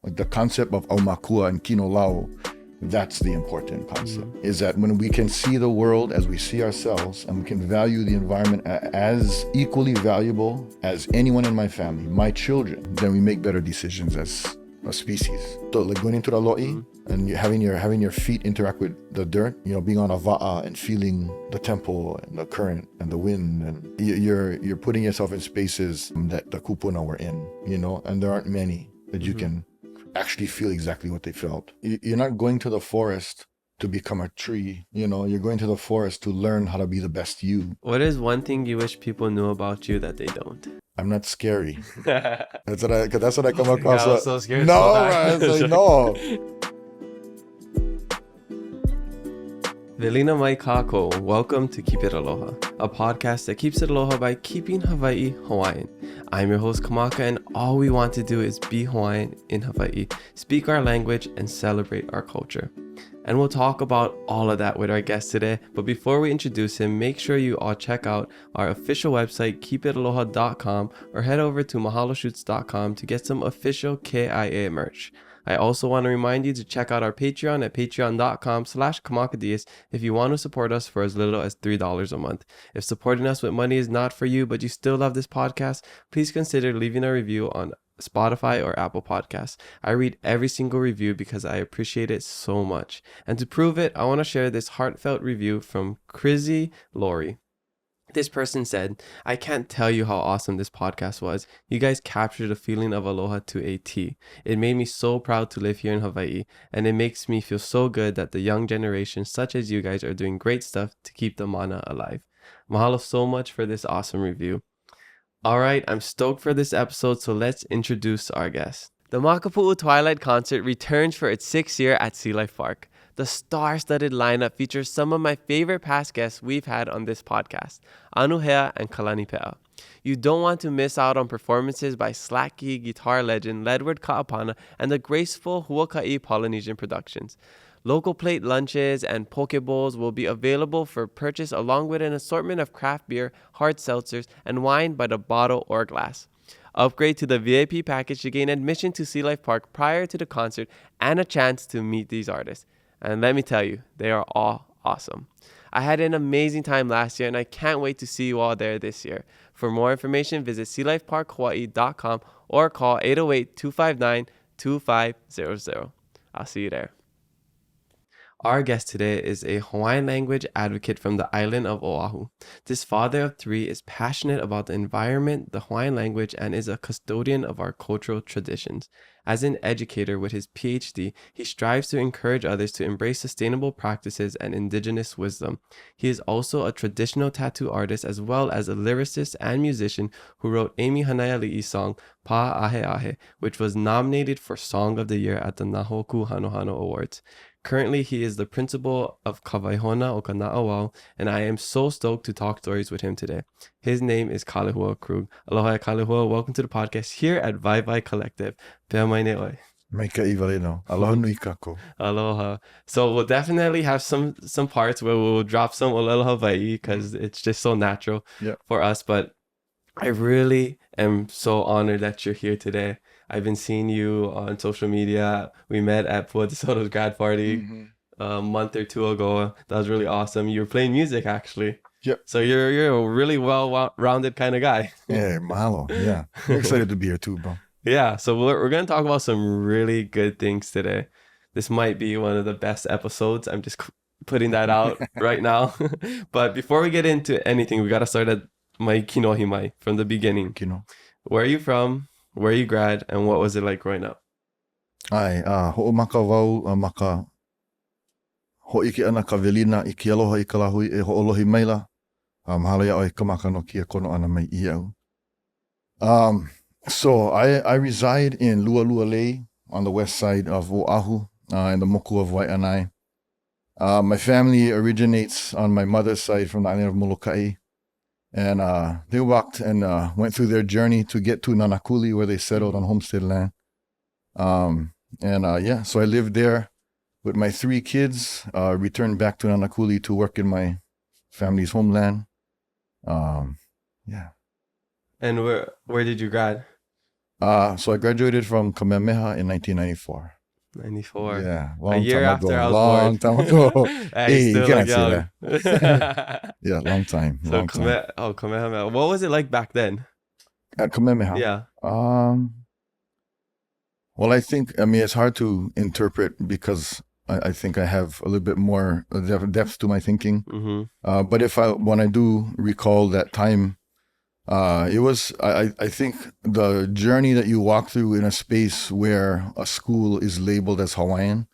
Like the concept of aumakua and kinolau, that's the important concept, is that when we can see the world as we see ourselves and we can value the environment as equally valuable as anyone in my family, my children, then we make better decisions as a species. So like going into the lo'i and having your feet interact with the dirt, being on a va'a and feeling the tempo and the current and the wind, and you're putting yourself in spaces that the kupuna were in, and there aren't many that you can actually feel exactly what they felt. You're not going to the forest to become a tree, you're going to the forest to learn how to be the best you. What is one thing you wish people knew about you that they don't? I'm not scary. That's what I come across. I was so scared. No, right? It's like, no. Velina mai kako, welcome to Keep It Aloha, a podcast that keeps it aloha by keeping Hawai'i Hawaiian. I'm your host Kamaka, and all we want to do is be Hawaiian in Hawaii, speak our language, and celebrate our culture. And we'll talk about all of that with our guest today. But before we introduce him, make sure you all check out our official website, keepitaloha.com, or head over to mahaloshoots.com to get some official KIA merch. I also want to remind you to check out our Patreon at patreon.com/kamakadias if you want to support us for as little as $3 a month. If supporting us with money is not for you, but you still love this podcast, please consider leaving a review on Spotify or Apple Podcasts. I read every single review because I appreciate it so much. And to prove it, I want to share this heartfelt review from Crizzy Lori. This person said, I can't tell you how awesome this podcast was. You guys captured the feeling of aloha to a T. It made me so proud to live here in Hawaii, and it makes me feel so good that the young generation such as you guys are doing great stuff to keep the mana alive. Mahalo so much for this awesome review. All right, I'm stoked for this episode, so let's introduce our guest. The Makapu'u Twilight Concert returns for its 6th year at Sea Life Park. The star-studded lineup features some of my favorite past guests we've had on this podcast, Anuhea and Kalani Pe'a. You don't want to miss out on performances by slacky guitar legend Ledward Ka'apana and the graceful Huaka'i Polynesian Productions. Local plate lunches and poke bowls will be available for purchase along with an assortment of craft beer, hard seltzers, and wine by the bottle or glass. Upgrade to the VIP package to gain admission to Sea Life Park prior to the concert and a chance to meet these artists. And let me tell you, they are all awesome. I had an amazing time last year and I can't wait to see you all there this year. For more information, visit sealifeparkhawaii.com or call 808-259-2500. I'll see you there. Our guest today is a Hawaiian language advocate from the island of Oʻahu. This father of 3 is passionate about the environment, the Hawaiian language, and is a custodian of our cultural traditions. As an educator with his Ph.D, he strives to encourage others to embrace sustainable practices and indigenous wisdom. He is also a traditional tattoo artist as well as a lyricist and musician who wrote Amy Hanaiali'i's song Pa Aheahe, which was nominated for Song of the Year at the Nā Hōkū Hanohano Awards. Currently, he is the principal of Waihona o Kana'awao, and I am so stoked to talk stories with him today. His name is Kalehua Krug. Aloha, Kalehua. Welcome to the podcast here at Vai Collective. Pea mai ne'oi. Mai ka iwaleno. Aloha nui kako. Aloha. So we'll definitely have some parts where we'll drop some Olelo Hawaii because it's just so natural for us. But I really am so honored that you're here today. I've been seeing you on social media. We met at Pua DeSoto's grad party a month or 2 ago. That was really awesome. You were playing music, actually. Yep. So you're a really well-rounded kind of guy. Yeah, mahalo. Yeah. I'm excited to be here too, bro. Yeah. So we're going to talk about some really good things today. This might be one of the best episodes. I'm just putting that out right now. But before we get into anything, we got to start at my kinohi mai from the beginning. Kino. Where are you from? Where you grad, and what was it like growing up? Ai, ho'omaka wau maka ho'ike ana ka velina I ke aloha I ka lahui e ho'olohi maila. Mahalo ia'o ka maka no kia kono ana mai iau. So I reside in Lualualei on the west side of Oʻahu, in the moku of Wai'anai. My family originates on my mother's side from the island of Molokai. And they walked and went through their journey to get to Nanakuli, where they settled on homestead land. So I lived there with my 3 kids, returned back to Nanakuli to work in my family's homeland. And where did you grad? So I graduated from Kamehameha in 1994. 94. Yeah, A long year time after ago. I was Long born. time ago. Hey, Hey, you you still cannot look say young. that. Yeah, long time. So Long time. Kamehameha. What was it like back then? At Kamehameha. Yeah. Well, I mean, it's hard to interpret because I think I have a little bit more depth to my thinking. Mm-hmm. But when I do recall that time, it was, I think the journey that you walk through in a space where a school is labeled as Hawaiian,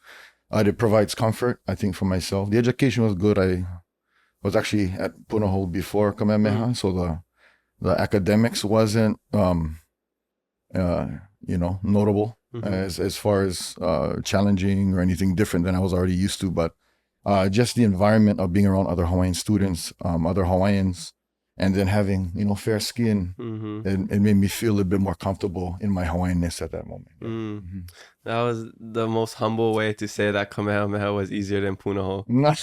it provides comfort, I think, for myself. The education was good. I was actually at Punahou before Kamehameha, so the academics wasn't, notable as far as challenging or anything different than I was already used to. But just the environment of being around other Hawaiian students, other Hawaiians, and then having, fair skin, it made me feel a little bit more comfortable in my Hawaiianness at that moment. Yeah. Mm-hmm. That was the most humble way to say that Kamehameha was easier than Punahou. No.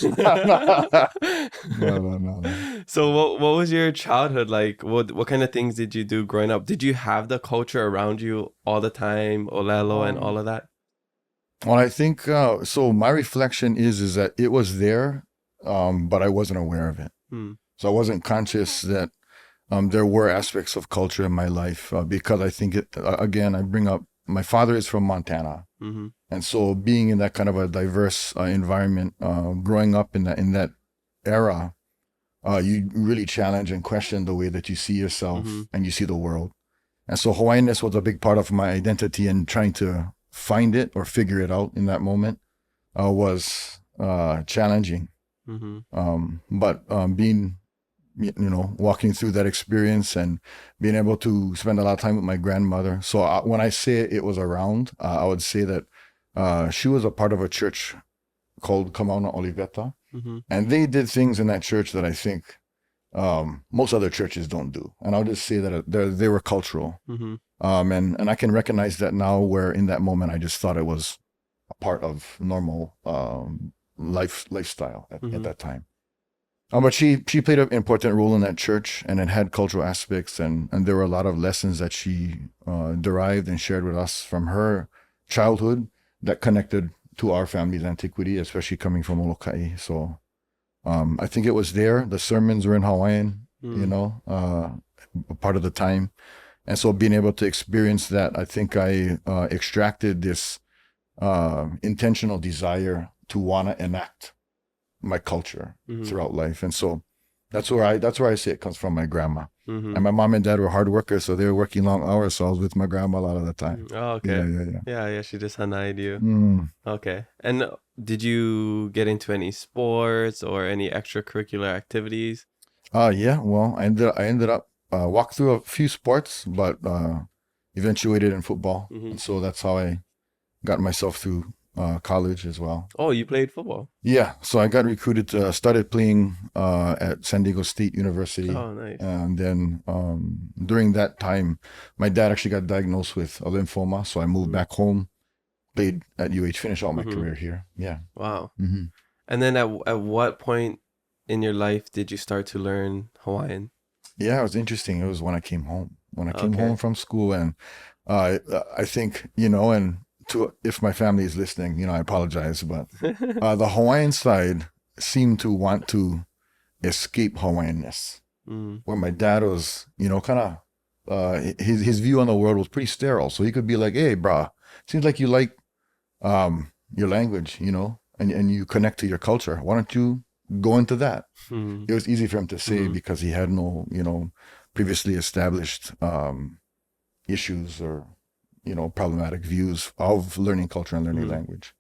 So what was your childhood like? What kind of things did you do growing up? Did you have the culture around you all the time, Olelo and all of that? Well, I think so. My reflection is that it was there, but I wasn't aware of it. So I wasn't conscious that there were aspects of culture in my life because I think again, I bring up my father is from Montana, and so being in that kind of a diverse environment, growing up in that era, you really challenge and question the way that you see yourself and you see the world. And so Hawaiianness was a big part of my identity, and trying to find it or figure it out in that moment was challenging. But being, walking through that experience and being able to spend a lot of time with my grandmother. So when I say it was around, I would say that she was a part of a church called Kamauna Oliveta. And they did things in that church that I think most other churches don't do. And I'll just say that they were cultural. And I can recognize that now, where in that moment, I just thought it was a part of normal lifestyle at that time. But she played an important role in that church, and it had cultural aspects, and there were a lot of lessons that she derived and shared with us from her childhood that connected to our family's antiquity, especially coming from Molokai. So I think it was there. The sermons were in Hawaiian, part of the time. And so being able to experience that, I think I extracted this intentional desire to want to enact my culture throughout life. And so that's where I say it comes from, my grandma. And my mom and dad were hard workers, so they were working long hours, so I was with my grandma a lot of the time. Oh, okay. Yeah, she just hanai'd you. Okay. And did you get into any sports or any extracurricular activities? Yeah, well, I ended up walked through a few sports, but eventuated in football. And so that's how I got myself through college as well. Oh, you played football? Yeah, so I got recruited started playing at San Diego State University. Oh, nice. And then during that time, my dad actually got diagnosed with a lymphoma, so I moved back home, played at UH, finished all my career here. Yeah. Wow. And then at what point in your life did you start to learn Hawaiian? Yeah, it was interesting. It was when I came home. When I came home from school, and I think, and if my family is listening, I apologize, but the Hawaiian side seemed to want to escape Hawaiianness, where my dad was, kind of, his view on the world was pretty sterile. So he could be like, hey, brah, seems like you like your language, and you connect to your culture. Why don't you go into that? It was easy for him to say because he had no, previously established issues or, problematic views of learning culture and learning language.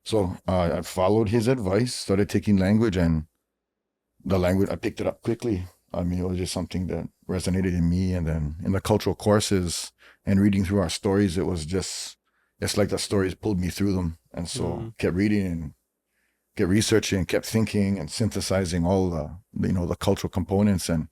So I followed his advice, started taking language, and the language, I picked it up quickly. I mean, it was just something that resonated in me. And then in the cultural courses and reading through our stories, it's like the stories pulled me through them. And so kept reading and kept researching, kept thinking and synthesizing all the cultural components, and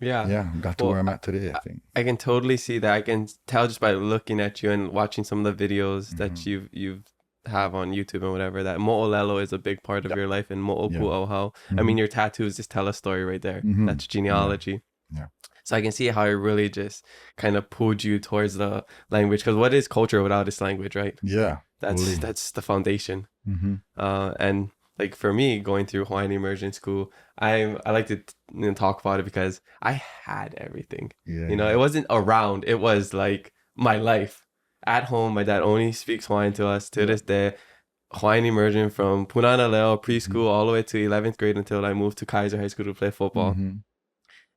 got to where I'm at today, I think. I can totally see that. I can tell just by looking at you and watching some of the videos that you've have on YouTube and whatever, that mo'olelo is a big part of your life, and mo'opu ohau. I mean, your tattoos just tell a story right there. That's genealogy. Yeah. So I can see how it really just kind of pulled you towards the language, because what is culture without its language, right? Yeah. That's the foundation. Mm-hmm. And like for me, going through Hawaiian immersion school, I like to talk about it because I had everything. Yeah. It wasn't around. It was like my life. At home, my dad only speaks Hawaiian to us to this day. Hawaiian immersion from Punana Leo preschool all the way to 11th grade until I moved to Kaiser High School to play football.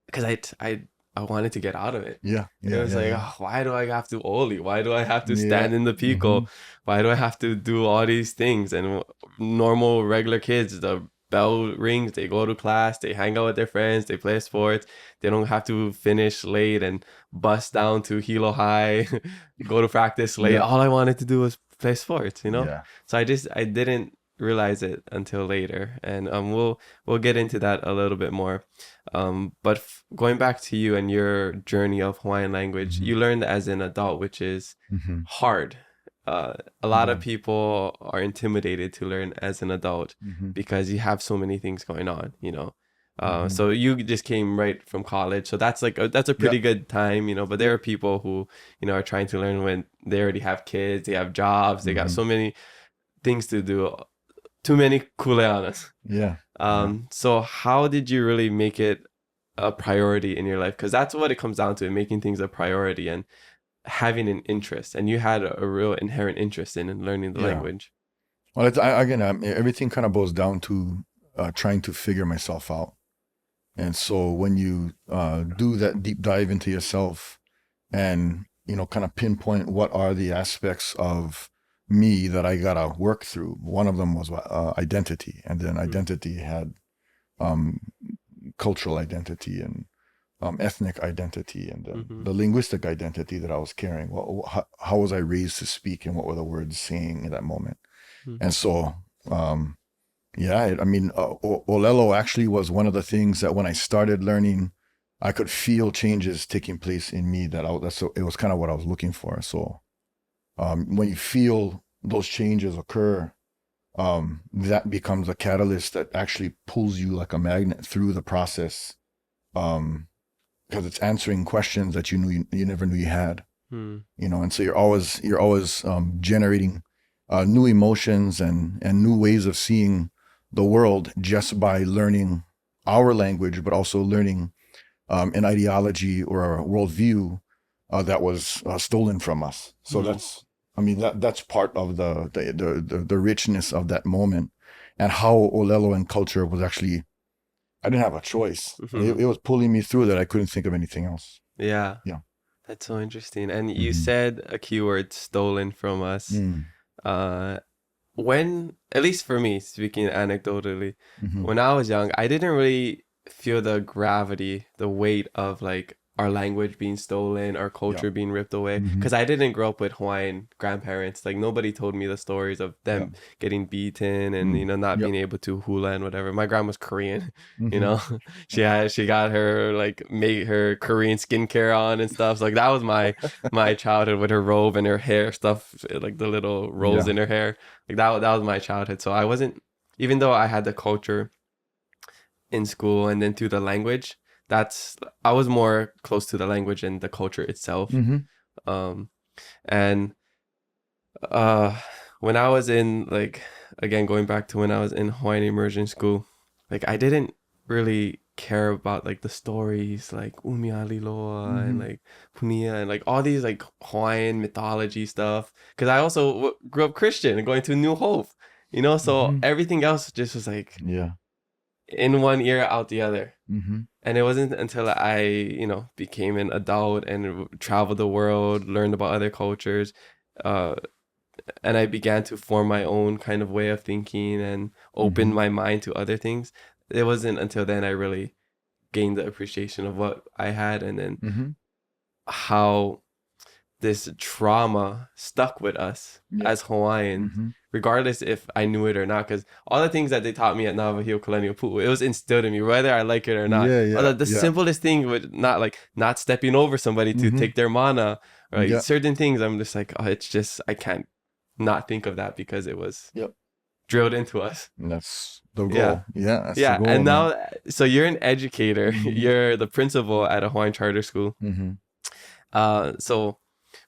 Because I wanted to get out of it. Yeah. It was oh, why do I have to Oli? Why do I have to stand in the Pico? Why do I have to do all these things? And normal, regular kids, the bell rings, they go to class, they hang out with their friends, they play sports. They don't have to finish late and bus down to Hilo High, go to practice late. All I wanted to do was play sports, Yeah. So I didn't realize it until later, and we'll get into that a little bit more. But going back to you and your journey of Hawaiian language, you learned as an adult, which is hard. A lot of people are intimidated to learn as an adult because you have so many things going on, so you just came right from college, so that's a pretty good time, but there are people who are trying to learn when they already have kids, they have jobs, they got so many things to do, too many kuleanas. So how did you really make it a priority in your life? Because that's what it comes down to, making things a priority and having an interest. And you had a real inherent interest in learning the language. Well, everything kind of boils down to trying to figure myself out. And so when you do that deep dive into yourself and kind of pinpoint what are the aspects of me that I gotta work through. One of them was identity, and then identity had cultural identity and ethnic identity, and the linguistic identity that I was carrying. How was I raised to speak, and what were the words saying in that moment? And so, Olelo actually was one of the things that when I started learning, I could feel changes taking place in me. It was kind of what I was looking for. So. When you feel those changes occur, that becomes a catalyst that actually pulls you like a magnet through the process, because it's answering questions that you never knew you had. And so you're always generating new emotions and new ways of seeing the world just by learning our language, but also learning an ideology or a worldview that was stolen from us. So that's part of the richness of that moment, and how Olelo and culture was actually, I didn't have a choice. It was pulling me through that I couldn't think of anything else. Yeah. That's so interesting. And you said a keyword, stolen from us. When, at least for me, speaking anecdotally, when I was young, I didn't really feel the gravity, the weight of like our language being stolen, our culture being ripped away, because I didn't grow up with Hawaiian grandparents. Like nobody told me the stories of them getting beaten and not being able to hula and whatever. My grandma's Korean, she got her made her Korean skincare on and stuff. So, that was my childhood, with her robe and her hair stuff, like the little rolls in her hair. That was my childhood. So I wasn't, even though I had the culture in school and then through the language, I was more close to the language and the culture itself. And when I was in, again, going back to when I was in Hawaiian immersion school, I didn't really care about the stories like Umialiloa and Punia and all these Hawaiian mythology stuff, because I also grew up Christian and going to New Hope, so everything else just was in one ear out the other. And it wasn't until I became an adult and traveled the world, learned about other cultures, and I began to form my own kind of way of thinking and open my mind to other things. It wasn't until then I really gained the appreciation of what I had, and then how this trauma stuck with us as Hawaiians, regardless if I knew it or not. Because all the things that they taught me at Nā Hōkū Hanohano, it was instilled in me, whether I like it or not. The simplest thing would not stepping over somebody to take their mana, right? Certain things I'm just it's just, I can't not think of that, because it was drilled into us. And that's the goal. Yeah, that's yeah. the goal, And man. now, so you're an educator. You're the principal at a Hawaiian Charter School. So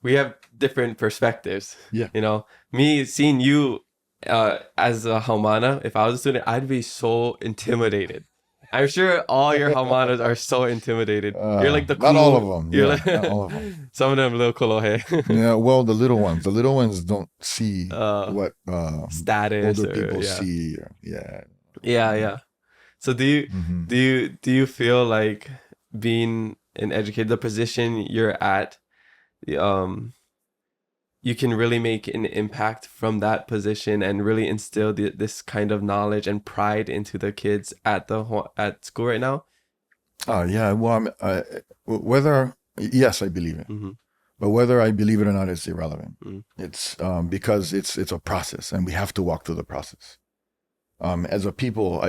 we have different perspectives. Yeah. You know, me seeing you as a Haumana, if I was a student, I'd be so intimidated. I'm sure all your Haumanas are so intimidated. You're like the cool, not all of them. You're Yeah, like, not all of them. some of them little kolohe. Yeah, well, the little ones don't see what status older or, people yeah. see. Yeah. Yeah. So do you feel like being an educator, the position you're at, you can really make an impact from that position and really instill this kind of knowledge and pride into the kids at school right now? Yeah. Well, yes, I believe it. But whether I believe it or not is irrelevant. It's because it's a process, and we have to walk through the process. As a people,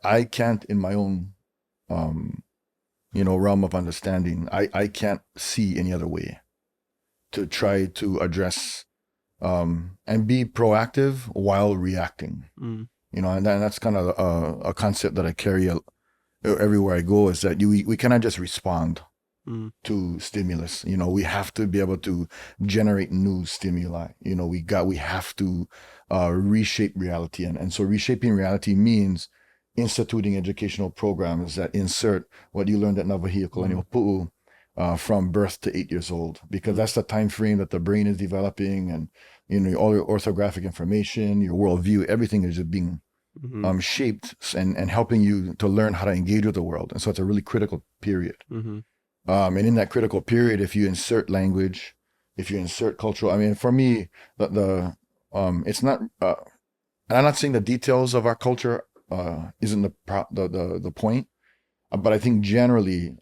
I can't, in my own realm of understanding, I can't see any other way to try to address and be proactive while reacting. And that's kind of a concept that I carry everywhere I go, is that we cannot just respond to stimulus. We have to be able to generate new stimuli. We have to reshape reality. And so reshaping reality means instituting educational programs that insert what you learned at Nā Hōkū Hanohano from birth to 8 years old, because that's the time frame that the brain is developing, and all your orthographic information, your worldview, everything is just being shaped and helping you to learn how to engage with the world. And so it's a really critical period. And in that critical period, if you insert language, if you insert cultural, for me, it's not, and I'm not saying the details of our culture isn't the point, but I think generally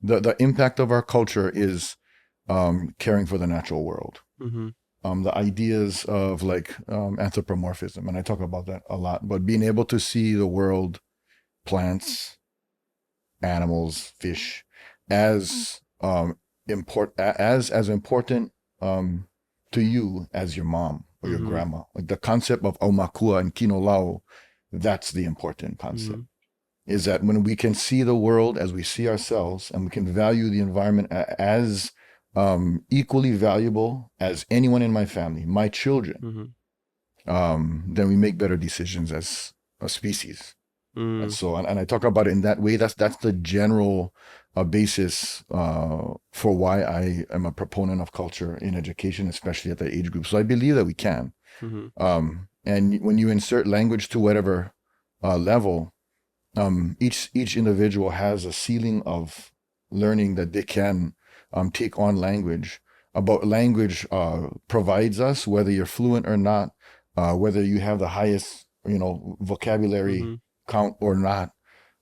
the impact of our culture is caring for the natural world. The ideas of like anthropomorphism, and I talk about that a lot, but being able to see the world, plants, animals, fish, as important to you as your mom or your grandma. Like the concept of aumakua and kino lau, that's the important concept. Is that when we can see the world as we see ourselves, and we can value the environment as equally valuable as anyone in my family, my children, then we make better decisions as a species. And so, and I talk about it in that way. That's the general basis for why I am a proponent of culture in education, especially at that age group. So I believe that we can. And when you insert language to whatever level, each individual has a ceiling of learning that they can take on language. About language provides us, whether you're fluent or not, whether you have the highest vocabulary count or not,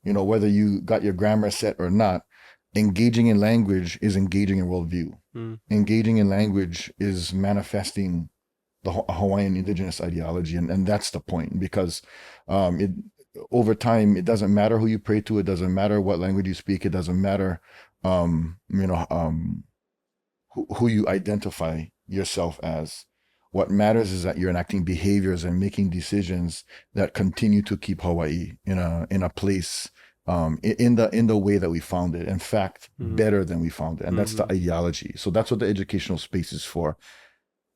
whether you got your grammar set or not. Engaging in language is engaging in worldview. Engaging in language is manifesting the Hawaiian indigenous ideology, and that's the point, because over time, it doesn't matter who you pray to, it doesn't matter what language you speak, it doesn't matter who you identify yourself as. What matters is that you're enacting behaviors and making decisions that continue to keep Hawaii in a place in the way that we found it. In fact, better than we found it, and that's the ideology. So that's what the educational space is for.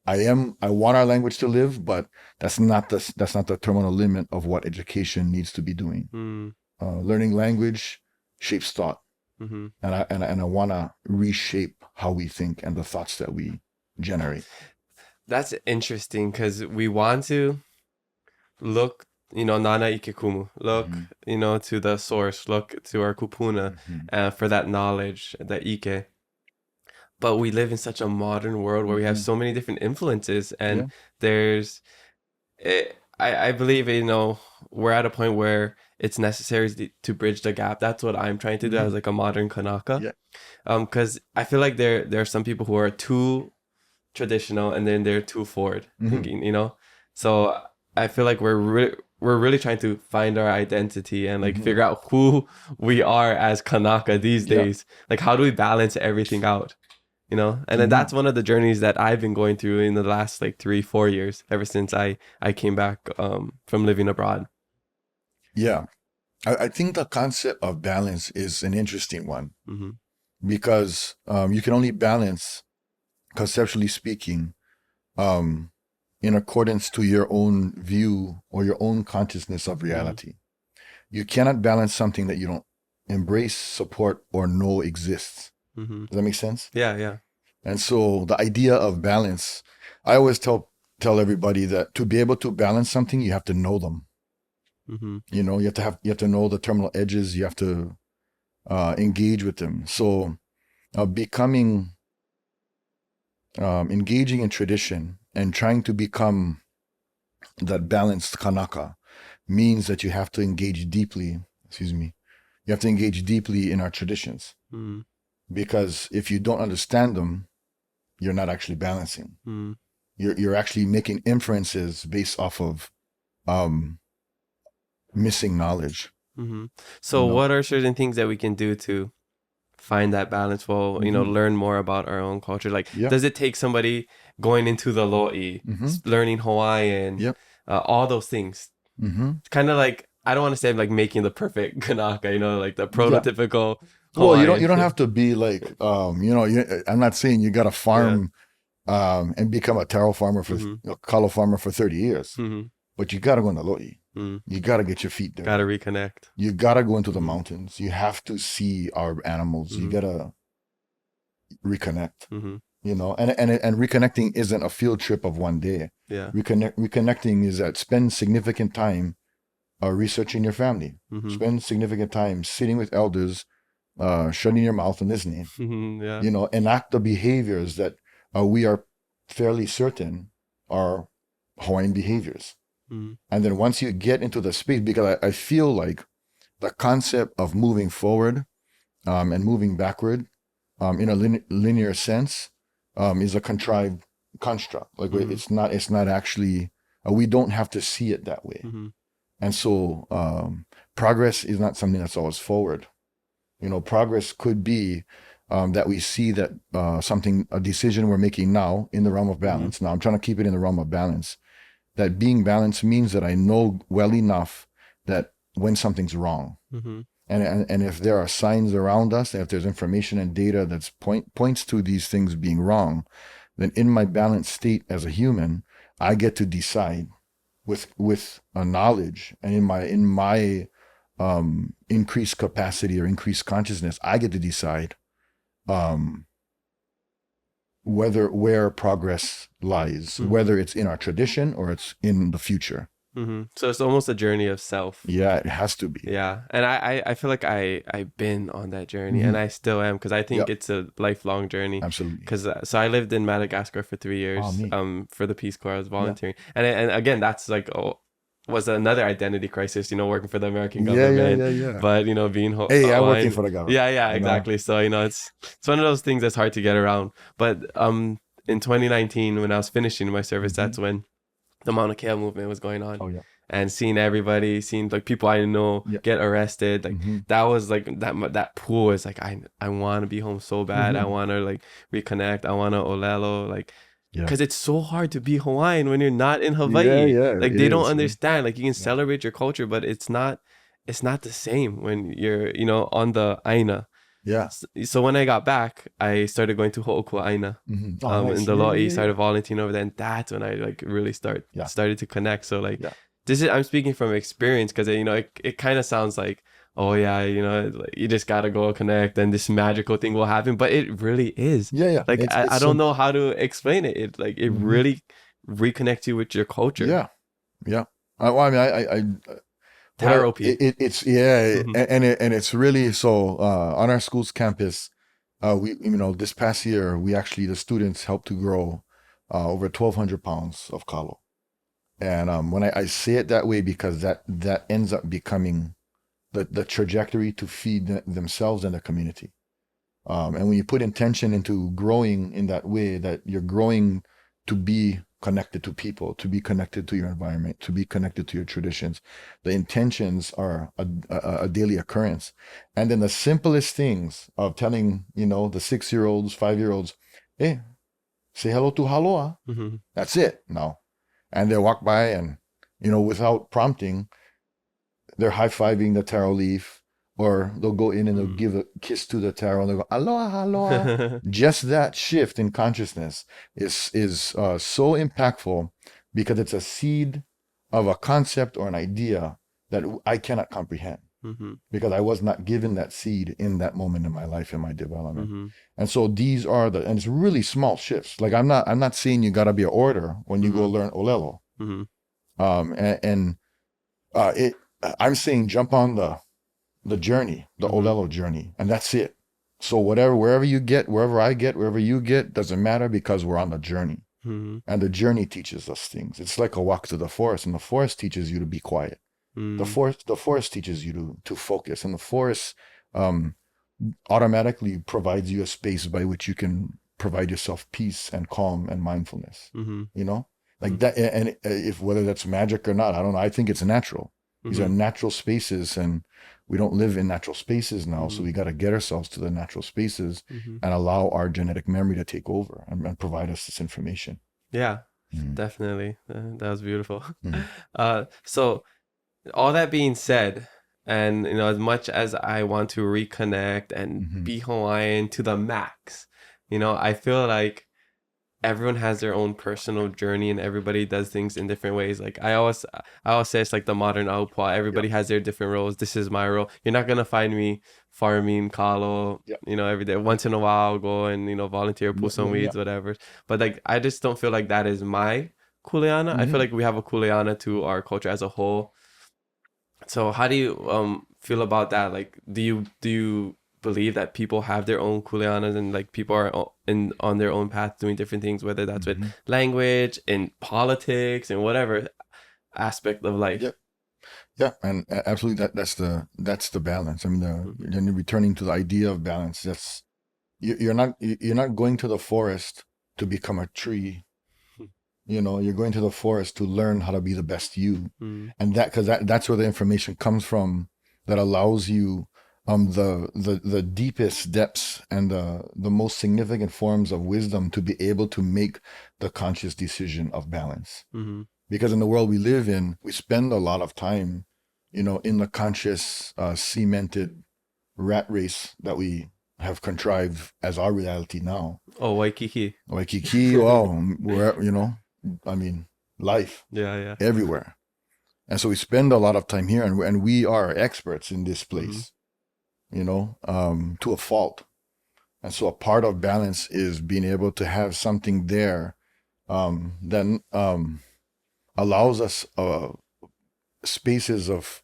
I want our language to live, but that's not the terminal limit of what education needs to be doing. Learning language shapes thought, and I want to reshape how we think and the thoughts that we generate. That's interesting, because we want to look, nana ikekumu, look, to the source, look to our kupuna for that knowledge, that ike. But we live in such a modern world where we have so many different influences, and I believe, we're at a point where it's necessary to bridge the gap. That's what I'm trying to do as like a modern Kanaka. Because I feel like there are some people who are too traditional, and then they're too forward thinking, So I feel like we're really trying to find our identity and like figure out who we are as Kanaka these days. Like, how do we balance everything out? you know, and then that's one of the journeys that I've been going through in the last like 3-4 years, ever since I came back from living abroad. Yeah. I think the concept of balance is an interesting one, Mm-hmm. because you can only balance, conceptually speaking, in accordance to your own view or your own consciousness of reality. Mm-hmm. You cannot balance something that you don't embrace, support, or know exists. Mm-hmm. Does that make sense? Yeah. And so the idea of balance, I always tell everybody that to be able to balance something, you have to know them. Mm-hmm. You know, you have to know the terminal edges. You have to engage with them. So engaging in tradition and trying to become that balanced kanaka means that you have to engage deeply. You have to engage deeply in our traditions. Mm-hmm. Because if you don't understand them, you're not actually balancing. Mm-hmm. You're actually making inferences based off of missing knowledge. Mm-hmm. So what are certain things that we can do to find that balance? Well, you know, learn more about our own culture. Like, does it take somebody going into the lo'i, learning Hawaiian, all those things? Kind of like, I don't want to say like making the perfect kanaka, you know, like the prototypical Hawaiian. Well, you don't have to be like, you know, I'm not saying you got to farm and become a taro farmer for a kalo farmer for 30 years, but you got to go in the lo'i. You got to get your feet there. Got to reconnect. You got to go into the mountains. You have to see our animals. You got to reconnect, you know, and reconnecting isn't a field trip of one day. Yeah. Reconnecting is that spend significant time researching your family. Spend significant time sitting with elders, shutting your mouth and listening. You know, enact the behaviors that we are fairly certain are Hawaiian behaviors. And then once you get into the space, because I feel like the concept of moving forward and moving backward in a linear sense is a contrived construct. Like it's not actually, we don't have to see it that way. And so progress is not something that's always forward. You know, progress could be that we see that a decision we're making now in the realm of balance. Now I'm trying to keep it in the realm of balance. That being balanced means that I know well enough that when something's wrong, and if there are signs around us, and if there's information and data that points to these things being wrong, then in my balanced state as a human, I get to decide with a knowledge, and in my increased capacity or increased consciousness, I get to decide where progress lies, whether it's in our tradition or it's in the future. So it's almost a journey of self. Yeah, it has to be. Yeah. And I feel like I've been on that journey, and I still am, because I think it's a lifelong journey. Absolutely. Because so I lived in Madagascar for 3 years for the Peace Corps. I was volunteering. And again, that's like, was another identity crisis, you know, working for the American government. Yeah. But, you know, being I'm working for the government. Yeah, exactly. You know? So, you know, it's one of those things that's hard to get around. But in 2019, when I was finishing my service, that's when the Mauna Kea movement was going on. And seeing like people I know get arrested, like that was like that pool is like, I want to be home so bad. I want to like reconnect. I want to olelo, like, because it's so hard to be Hawaiian when you're not in Hawaii. Like they don't understand. Like you can celebrate your culture, but it's not the same when you're, you know, on the aina. So when I got back, I started going to Ho'oku aina in the lo'i, started volunteering over there, and that's when I like really started to connect. So like I'm speaking from experience, because you know it kind of sounds like, oh yeah, you know, like, you just gotta go connect and this magical thing will happen, but it really is. Like I don't know how to explain it. It like it really reconnects you with your culture. I mean, Taro people. It's and it's really so on our school's campus. We, you know, this past year the students helped to grow over 1,200 pounds of kalo, and when I say it that way, because that ends up becoming the trajectory to feed themselves and the community. And when you put intention into growing in that way, that you're growing to be connected to people, to be connected to your environment, to be connected to your traditions. The intentions are a daily occurrence. And then the simplest things of telling, the 6-year-olds, 5-year-olds, hey, say hello to Aloha. Mm-hmm. That's it now. And they walk by and, without prompting, they're high-fiving the taro leaf, or they'll go in and they'll give a kiss to the taro and they'll go, aloha, aloha. Just that shift in consciousness is so impactful because it's a seed of a concept or an idea that I cannot comprehend because I was not given that seed in that moment in my life, in my development. And so these are and it's really small shifts. Like I'm not saying you got to be an orator when you go learn Olelo. I'm saying jump on the journey, the Olelo journey, and that's it. So wherever I get, wherever you get, doesn't matter because we're on the journey. And the journey teaches us things. It's like a walk to the forest, and the forest teaches you to be quiet. The forest teaches you to focus, and the forest automatically provides you a space by which you can provide yourself peace and calm and mindfulness. Like that, and if whether that's magic or not, I don't know. I think it's natural. These are natural spaces, and we don't live in natural spaces now. So we got to get ourselves to the natural spaces and allow our genetic memory to take over and provide us this information. Yeah, definitely. That was beautiful. So all that being said, and as much as I want to reconnect and be Hawaiian to the max, I feel like everyone has their own personal journey and everybody does things in different ways. Like I always say it's like the modern aupua. Everybody has their different roles. This is my role. You're not gonna find me farming kalo, every day. Once in a while I'll go and volunteer, pull some weeds, whatever. But like I just don't feel like that is my kuleana. I feel like we have a kuleana to our culture as a whole. So how do you feel about that? Like do you believe that people have their own kuleanas and like people are on their own path doing different things, whether that's with language and politics and whatever aspect of life? And absolutely that's the balance. I mean, then returning to the idea of balance, that's you're not going to the forest to become a tree. You're going to the forest to learn how to be the best you. And that's where the information comes from that allows you the deepest depths and the most significant forms of wisdom to be able to make the conscious decision of balance. Because in the world we live in, we spend a lot of time, in the conscious, cemented rat race that we have contrived as our reality now. Oh, Waikiki. Life. Yeah. Everywhere. And so we spend a lot of time here, and we are experts in this place. To a fault. And so a part of balance is being able to have something there that allows us spaces of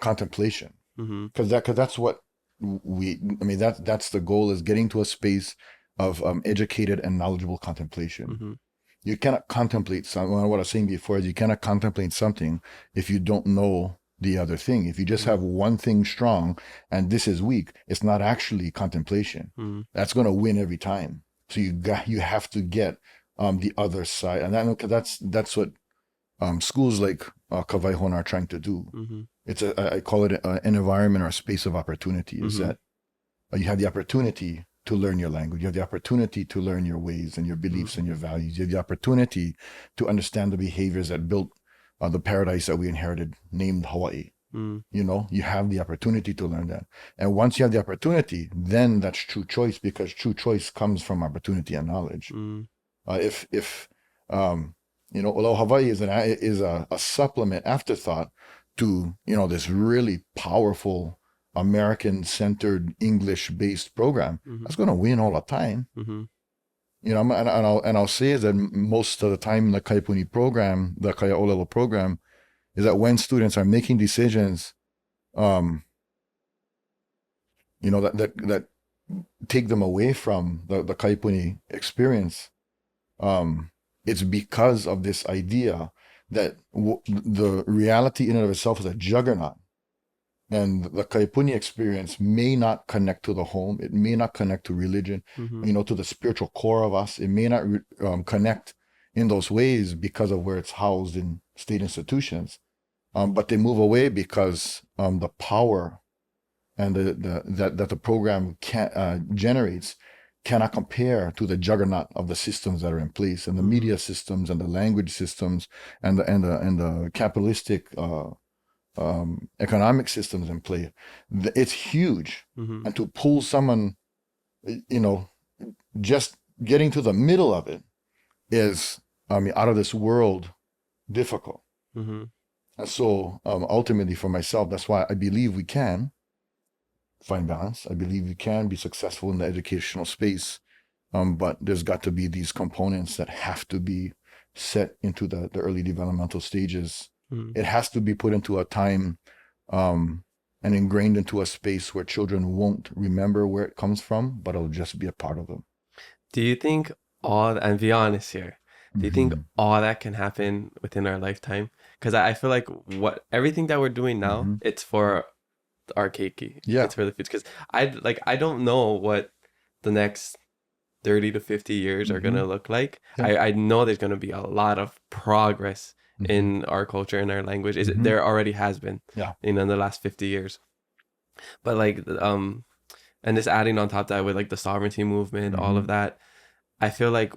contemplation. Because that's what that's the goal, is getting to a space of educated and knowledgeable contemplation. You cannot contemplate something. What I was saying before is you cannot contemplate something if you don't know the other thing. If you just have one thing strong and this is weak, it's not actually contemplation. That's going to win every time. So you have to get the other side, and that's what schools like Waihona are trying to do. It's I call it an environment or a space of opportunity. Is that you have the opportunity to learn your language, you have the opportunity to learn your ways and your beliefs and your values, you have the opportunity to understand the behaviors that built the paradise that we inherited, named Hawaii. You have the opportunity to learn that. And once you have the opportunity, then that's true choice, because true choice comes from opportunity and knowledge. If Aloha Hawaii is a supplement, afterthought to, this really powerful American-centered, English-based program, that's going to win all the time. And I'll say is that most of the time the Kaipuni program, the Kaya Olelo program, is that when students are making decisions, that take them away from the Kaipuni experience, it's because of this idea that the reality in and of itself is a juggernaut. And the Kaipuni experience may not connect to the home. It may not connect to religion, to the spiritual core of us. It may not connect in those ways because of where it's housed in state institutions. But they move away because the power and that the program generates cannot compare to the juggernaut of the systems that are in place, and the media systems and the language systems and the capitalistic economic systems in play. It's huge. And to pull someone, just getting to the middle of it is, out of this world difficult. And so ultimately for myself, that's why I believe we can find balance. I believe we can be successful in the educational space. But there's got to be these components that have to be set into the early developmental stages. It has to be put into a time and ingrained into a space where children won't remember where it comes from, but it'll just be a part of them. Do you think and be honest here, do you think all that can happen within our lifetime? Because I feel like everything that we're doing now, it's for our keiki. Yeah. It's for the future. Because I don't know what the next 30 to 50 years are going to look like. Yeah. I know there's going to be a lot of progress in our culture and our language. There already has been, in the last 50 years. But and just adding on top of that with like the sovereignty movement, all of that, I feel like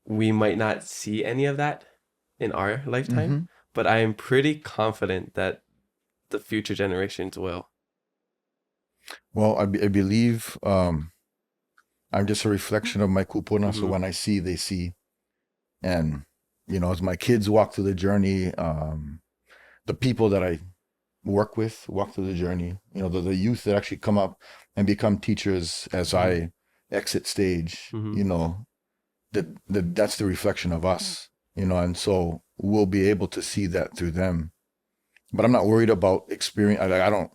we might not see any of that in our lifetime, but I am pretty confident that the future generations will. Well, I believe I'm just a reflection of my kupuna. So when I see, they see. And, as my kids walk through the journey, the people that I work with walk through the journey, the youth that actually come up and become teachers as I exit stage, that's the reflection of us, and so we'll be able to see that through them. But I'm not worried about experience. I don't,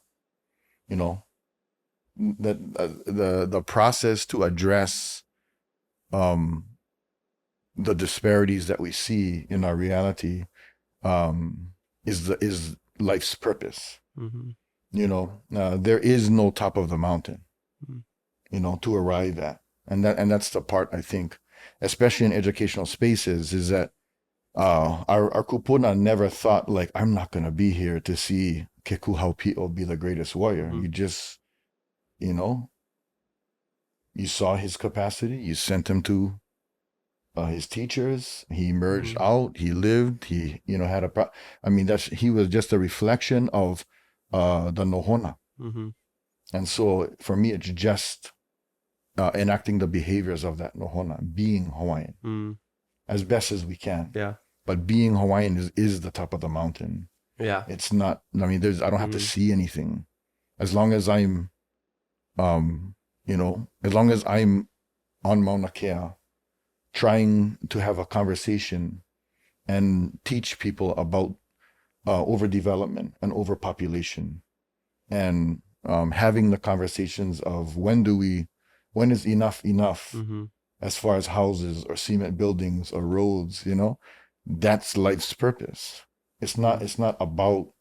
that the process to address the disparities that we see in our reality is life's purpose. There is no top of the mountain, to arrive at. And that's the part, I think, especially in educational spaces, is that our kupuna never thought, like, I'm not going to be here to see Keku Haupi'o be the greatest warrior. You just, you saw his capacity. You sent him to his teachers. He emerged out. He lived. He, had he was just a reflection of the Nohona. And so for me, it's just enacting the behaviors of that Nohona, being Hawaiian as best as we can. Yeah. But being Hawaiian is the top of the mountain. Yeah. It's not, I don't have to see anything. As long as I'm, as long as I'm on Mauna Kea, trying to have a conversation and teach people about overdevelopment and overpopulation, and having the conversations of when is enough as far as houses or cement buildings or roads, that's life's purpose. It's not about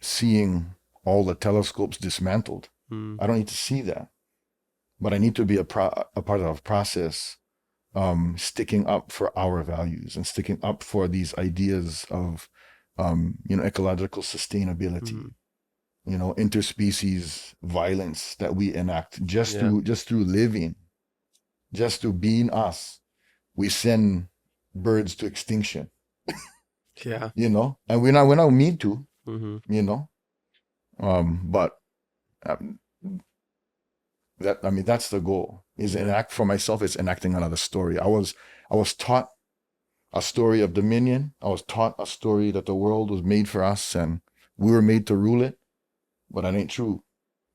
seeing all the telescopes dismantled. I don't need to see that, but I need to be a part of a process, sticking up for our values and sticking up for these ideas of ecological sustainability, interspecies violence that we enact just through living, just through being us. We send birds to extinction. Yeah. And we're not mean to, but that's the goal, is enact for myself. It's enacting another story. I was taught a story of dominion. I was taught a story that the world was made for us and we were made to rule it, but that ain't true.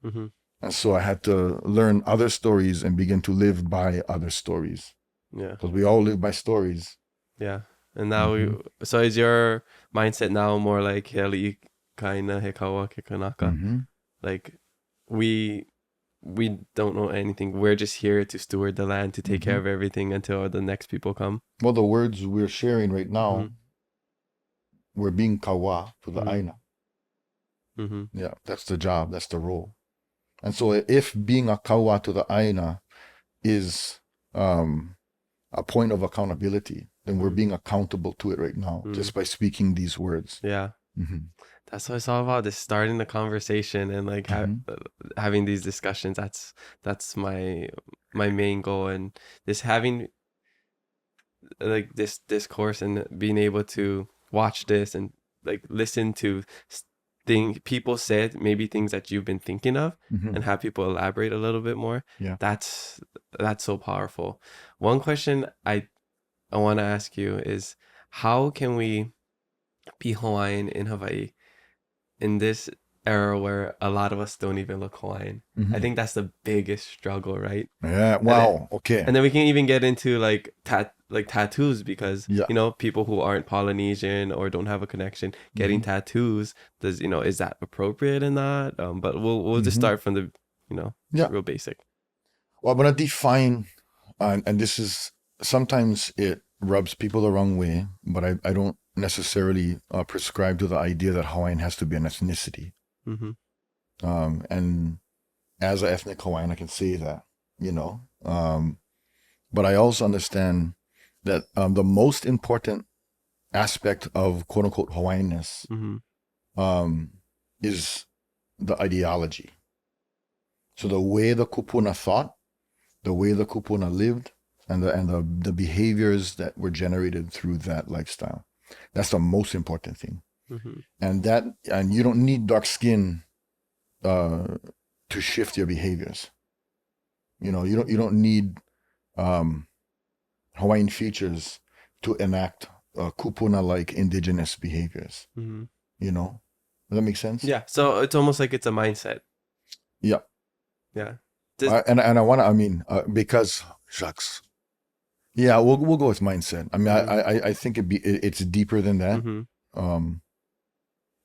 And so I had to learn other stories and begin to live by other stories. Yeah. Because we all live by stories. Yeah. And now so is your mindset now more like Heli Kaina Hekawa Kekanaka? Like we don't know anything. We're just here to steward the land, to take care of everything until the next people come. Well, the words we're sharing right now, we're being kawa to the aina. Yeah, that's the job. That's the role. And so if being a kawa to the aina is a point of accountability, then we're being accountable to it right now just by speaking these words. Yeah. Mm-hmm. That's what it's all about, is starting the conversation and like having these discussions. That's my main goal, and this having like this discourse and being able to watch this and like listen to people said, maybe things that you've been thinking of, and have people elaborate a little bit more. Yeah. That's so powerful. One question I want to ask you is, how can we be Hawaiian in Hawaii in this era where a lot of us don't even look Hawaiian? I think that's the biggest struggle, right? Yeah. Wow. Okay. And then we can even get into like tattoos, because you know, people who aren't Polynesian or don't have a connection getting tattoos, does, you know, is that appropriate in that? But we'll just start from the, you know, real basic. Well, I'm gonna define, and this is, sometimes it rubs people the wrong way, but I don't necessarily prescribe to the idea that Hawaiian has to be an ethnicity. And as an ethnic Hawaiian, I can say that, you know, but I also understand that the most important aspect of quote unquote Hawaiianness is the ideology. So the way the kupuna thought, the way the kupuna lived, and the behaviors that were generated through that lifestyle. That's the most important thing. And you don't need dark skin to shift your behaviors. You know, you don't need Hawaiian features to enact kupuna-like indigenous behaviors. You know, does that make sense? Yeah. So it's almost like it's a mindset. Yeah. Yeah. And I want to, I mean, because shucks. Yeah, we'll go with mindset. I mean, I think it's deeper than that.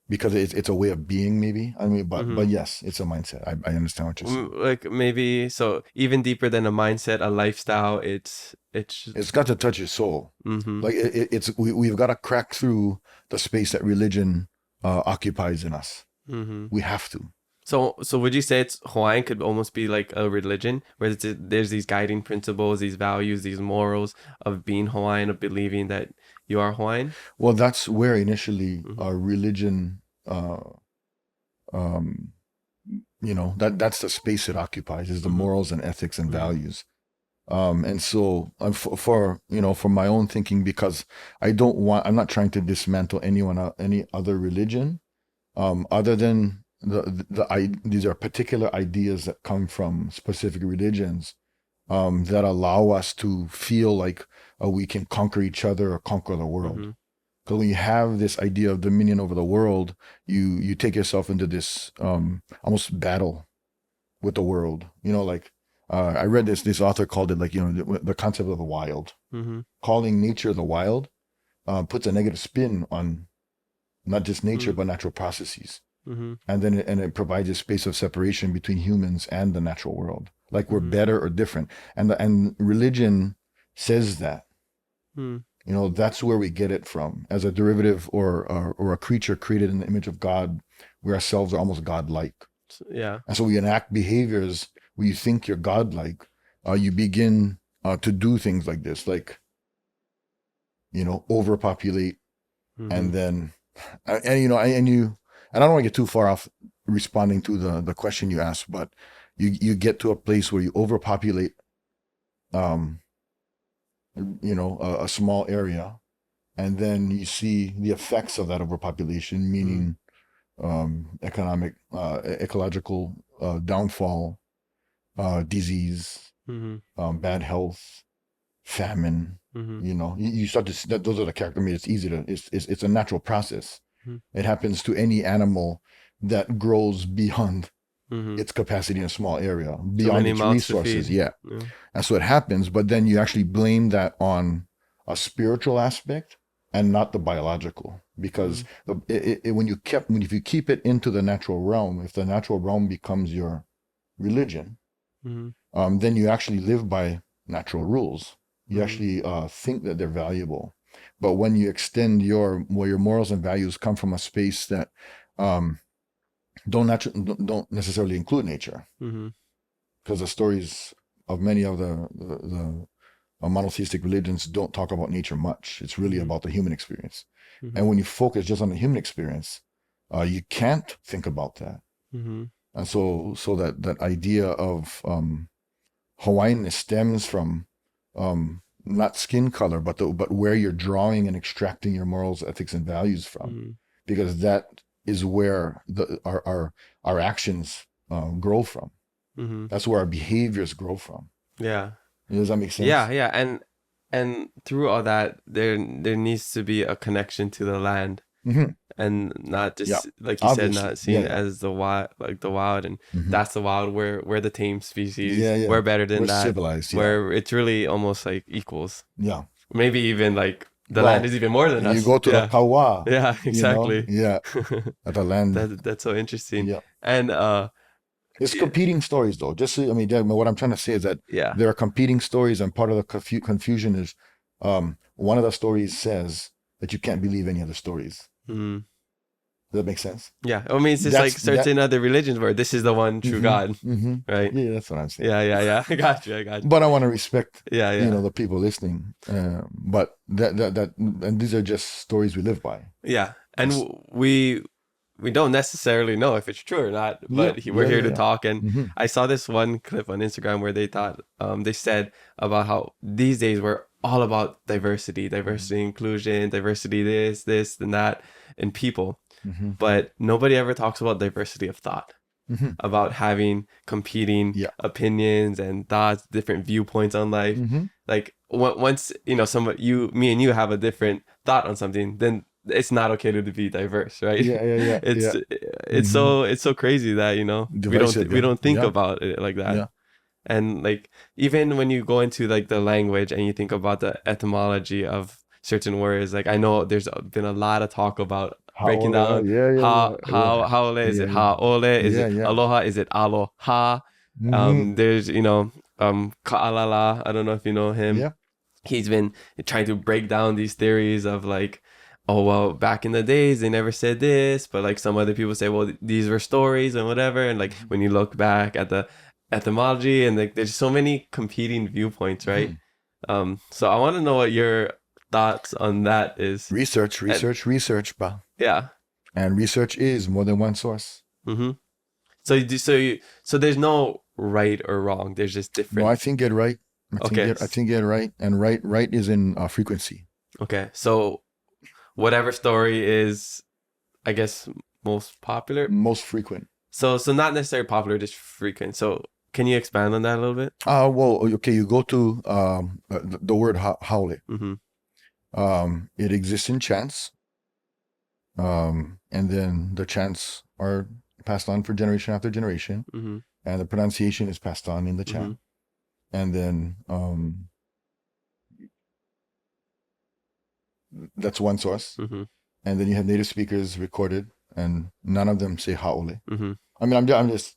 Because it's a way of being, maybe. I mean, but yes, it's a mindset. I understand what you're saying. Like maybe, so even deeper than a mindset, a lifestyle. It's got to touch your soul. Like we've got to crack through the space that religion occupies in us. We have to. So would you say it's Hawaiian could almost be like a religion, where there's these guiding principles, these values, these morals of being Hawaiian, of believing that you are Hawaiian? Well, that's where initially religion, you know, that's the space it occupies, is the morals and ethics and values. And so for my own thinking, because I'm not trying to dismantle any other religion, other than these are particular ideas that come from specific religions that allow us to feel like we can conquer each other or conquer the world. Because when you have this idea of dominion over the world, you take yourself into this almost battle with the world. You know, like I read this author called it, like, you know, the concept of the wild. Calling nature the wild puts a negative spin on not just nature but natural processes. And then it provides a space of separation between humans and the natural world, like we're better or different. And religion says that. You know, that's where we get it from. As a derivative or a creature created in the image of God, we ourselves are almost godlike. Yeah. And so we enact behaviors where you think you're godlike. You begin to do things like this, like, you know, overpopulate, and then and I don't want to get too far off responding to the question you asked, but you get to a place where you overpopulate, you know, a small area, and then you see the effects of that overpopulation, meaning economic, ecological downfall, disease, bad health, famine. You know, you start to see that those are the characters. I mean, it's easy to, it's a natural process. It happens to any animal that grows beyond its capacity in a small area, beyond its resources. Yeah. And so it happens, but then you actually blame that on a spiritual aspect and not the biological, because if you keep it into the natural realm, if the natural realm becomes your religion, then you actually live by natural rules. You actually think that they're valuable. But when you extend where your morals and values come from a space that don't necessarily include nature, because the stories of many of the monotheistic religions don't talk about nature much. It's really about the human experience. Mm-hmm. And when you focus just on the human experience, you can't think about that. Mm-hmm. And so that idea of Hawaiianness stems from not skin color, but where you're drawing and extracting your morals, ethics, and values from, Mm-hmm. because that is where our actions grow from. Mm-hmm. That's where our behaviors grow from. Yeah. Does that make sense? Yeah. And through all that, there needs to be a connection to the land. Mm-hmm. And not just like you Obviously. said, not seen Yeah. as the wild, and Mm-hmm. that's the wild. We're the tame species. Yeah. We're better than We're that. civilized. Yeah. Where it's really almost like equals. Yeah. Maybe even like the Well, land is even more than us. You go to the kawa. Yeah, exactly. Yeah. At the land. That's so interesting. Yeah. And It's competing stories, though. What I'm trying to say is that yeah. there are competing stories, and part of the confusion is one of the stories says that you can't believe any other stories. Mm-hmm. Does that make sense? Yeah. I mean, it's just like certain other religions where this is the one true God, Mm-hmm. right? Yeah, that's what I'm saying. Yeah. I got you. But I want to respect, Yeah. the people listening. But and these are just stories we live by. Yeah. And we don't necessarily know if it's true or not, but we're here to talk. And Mm-hmm. I saw this one clip on Instagram where they said about how these days we're all about diversity, inclusion, diversity, this, and that, and people. Mm-hmm. But nobody ever talks about diversity of thought, Mm-hmm. about having competing opinions and thoughts, different viewpoints on life. Mm-hmm. Like once, me and you have a different thought on something, then it's not okay to be diverse, right? Yeah. It's so crazy that Divisive, we don't think yeah. about it like that. Yeah. And like even when you go into like the language and you think about the etymology of certain words, like I know there's been a lot of talk about breaking down haole, is it haole, is it aloha, is it aloha? Mm-hmm. There's Ka'alala, I don't know if you know him. Yeah. He's been trying to break down these theories of like, oh well, back in the days they never said this, but like some other people say, well, these were stories and whatever. And like when you look back at the etymology, and like there's so many competing viewpoints, right? So I want to know what your thoughts on that is. Research, ba. Yeah. And research is more than one source. Mm-hmm. So there's no right or wrong. There's just different. No, I think get right. I think get right, and right is in frequency. Okay, so whatever story is, I guess, most popular, most frequent. So not necessarily popular, just frequent. So can you expand on that a little bit? Well, okay. You go to the word haole. Mm-hmm. It exists in chants, and then the chants are passed on for generation after generation, mm-hmm. and the pronunciation is passed on in the chant. Mm-hmm. And then that's one source. Mm-hmm. And then you have native speakers recorded, and none of them say haole. Mm-hmm. I mean, I'm just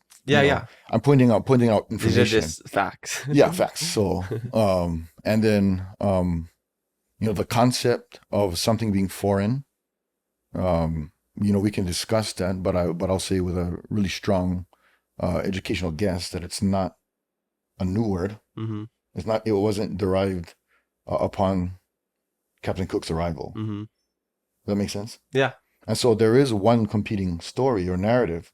I'm pointing out information. These are just facts. Yeah, facts. So and then the concept of something being foreign, we can discuss that, but I'll say with a really strong educational guess that it's not a new word. Mm-hmm. It wasn't derived upon Captain Cook's arrival. Mm-hmm. Does that make sense? Yeah. And so there is one competing story or narrative,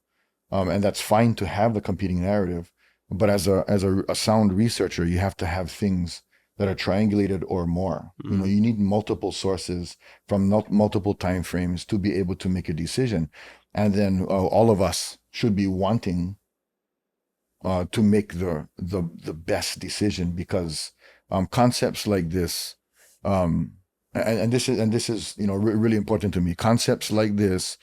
and that's fine to have the competing narrative. But as a sound researcher, you have to have things that are triangulated or more. Mm-hmm. You need multiple sources from multiple time frames to be able to make a decision. And then all of us should be wanting to make the best decision, because concepts like this, and this is really important to me. Concepts like this,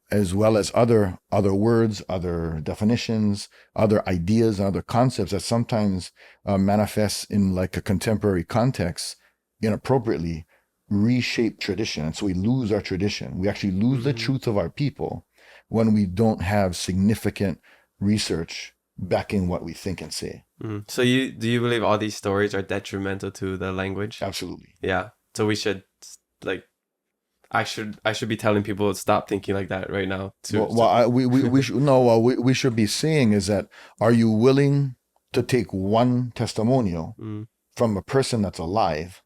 as well as other words, other definitions, other ideas, and other concepts that sometimes manifest in like a contemporary context inappropriately, reshape tradition. And so we lose our tradition. We actually lose the truth of our people when we don't have significant research backing what we think and say. So do you believe all these stories are detrimental to the language? Absolutely. Yeah. So we should I should be telling people to stop thinking like that right now too. We should be saying is that, are you willing to take one testimonial from a person that's alive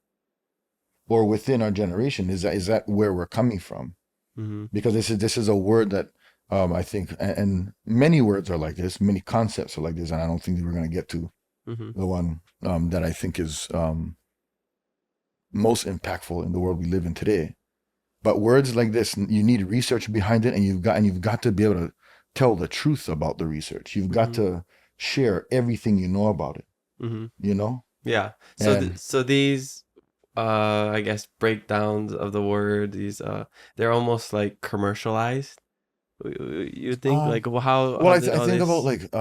or within our generation? Is that where we're coming from? Mm-hmm. Because this is a word that I think, and many words are like this, many concepts are like this, and I don't think that we're going to get to Mm-hmm. the one that I think is most impactful in the world we live in today. But words like this, you need research behind it, and you've got to be able to tell the truth about the research. You've got to share everything you know about it. Mm-hmm. You know? Yeah. So And- so these I guess breakdowns of the word, these they're almost like commercialized. You think like how well, I did all think this... about like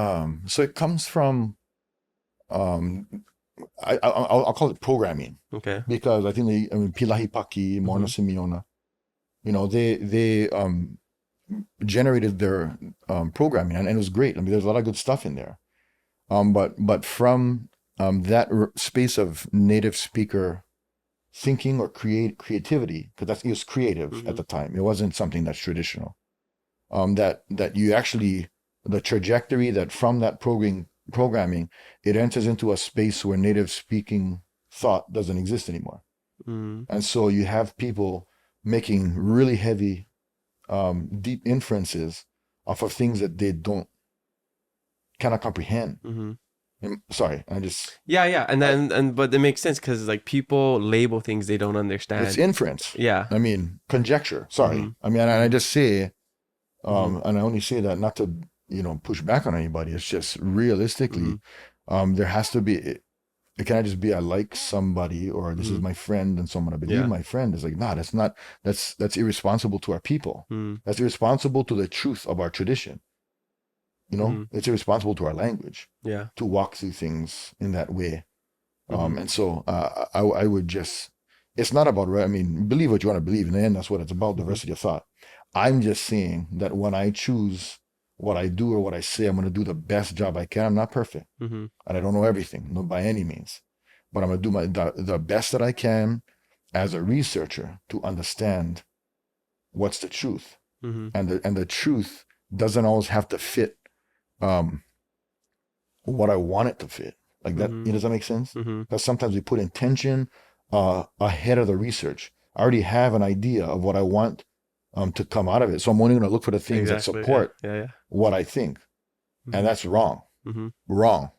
so it comes from I'll call it programming, Okay. because I think Pilahi Paki, Moana Simeona, you know, they generated their programming, and it was great. I mean, there's a lot of good stuff in there. But from that space of native speaker thinking or creativity, because it was creative at the time. It wasn't something that's traditional. That you actually, the trajectory that from that programming, it enters into a space where native speaking thought doesn't exist anymore. And so you have people making really heavy, deep inferences off of things that they cannot comprehend. Sorry, I just... Yeah, and then but it makes sense because like people label things they don't understand. It's inference. Yeah. I mean, conjecture. Sorry. I mean, and I just say, and I only say that not to, push back on anybody. It's just realistically, there has to be, it can't just be I like somebody, or this is my friend, and someone I believe my friend. Is like, nah, that's irresponsible to our people. That's irresponsible to the truth of our tradition. It's irresponsible to our language. Yeah. To walk through things in that way. And so I would just, it's not about, I mean, believe what you want to believe. In the end, that's what it's about, diversity of thought. I'm just saying that when I choose what I do or what I say, I'm going to do the best job I can. I'm not perfect. And I don't know everything, not by any means. But I'm going to do the best that I can as a researcher to understand what's the truth. And the truth doesn't always have to fit what I want it to fit. Like that, does that make sense? Because sometimes we put intention ahead of the research. I already have an idea of what I want to come out of it. So I'm only going to look for the things that support what I think. And that's wrong. Wrong.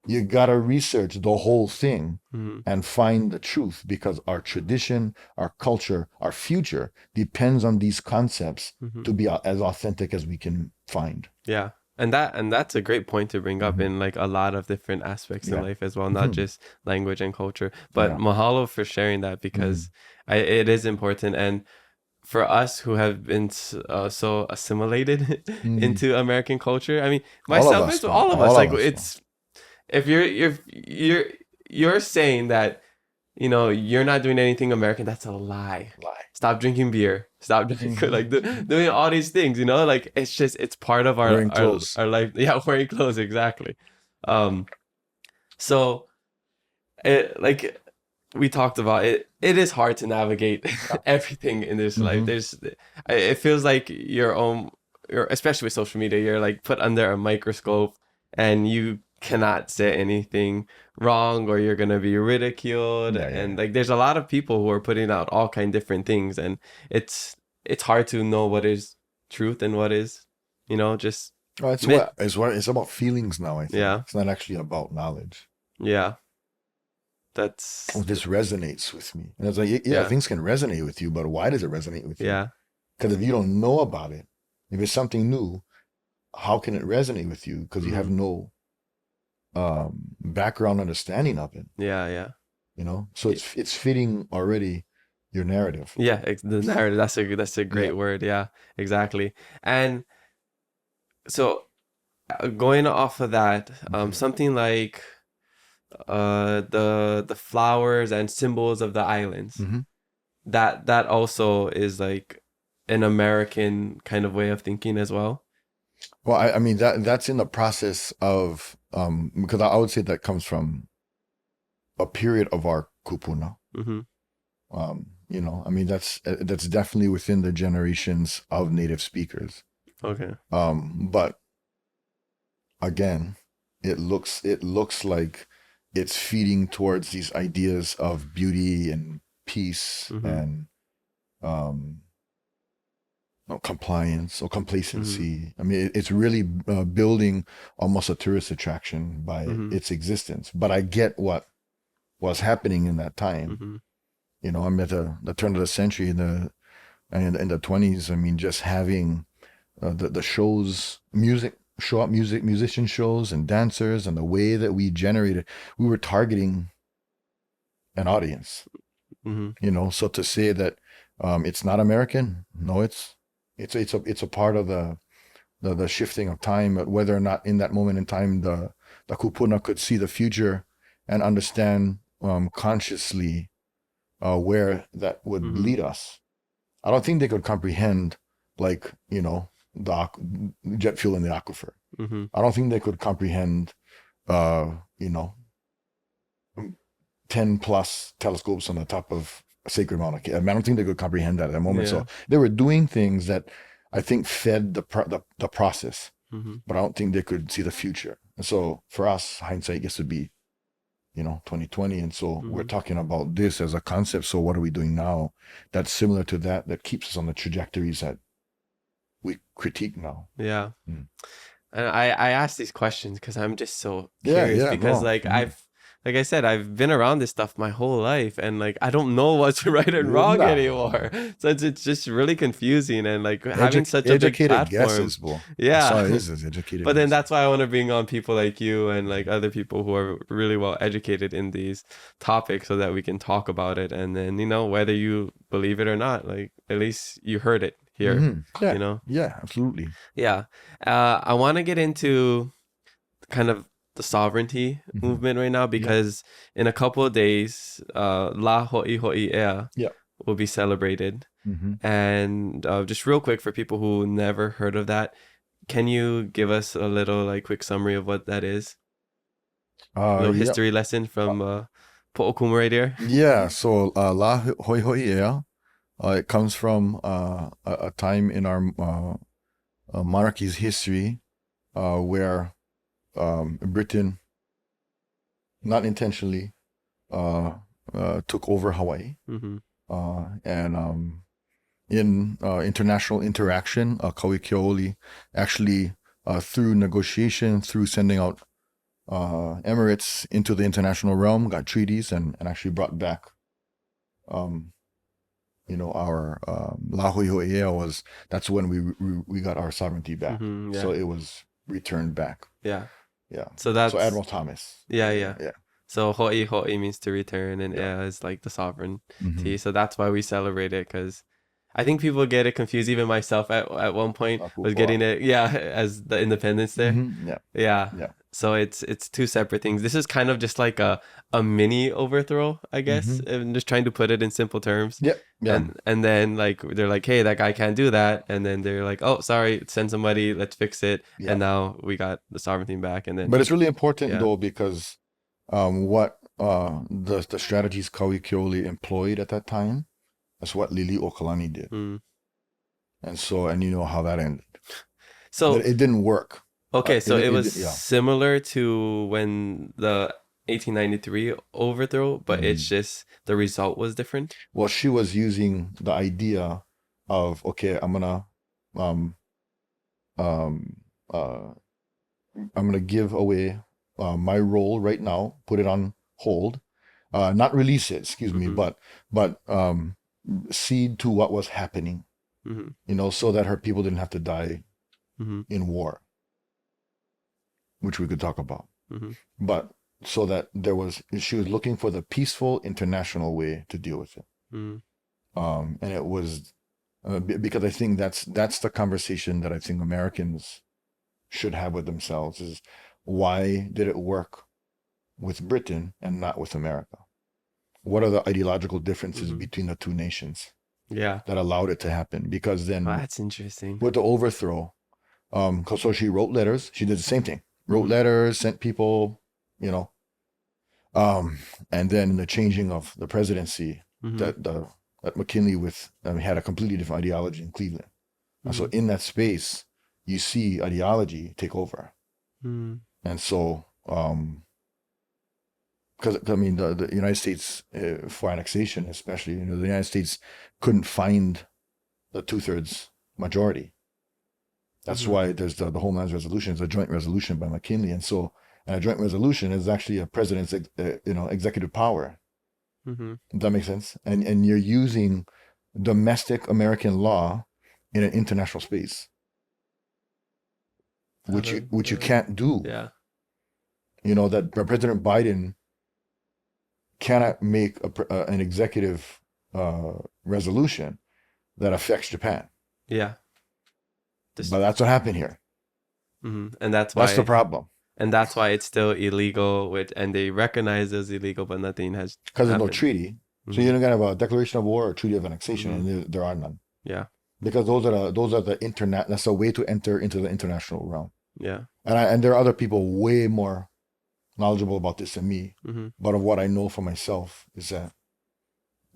You got to research the whole thing and find the truth, because our tradition, our culture, our future depends on these concepts to be as authentic as we can find. Yeah. And that's a great point to bring up in like a lot of different aspects in life as well, not just language and culture. But mahalo for sharing that, because it is important. And for us who have been so assimilated into American culture, I mean, myself, it's all of us. Like it's, if you're saying that, you're not doing anything American, that's a lie. Stop drinking beer. Stop drinking, like doing all these things, like it's part of our life. Yeah, wearing clothes, exactly. So it, like we talked about, it is hard to navigate everything in this life. It feels like especially with social media, you're like put under a microscope and you cannot say anything wrong or you're gonna be ridiculed. And like there's a lot of people who are putting out all kind of different things, and it's hard to know what is truth and what is just it's about feelings now, I think. It's not actually about knowledge. That's this resonates with me, and it's like things can resonate with you, but why does it resonate with you? Because if you don't know about it, if it's something new, how can it resonate with you? Because you have no background understanding of it. So it's fitting already your narrative. The narrative, that's a great word. Exactly. And so going off of that, something like the flowers and symbols of the islands, that also is like an American kind of way of thinking as well. Well, I mean that's in the process of because I would say that comes from a period of our kupuna. I mean that's definitely within the generations of native speakers. But again, it looks like it's feeding towards these ideas of beauty and peace and compliance or complacency. I mean, it's really building almost a tourist attraction by its existence. But I get what was happening in that time. You know, I'm at the turn of the century in the 20s. I mean, just having the shows, musician shows and dancers, and the way that we generated, we were targeting an audience. You know, so to say that it's not American, no, it's a part of the shifting of time, whether or not in that moment in time the kupuna could see the future and understand consciously where that would lead us. I don't think they could comprehend, like, you know, the jet fuel in the aquifer. I don't think they could comprehend, you know, 10 plus telescopes on the top of Sacred Mauna Kea. I mean, I don't think they could comprehend that at that moment. So they were doing things that I think fed the process, but I don't think they could see the future. And so for us, hindsight gets to be, you know, 2020. And so we're talking about this as a concept. So what are we doing now that's similar to that keeps us on the trajectories that we critique now? Yeah. And I ask these questions because I'm just so curious because like I said, I've been around this stuff my whole life, and like I don't know what's right and wrong anymore. So it's just really confusing, and like having such a big platform. Guesses, bro. Yeah, that's all it is educated. But then that's why I want to bring on people like you and like other people who are really well educated in these topics, so that we can talk about it. And then, you know, whether you believe it or not, like at least you heard it here. Yeah, you know. Yeah, absolutely. Yeah, I want to get into kind of the sovereignty movement right now, because in a couple of days, Nā Hōkū Hanohano will be celebrated. And just real quick, for people who never heard of that, can you give us a little like quick summary of what that is? A little history lesson from Po'okuma right here. Yeah, so Nā Hōkū Hanohano, it comes from a time in our monarchy's history where Britain, not intentionally, took over Hawaii. And in international interaction, Kauikeoli actually, through negotiation, through sending out emirates into the international realm, got treaties and actually brought back, you know, our Nā Hōkū Hanohano that's when we got our sovereignty back. So it was returned back. Yeah. So Admiral Thomas. Yeah. So Ho'i means to return, and Ea is like the sovereignty. So that's why we celebrate it, because I think people get it confused. Even myself at one point was getting it, as the Independence Day. Yeah. So it's two separate things. This is kind of just like a mini overthrow, I guess. I'm just trying to put it in simple terms. And then like they're like, hey, that guy can't do that. And then they're like, oh, sorry, send somebody, let's fix it. And now we got the sovereignty back. And then, but it's really important though, because what the strategies Kauikeoli employed at that time, that's what Lili'uokalani did. And you know how that ended. So but it didn't work. Okay, so it was similar to when the 1893 overthrow, but it's just the result was different. Well, she was using the idea of, okay, I'm gonna give away my role right now, put it on hold, not release it, excuse me, but cede to what was happening, you know, so that her people didn't have to die in war, which we could talk about. But so that she was looking for the peaceful international way to deal with it. And it was because I think that's the conversation that I think Americans should have with themselves, is why did it work with Britain and not with America? What are the ideological differences between the two nations that allowed it to happen? Because then that's interesting. With the overthrow, so she wrote letters. She did the same thing. Wrote letters, sent people, you know. And then the changing of the presidency, that McKinley had a completely different ideology in Cleveland. So in that space, you see ideology take over. And so because I mean the United States for annexation, especially, the United States couldn't find the 2/3 majority. That's why there's the Homeland Resolution. It's a joint resolution by McKinley, and a joint resolution is actually a president's executive power. Does that make sense? And you're using domestic American law in an international space, which you can't do. Yeah. That President Biden cannot make an executive resolution that affects Japan. Yeah. But that's what happened here. And that's why the problem. And that's why it's still illegal, and they recognize it as illegal, but nothing has because there's no treaty. So you don't have a declaration of war or treaty of annexation, and there are none. Yeah. Because those are the internet. That's a way to enter into the international realm. Yeah. And there are other people way more knowledgeable about this than me. But of what I know for myself is that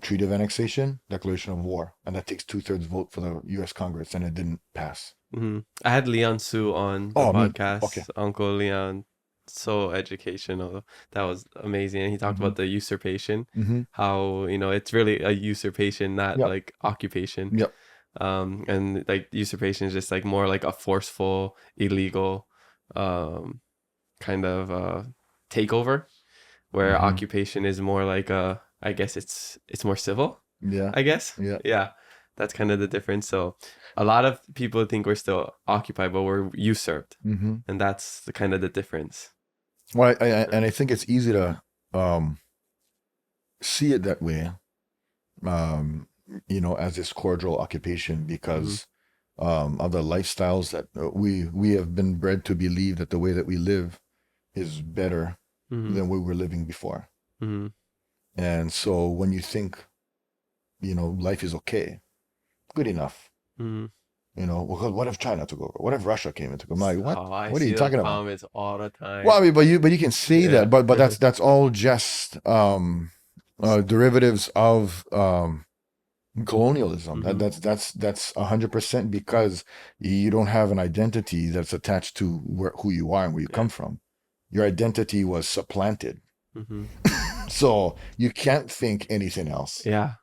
treaty of annexation, declaration of war, and that takes 2/3 vote for the U.S. Congress, and it didn't pass. I had Leon Su on the podcast. Okay. Uncle Leon, so educational. That was amazing. And he talked about the usurpation, how it's really a usurpation, not like occupation. Yep. And like usurpation is just like more like a forceful, illegal kind of takeover, where occupation is more like I guess it's more civil. Yeah. I guess. Yeah. That's kind of the difference. So a lot of people think we're still occupied, but we're usurped. And that's the kind of the difference. Well, I think it's easy to see it that way, as this cordial occupation, because of the lifestyles that we have been bred to believe that the way that we live is better than we were living before. And so when you think, life is okay, good enough, what if China took over? What if Russia came into? I'm like, what? What are you talking about? Comments all the time. Well, I mean, but you can say that, but that's all just derivatives of colonialism. That's 100% because you don't have an identity that's attached to who you are and where you come from. Your identity was supplanted. So you can't think anything else. Yeah.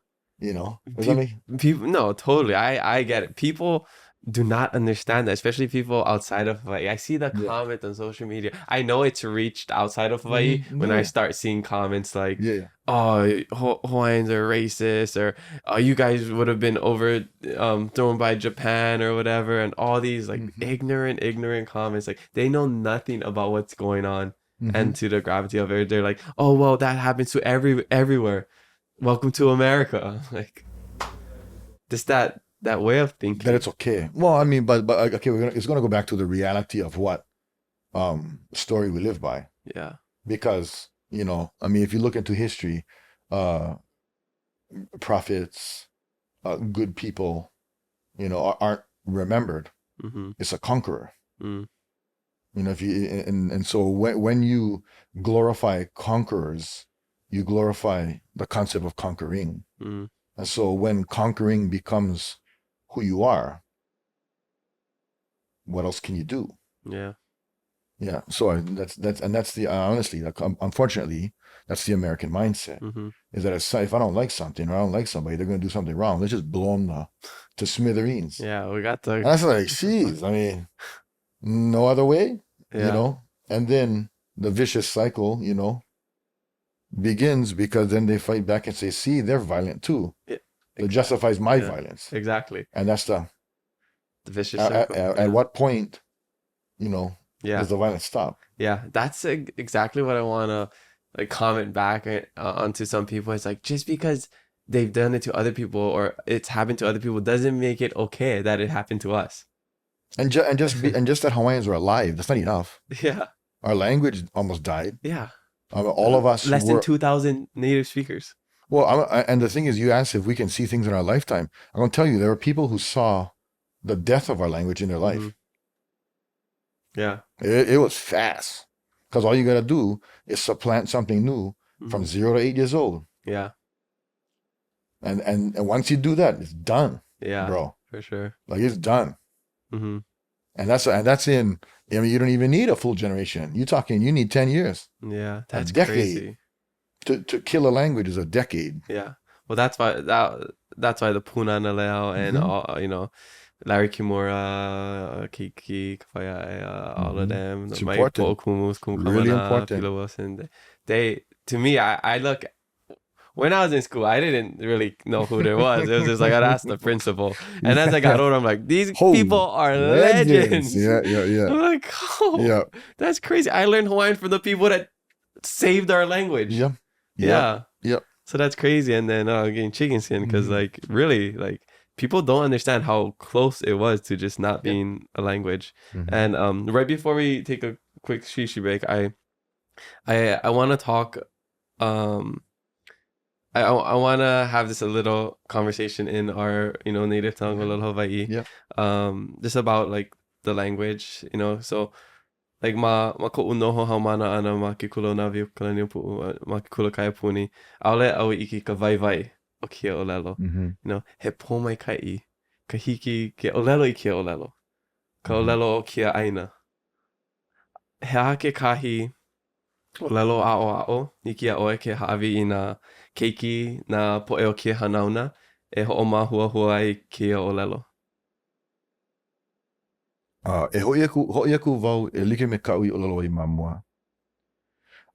People, no, totally. I get it. People do not understand that, especially people outside of Hawaii. I see the comment on social media. I know it's reached outside of Hawaii when I start seeing comments like, oh, Hawaiians are racist, or oh, you guys would have been overthrown by Japan or whatever, and all these like ignorant comments. Like they know nothing about what's going on and to the gravity of it. They're like, oh, well, that happens to everywhere. Welcome to America. Like just that way of thinking. That it's okay. Well, I mean, but okay, it's gonna go back to the reality of what story we live by. Yeah. Because, I mean, if you look into history, prophets, good people, aren't remembered. It's a conqueror. If you and so when you glorify conquerors, you glorify the concept of conquering. And so when conquering becomes who you are, what else can you do? Yeah. Yeah. So that's the honestly, unfortunately, that's the American mindset. Is that if I don't like something or I don't like somebody, they're going to do something wrong. Let's just blow them to smithereens. Yeah, we got the. And that's like, geez, I mean, no other way, And then the vicious cycle, begins, because then they fight back and say, see, they're violent too. It justifies my violence. Exactly. And that's the vicious cycle. At what point, does the violence stop? Yeah, that's exactly what I want to like comment back onto some people. It's like, just because they've done it to other people or it's happened to other people doesn't make it okay that it happened to us. And just that Hawaiians are alive, that's not enough. Yeah. Our language almost died. Yeah. All of us less than 2,000 native speakers. Well, and the thing is, you asked if we can see things in our lifetime. I'm going to tell you, there are people who saw the death of our language in their life. Yeah. It was fast, because all you got to do is supplant something new from 0 to 8 years old. Yeah. And once you do that, it's done. Yeah, bro. For sure. Like, it's done. And that's you don't even need a full generation. You need 10 years. Yeah, that's a decade. crazy. To kill a language is a decade. Yeah. Well, that's why the Puna na Leo and all, Larry Kimura, Kiki, Kawaiʻi, all of them, It's the Mike important. Kumus, Really important. Pilo Wilson. They, to me, I look. When I was in school, I didn't really know who there was. It was just like I'd ask the principal, and as I got older, I'm like, these people are legends. Yeah. I'm like, oh, that's crazy. I learned Hawaiian from the people that saved our language. Yeah. So that's crazy. And then getting chicken skin because like really like people don't understand how close it was to just not being a language. And right before we take a quick shishi break, I want to talk. I want to have this a little conversation in our native tongue, a little Hawai'i. Just about like the language, so. Like ma ko unoho haumana ana ma ke kulo na viu kalani pu ma ke kulo kai puni aule au iki ka vai o kia olelo he po mai kai ka hiki ke olelo I kia olelo ka olelo o kia aina he a ke kahi olelo a I kia oe ke hawi I na keiki na poe o kia hanauna e ho ma hua ai kia olelo. E hoi aku wau e like me ka ui olelo I mamua.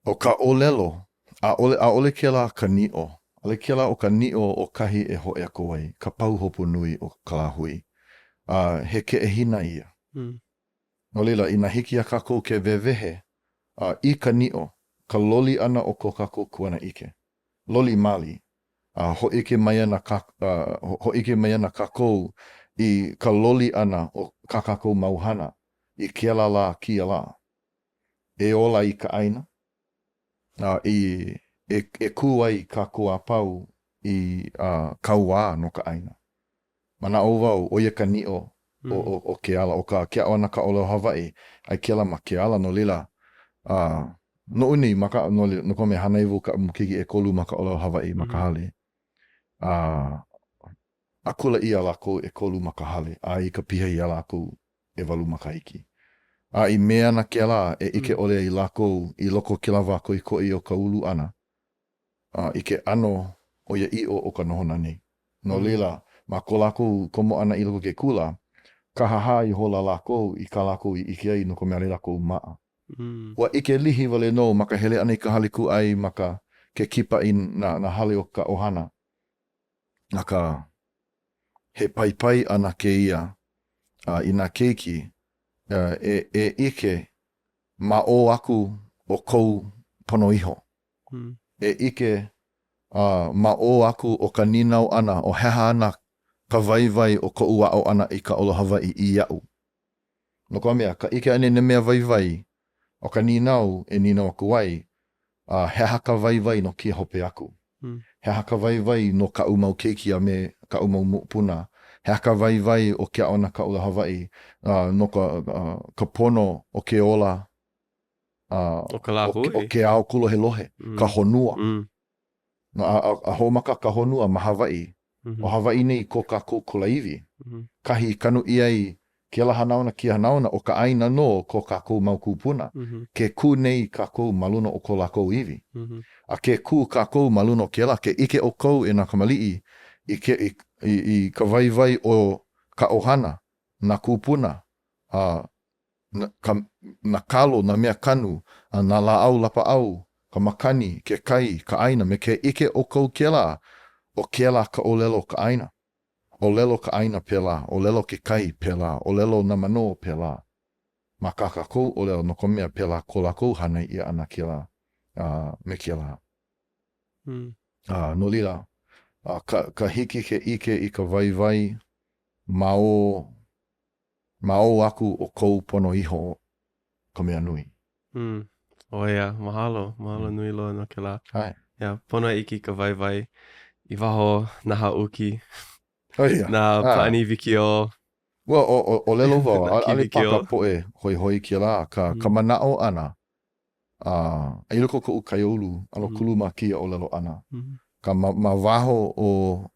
O ka olelo, a ole ke la ka ni'o. Ale ke la o ka ni'o o kahi e hoi aku wai, ka pauhopu nui o kalahui. He ke e hina ia. No leila, ina hiki a kako ke vevehe, I ka ni'o, ka loli ana o ko kako kuana ike. Loli mali. Hoi ke mai na kako I ka loli ana o kakako mauhana I ke la kia la. E ola I ka aina. E kuai kako a pau I kaua no ka aina. Mana o wau o ia ka ni'o o ke ala. O ka kia ona ka olo Hawai'i. Ai ke ala ma ke ala no lila. No uni maka no kome hanaivu ka mukiki e kolu maka olo Hawai'i maka hale. Akula I lako e kolu makahale, I ka piha I lako e walu makaiki. I mea na ke la e ike ole I lako I loko ke lava ko I koi o ka ulu ana. Ike ano o ia I o ka nohona nei. No lila, ma ko lako komo ana I loko ke kula, ka haha I hola lako I ka lako I ike ai no ko mea le lako maa. Wa ike lihi wale no maka hele ana I ka haliku ai maka ke kipa I na hale o ka ohana. Naka he pai ana ke ia I nā keiki e ike ma o aku o kou pono iho. E ike ma o aku o ka ninau ana o heha ana ka vai o ko ua o ana I ka olo Hawai'i I iau. No ka mea, ka ike ane ne mea vai o ka ninau e ninau aku wai heha ka vai no kia hope aku. Heha ka vai no ka umau keiki a me ka umau mupuna. Hea ka vai o kia ona ka ula Hawai'i no ka pono o ke ola o ka lahu o ke ao kulo he lohe, ka honua. No, a homaka ka honua ma Hawai'i. O Hawai'i nei ko ka kulaiwi. Kahi kanu iai ke la hanauna ki hanauna o ka aina no ko ka kou mau kupuna. Ke ku nei ka kou maluna o ko la kou iwi. A ke ku ka kou maluna o ke la, ke ike o kou e na kamali'i I ka vai o ka ohana, na kupuna, na kalo, na mea kanu, na laau lapa au, ka makani, ke kai, ka aina, me ke ike o kou ke la, o ke la ka olelo ka aina. Olelo ka aina pela, olelo ke kai pela, olelo na mano pela. Ma kakakou olelo no ka mea pela ko lako hanai ia ana ke la, me ke la. No lila. Ka hiki ke ike I ka vai ma o aku o kou pono iho ka mea nui. O ia, mahalo nui loa no ke la. Hai. Ia, pono iki ka vai I waho na hauki. Ia. Na paani viki o. Well, o lelo wau, ale paka poe hoi ki la, ka manao ana. Ai loko ko ukaiolu, alo kuluma kia o lelo ana. Ka ma waho o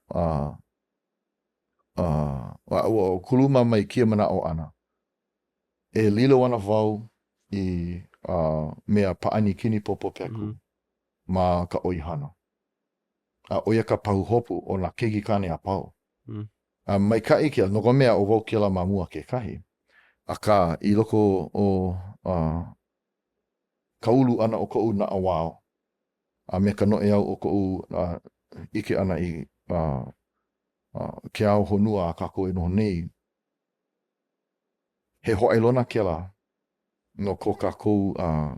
kuluma mai kia mana o ana. E lilo ana wau I mea paani kini popo peku. ma ka oihana. A oia ka pahuhopu o na kekikane a pau. Mai kai kia, no ka mea o wau kia la mamua ke kahi. A ka I loko o ka ulu ana o ka u na awao. A me ka noe au o ka u ike ana I ke ao honua a kako e noho nei. He hoailona ke la no ko kako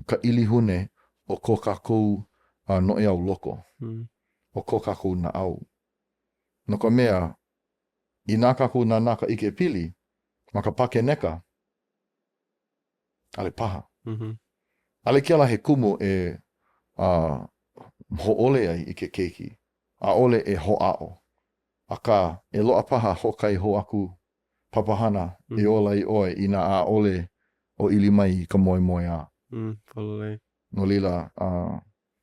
ka ilihune o ko kako noe au loko. O ko kako na au. No ka mea, I nā kako na naka ike pili, ma ka pake neka, ale paha. Ale kia la he kumu e ho'ole ai I ke keiki. A ole e ho'ao. A ka e loa paha hokai hoaku papahana e ola I oe I nā a ole o ili mai ka moe moe a. No lila,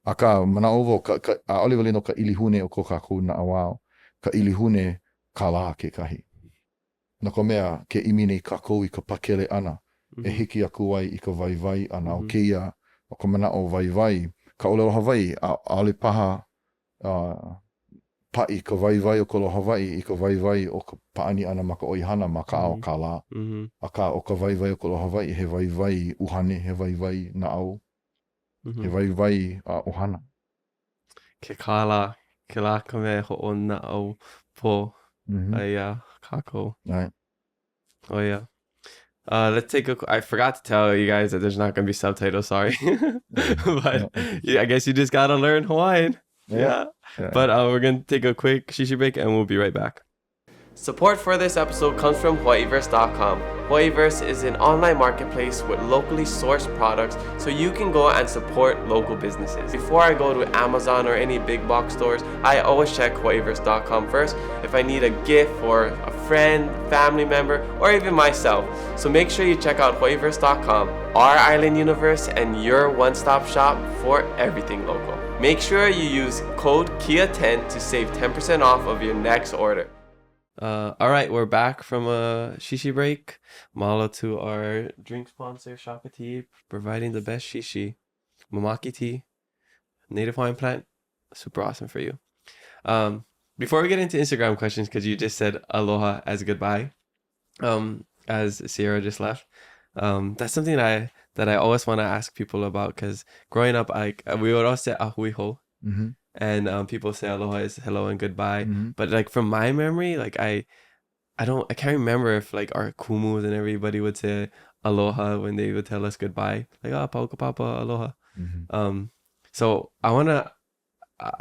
a ka mana ovo, a ole wale no ka ilihune o ko kako na awao. Ka ilihune ka la ke kahi. No ka mea ke imine kako I ka pakele ana. E hiki aku ai I ka vaivai ana o keia o ka mana o vaivai. Ka ole o Hawaii, a ale paha pai ka vaivai o ka lo Hawaii I ka vaivai o ka paani ana ma ka oihana ma ka ao ka la. A ka o ka vaivai o ka lo Hawaii, he vaivai uhane, he vaivai na au. He vaivai ohana. Ke kala, ke la ka mea ho o na au po ai kako. Right. Oh yeah. Let's take I forgot to tell you guys that there's not going to be subtitles, sorry. But yeah, I guess you just got to learn Hawaiian. Yeah. But we're going to take a quick shishi break and we'll be right back. Support for this episode comes from Hawaiiverse.com. Hawaiiverse is an online marketplace with locally sourced products so you can go and support local businesses. Before I go to Amazon or any big box stores, I always check Hawaiiverse.com first if I need a gift for a friend, family member, or even myself. So make sure you check out Hawaiiverse.com, our island universe and your one-stop shop for everything local. Make sure you use code KIA10 to save 10% off of your next order. All right, we're back from a shishi break. Mahalo to our drink sponsor, Shaka Tea, providing the best shishi. Mamaki tea, native Hawaiian plant, super awesome for you. Before we get into Instagram questions, because you just said aloha as goodbye, as Sierra just left, that's something that I always want to ask people about, because growing up, we would always say ahui ho. And people say aloha is hello and goodbye. But like from my memory, like I can't remember if like our kumus and everybody would say aloha when they would tell us goodbye. Like, pauka papa, aloha. So I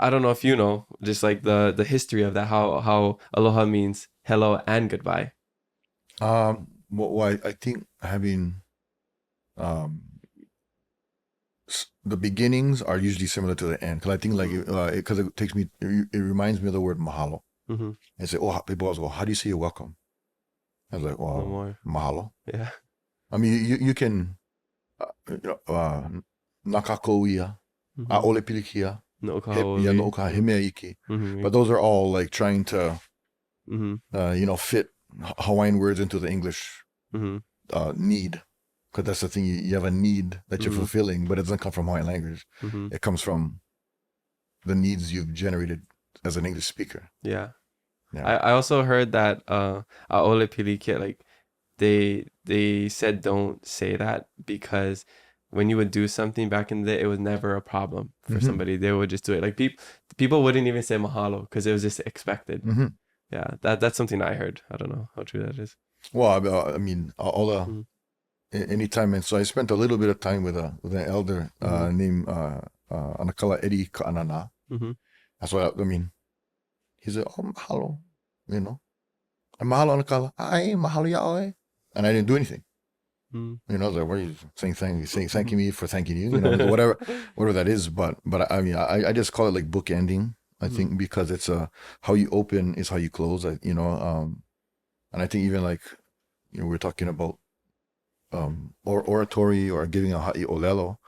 don't know if you know, just like the history of that, how aloha means hello and goodbye. Well, I think having the beginnings are usually similar to the end, because I think like because it reminds me of the word mahalo. And say, people always go, how do you say you're welcome? I was like, well, mahalo. Yeah. I mean, you can nakako ia, aole pilikia, no ka himea iki. But those are all like trying to fit Hawaiian words into the English need. Because that's the thing, you have a need that you're fulfilling, but it doesn't come from Hawaiian language. It comes from the needs you've generated as an English speaker. Yeah. I also heard that aole pilikia, like they said don't say that, because when you would do something back in the day, it was never a problem for somebody. They would just do it. Like people wouldn't even say mahalo because it was just expected. Yeah, that's something I heard. I don't know how true that is. Well, I mean, all the anytime, and so I spent a little bit of time with an elder named Anakala Eddie Ka'anana. That's what I mean. He said, "Oh, mahalo," I'm mahalo Anakala. Ai mahalo yaoi, and I didn't do anything. I was like, "What are you saying? Thanking me for thanking you?" Whatever that is. But I mean, I just call it like bookending. I think because it's how you open is how you close. And I think even like we're talking about or oratory or giving a ha'i olelo,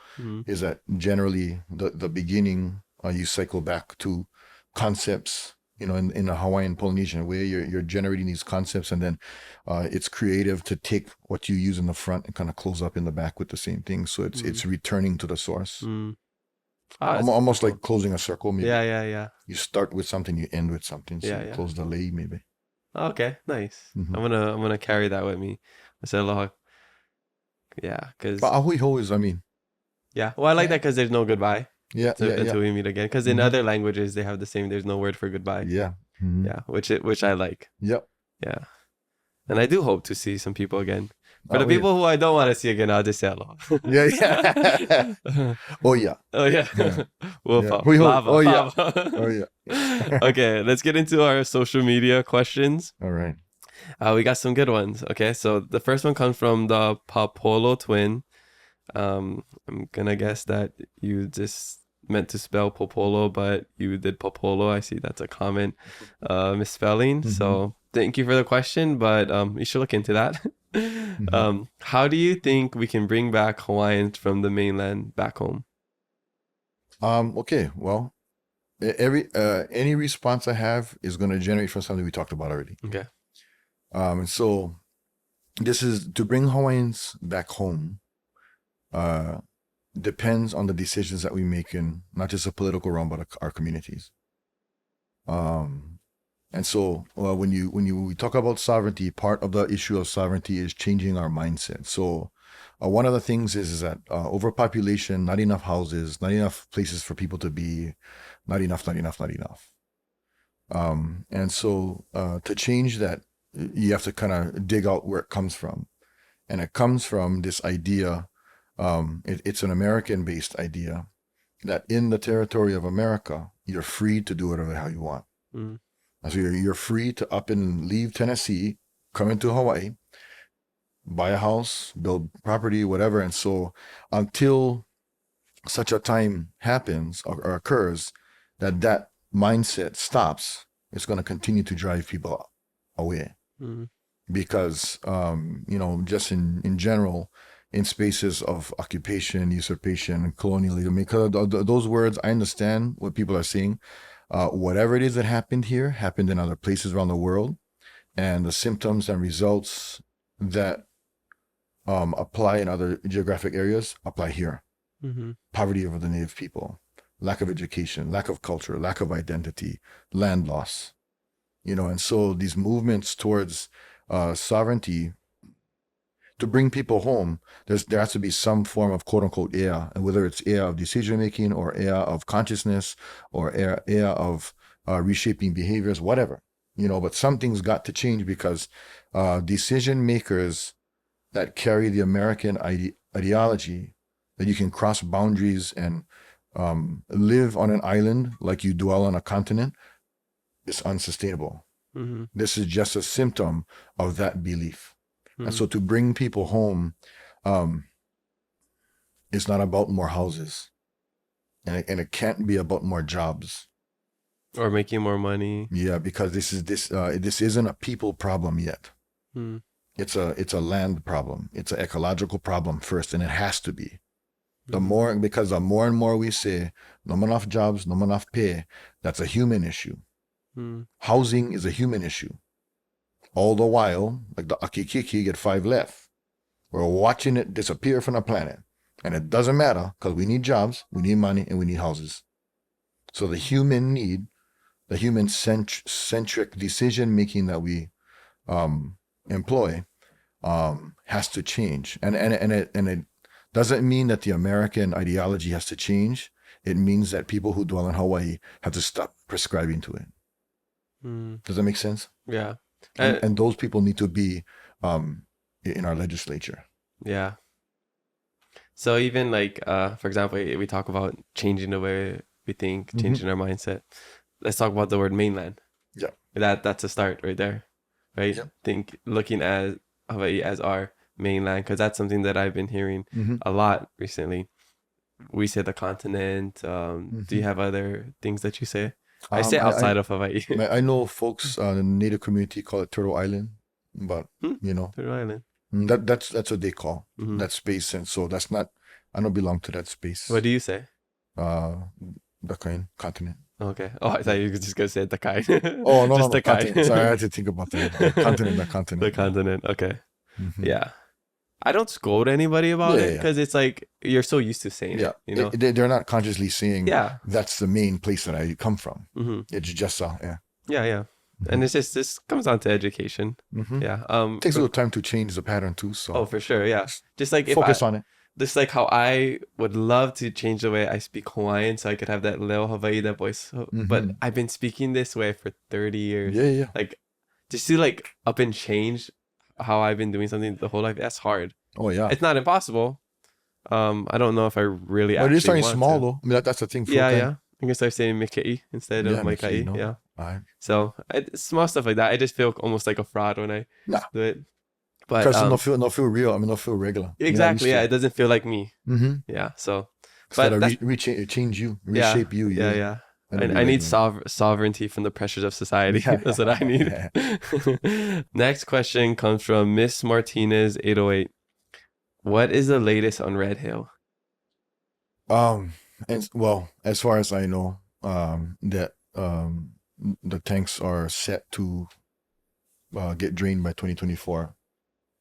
is that generally the beginning you cycle back to concepts. In a Hawaiian Polynesian way, you're generating these concepts, and then it's creative to take what you use in the front and kind of close up in the back with the same thing. So it's returning to the source. Almost like closing a circle, maybe. Yeah. You start with something, you end with something. So you close the lei, maybe. Okay, nice. Mhm. I'm gonna carry that with me. I said aloha. Yeah, because Pa Aheahe is, I mean, yeah. Well, I like that because there's no goodbye until we meet again. Because in Mhm. other languages they have the same. There's no word for goodbye. Yeah. Mhm. Yeah, which I like. Yep. Yeah, and I do hope to see some people again. For the Oh, people who I don't want to see again, I'll just say aloha. Yeah. Oh, yeah. Oh yeah. Yeah. Wolf. We hope. Lava, Oh, yeah. lava. Oh, yeah. Okay, let's get into our social media questions. All right. We got some good ones. Okay, so the first one comes from the Papolo twin. I'm gonna guess that you just meant to spell Popolo, but you did Popolo. I see that's a common misspelling. Mhm. So thank you for the question, but you should look into that. Mhm. How do you think we can bring back Hawaiians from the mainland back home? Okay. Well, any response I have is going to generate from something we talked about already. Okay. So this is to bring Hawaiians back home. Depends on the decisions that we make in not just a political realm, but our communities. And so when we talk about sovereignty, part of the issue of sovereignty is changing our mindset. So one of the things is that overpopulation, not enough houses, not enough places for people to be, not enough. And so to change that, you have to kind of dig out where it comes from. And it comes from this idea, it's an American-based idea, that in the territory of America, you're free to do whatever the hell you want. Mm. And so you're free to up and leave Tennessee, come into Hawaii, buy a house, build property, whatever. And so until such a time happens or occurs that mindset stops, it's going to continue to drive people away. Mm. Because, just in general, in spaces of occupation, usurpation, colonialism, because those words, I understand what people are saying. Whatever it is that happened here happened in other places around the world, and the symptoms and results that apply in other geographic areas apply here. Mm-hmm. Poverty of the native people, lack of education, lack of culture, lack of identity, land loss. And so these movements towards sovereignty, to bring people home, there has to be some form of quote unquote ea, and whether it's ea of decision making or ea of consciousness or ea of reshaping behaviors, whatever, but something's got to change, because decision makers that carry the American ideology that you can cross boundaries and live on an island like you dwell on a continent is unsustainable. Mm-hmm. This is just a symptom of that belief. Mm-hmm. And so to bring people home, it's not about more houses, and it can't be about more jobs or making more money. Yeah, because this isn't a people problem yet. Mm. It's a land problem. It's an ecological problem first, and it has to be. Because the more and more we say no enough jobs, no enough pay, that's a human issue. Mm. Housing is a human issue. All the while, like the Akikiki get 5 left. We're watching it disappear from the planet. And it doesn't matter, because we need jobs, we need money, and we need houses. So the human need, the human-centric decision-making that we employ has to change. And it doesn't mean that the American ideology has to change. It means that people who dwell in Hawaii have to stop prescribing to it. Mm. Does that make sense? Yeah. And those people need to be in our legislature. Yeah. So even like, for example, we talk about changing the way we think, changing our mindset. Let's talk about the word mainland. Yeah. That's a start right there, right? Yeah. Looking at Hawaii as our mainland, because that's something that I've been hearing a lot recently. We say the continent. Do you have other things that you say? I say outside of Hawaii. I know folks in the Native community call it Turtle Island, but Turtle Island. That's what they call that space, and so that's not. I don't belong to that space. What do you say? The continent. Okay. Oh, I thought you were just gonna say the kind. Oh no, just the kind. continent. Sorry, I had to think about that. The continent. The continent. Okay. Mm-hmm. Yeah. I don't scold anybody about it Yeah. because it's like you're so used to saying Yeah, it, you know? they're not consciously saying Yeah. that's the main place that I come from. Mm-hmm. It's just yeah. Yeah. And it's just this comes down to education. Mm-hmm. Yeah. Takes a little time to change the pattern too. So Oh, for sure. Yeah. Just like focus on it. just like how I would love to change the way I speak Hawaiian so I could have that Leo Hawaii, that voice. But I've been speaking this way for 30 years. Yeah. Like just to like up and change how I've been doing something the whole life. That's hard. Oh yeah. It's not impossible. I don't know if I really But it is actually starting want small to. though. I mean, that's the thing. Yeah. I can start saying Mikei instead of Maikai. no. Yeah. Alright. So small stuff like that. I just feel almost like a fraud when I Nah. do it. But Because no feel real. I mean, no feel regular. exactly. Yeah. It doesn't feel like me. Mm-hmm. Yeah. So. But But change you, reshape you. Yeah. I need sovereignty from the pressures of society. Yeah. That's what I need. Next question comes from Miss Martinez 808. What is the latest on Red Hill? And well, as far as I know, that the tanks are set to get drained by 2024.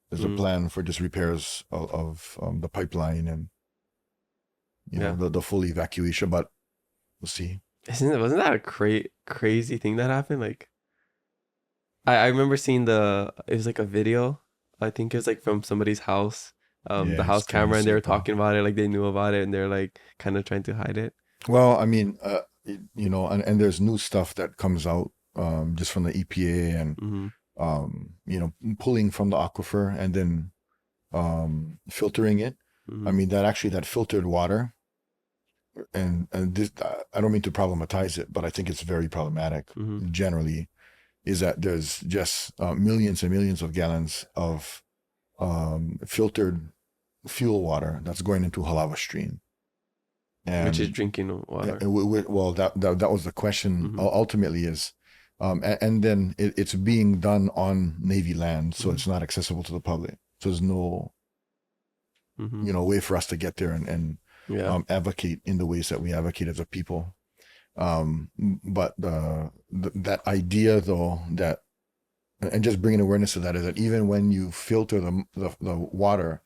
There's a plan for just repairs of the pipeline and you know the full evacuation, but we'll see. Wasn't that a crazy thing that happened? Like, I remember seeing it was like a video. I think it was like from somebody's house, the house camera, and they were talking about it, like they knew about it, and they're like kind of trying to hide it. Well, I mean, you know, and there's new stuff that comes out just from the EPA and you know, pulling from the aquifer and then filtering it. I mean, that filtered water. And this, I don't mean to problematize it, but I think it's very problematic generally, is that there's just millions and millions of gallons of filtered fuel water that's going into Halawa Stream. And, which is drinking water. Well, that was the question ultimately is, and then it's being done on Navy land, so it's not accessible to the public. So there's no, you know, way for us to get there and advocate in the ways that we advocate as a people. But that idea though, that, and just bringing awareness to that, is that even when you filter the water,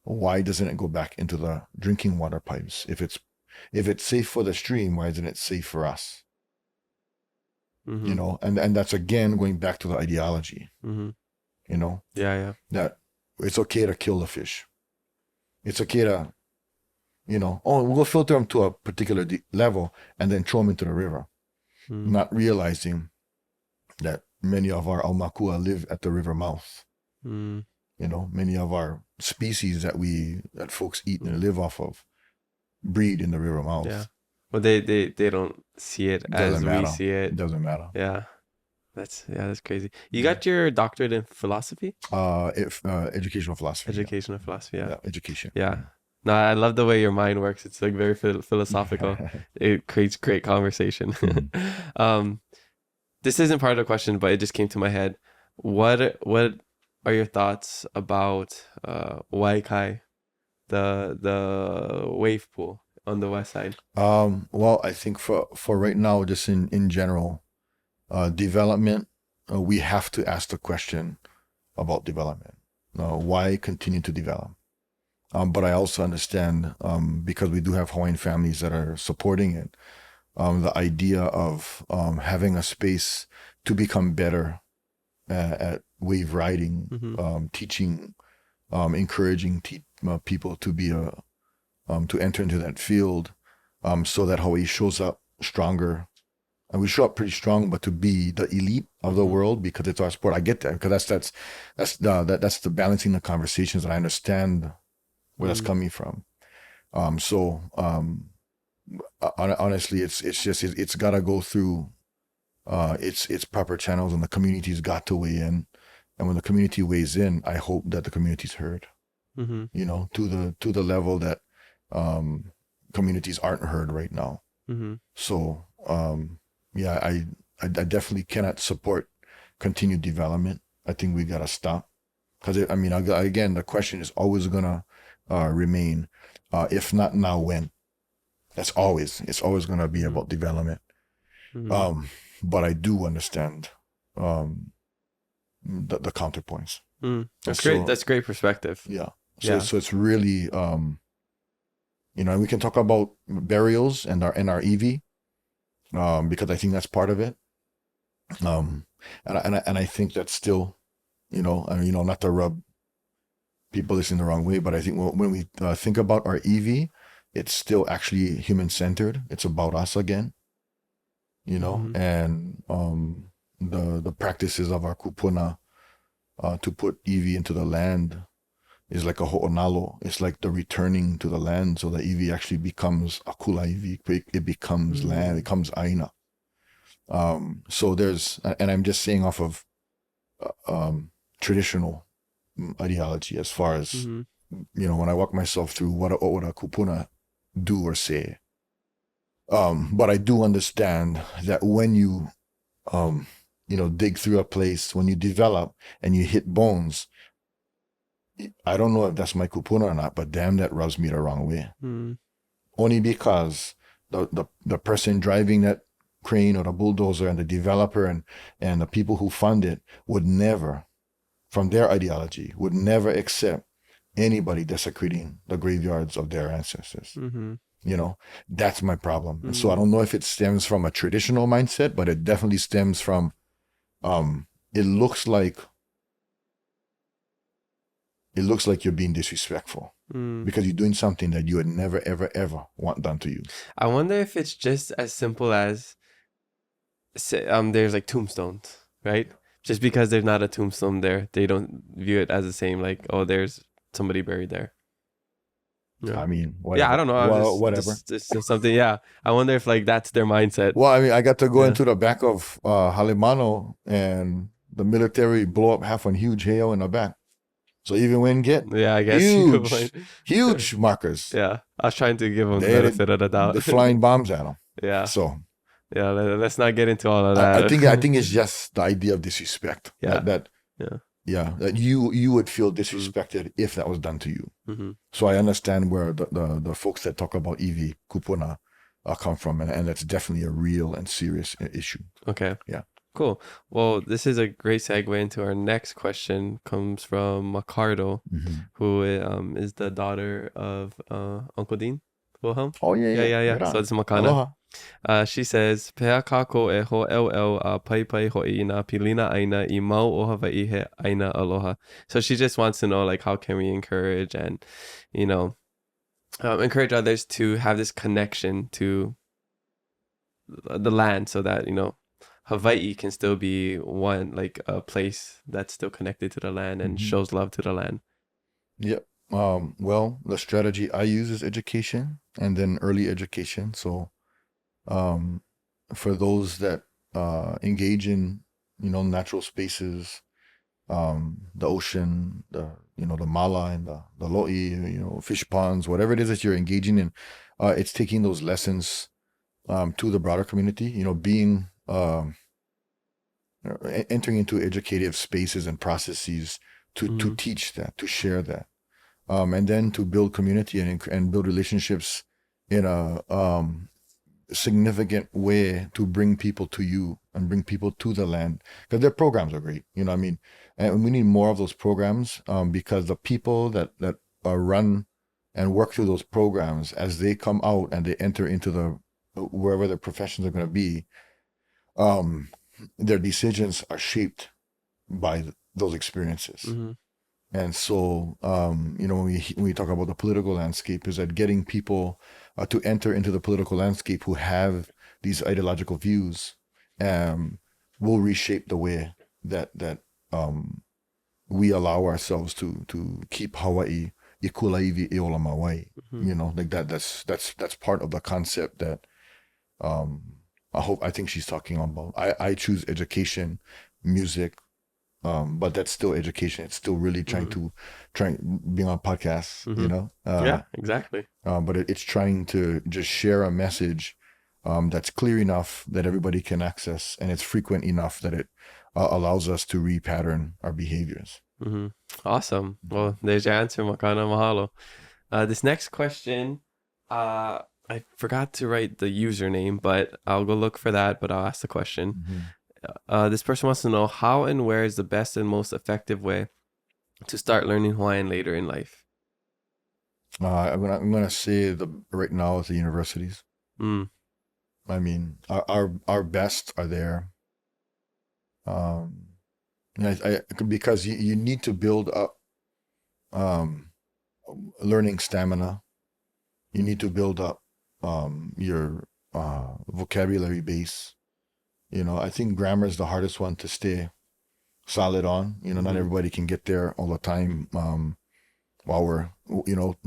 why doesn't it go back into the drinking water pipes? If it's safe for the stream, why isn't it safe for us? You know, and that's again going back to the ideology. You know, that it's okay to kill the fish. It's okay to, you know, we'll filter them to a particular level and then throw them into the river, not realizing that many of our aumakua live at the river mouth. You know, many of our species that folks eat and live off of breed in the river mouth. Yeah. Well, they don't see it as we see it. It doesn't matter. Yeah. That's crazy. You got your doctorate in philosophy? Educational philosophy. Educational philosophy, yeah. Education. Yeah. No, I love the way your mind works. It's like very philosophical. It creates great conversation. This isn't part of the question, but it just came to my head. What are your thoughts about Waikai, the wave pool on the west side? Well, I think for right now, just in general, development, we have to ask the question about development. Why continue to develop? But I also understand, because we do have Hawaiian families that are supporting it, the idea of having a space to become better at wave riding, teaching, encouraging people to be to enter into that field, so that Hawaii shows up stronger. And we show up pretty strong, but to be the elite of the world, because it's our sport. I get that, because that's the balancing the conversations, and I understand where that's coming from. Honestly, it's got to go through its proper channels, and the community's got to weigh in. And when the community weighs in, I hope that the community's heard. You know, to the level that communities aren't heard right now. So yeah, I definitely cannot support continued development. I think we gotta stop, because I mean, again, the question is always gonna remain, if not now, when? It's always gonna be about development. But I do understand the counterpoints. That's great. That's great perspective. Yeah. So it's really, and we can talk about burials and our EV, because I think that's part of it. And I think that's still, not to rub people listening the wrong way, but I think when we think about our EV, it's still actually human-centered. It's about us again, and the practices of our kupuna to put EV into the land is like a ho'onalo. It's like the returning to the land, so the EV actually becomes a kula EV. It becomes land. It becomes aina. So there's, and I'm just saying off of traditional ideology as far as, when I walk myself through what would a kupuna do or say. But I do understand that when you, dig through a place, when you develop and you hit bones, I don't know if that's my kupuna or not, but damn, that rubs me the wrong way. Only because the person driving that crane or the bulldozer and the developer and the people who fund it would never, from their ideology, would never accept anybody desecrating the graveyards of their ancestors. That's my problem. And so I don't know if it stems from a traditional mindset, but it definitely stems from, it looks like you're being disrespectful because you're doing something that you would never, ever, ever want done to you. I wonder if it's just as simple as, there's like tombstones, right? Just because there's not a tombstone there, they don't view it as the same, like, oh, there's somebody buried there. Yeah. I mean, whatever. Yeah, I don't know. Well, whatever. Just something. Yeah, I wonder if like that's their mindset. Well, I mean, I got to go into the back of Halimano, and the military blow up half a huge hail in the back. So even when I guess huge markers. Yeah, I was trying to give them the benefit of the doubt. The flying bombs at them. Yeah. So. Yeah, let's not get into all of that. I think it's just the idea of disrespect. Yeah. That you would feel disrespected if that was done to you. So I understand where the folks that talk about EV kupuna come from, and that's definitely a real and serious issue. Okay. Yeah. Cool. Well, this is a great segue into our next question. Comes from Macardo, who is the daughter of Uncle Dean Wilhelm. Oh yeah. Right, so it's Makana. She says, Pea kako e ho a pai ho'i nā pilina aina I mau o Hawai'i aina aloha. So she just wants to know, like, how can we encourage and, encourage others to have this connection to the land so that, Hawaii can still be one, like a place that's still connected to the land and shows love to the land. Yep. Well, the strategy I use is education and then early education. So, for those that engage in, natural spaces, the ocean, the mala and the lo'i, fish ponds, whatever it is that you're engaging in, it's taking those lessons to the broader community, being entering into educative spaces and processes to teach that, to share that, and then to build community and build relationships in a significant way to bring people to you and bring people to the land, because their programs are great, and we need more of those programs, because the people that run and work through those programs, as they come out and they enter into wherever their professions are going to be, their decisions are shaped by those experiences. And so, when we talk about the political landscape, is that getting people to enter into the political landscape who have these ideological views will reshape the way that we allow ourselves to keep Hawaii ikulaivi eola mawai. Like that's part of the concept that I think she's talking about. I choose education, music, but that's still education. It's still really trying being on podcasts, yeah, exactly. But it's trying to just share a message that's clear enough that everybody can access, and it's frequent enough that it allows us to repattern our behaviors. Awesome. Well, there's your answer, Makana. Mahalo. This next question, I forgot to write the username, but I'll go look for that, but I'll ask the question. This person wants to know how and where is the best and most effective way to start learning Hawaiian later in life? I'm gonna say right now is the universities. Mm. I mean, our best are there. Because you need to build up learning stamina. You need to build up your vocabulary base. I think grammar is the hardest one to stay solid on. Not everybody can get there all the time while we're,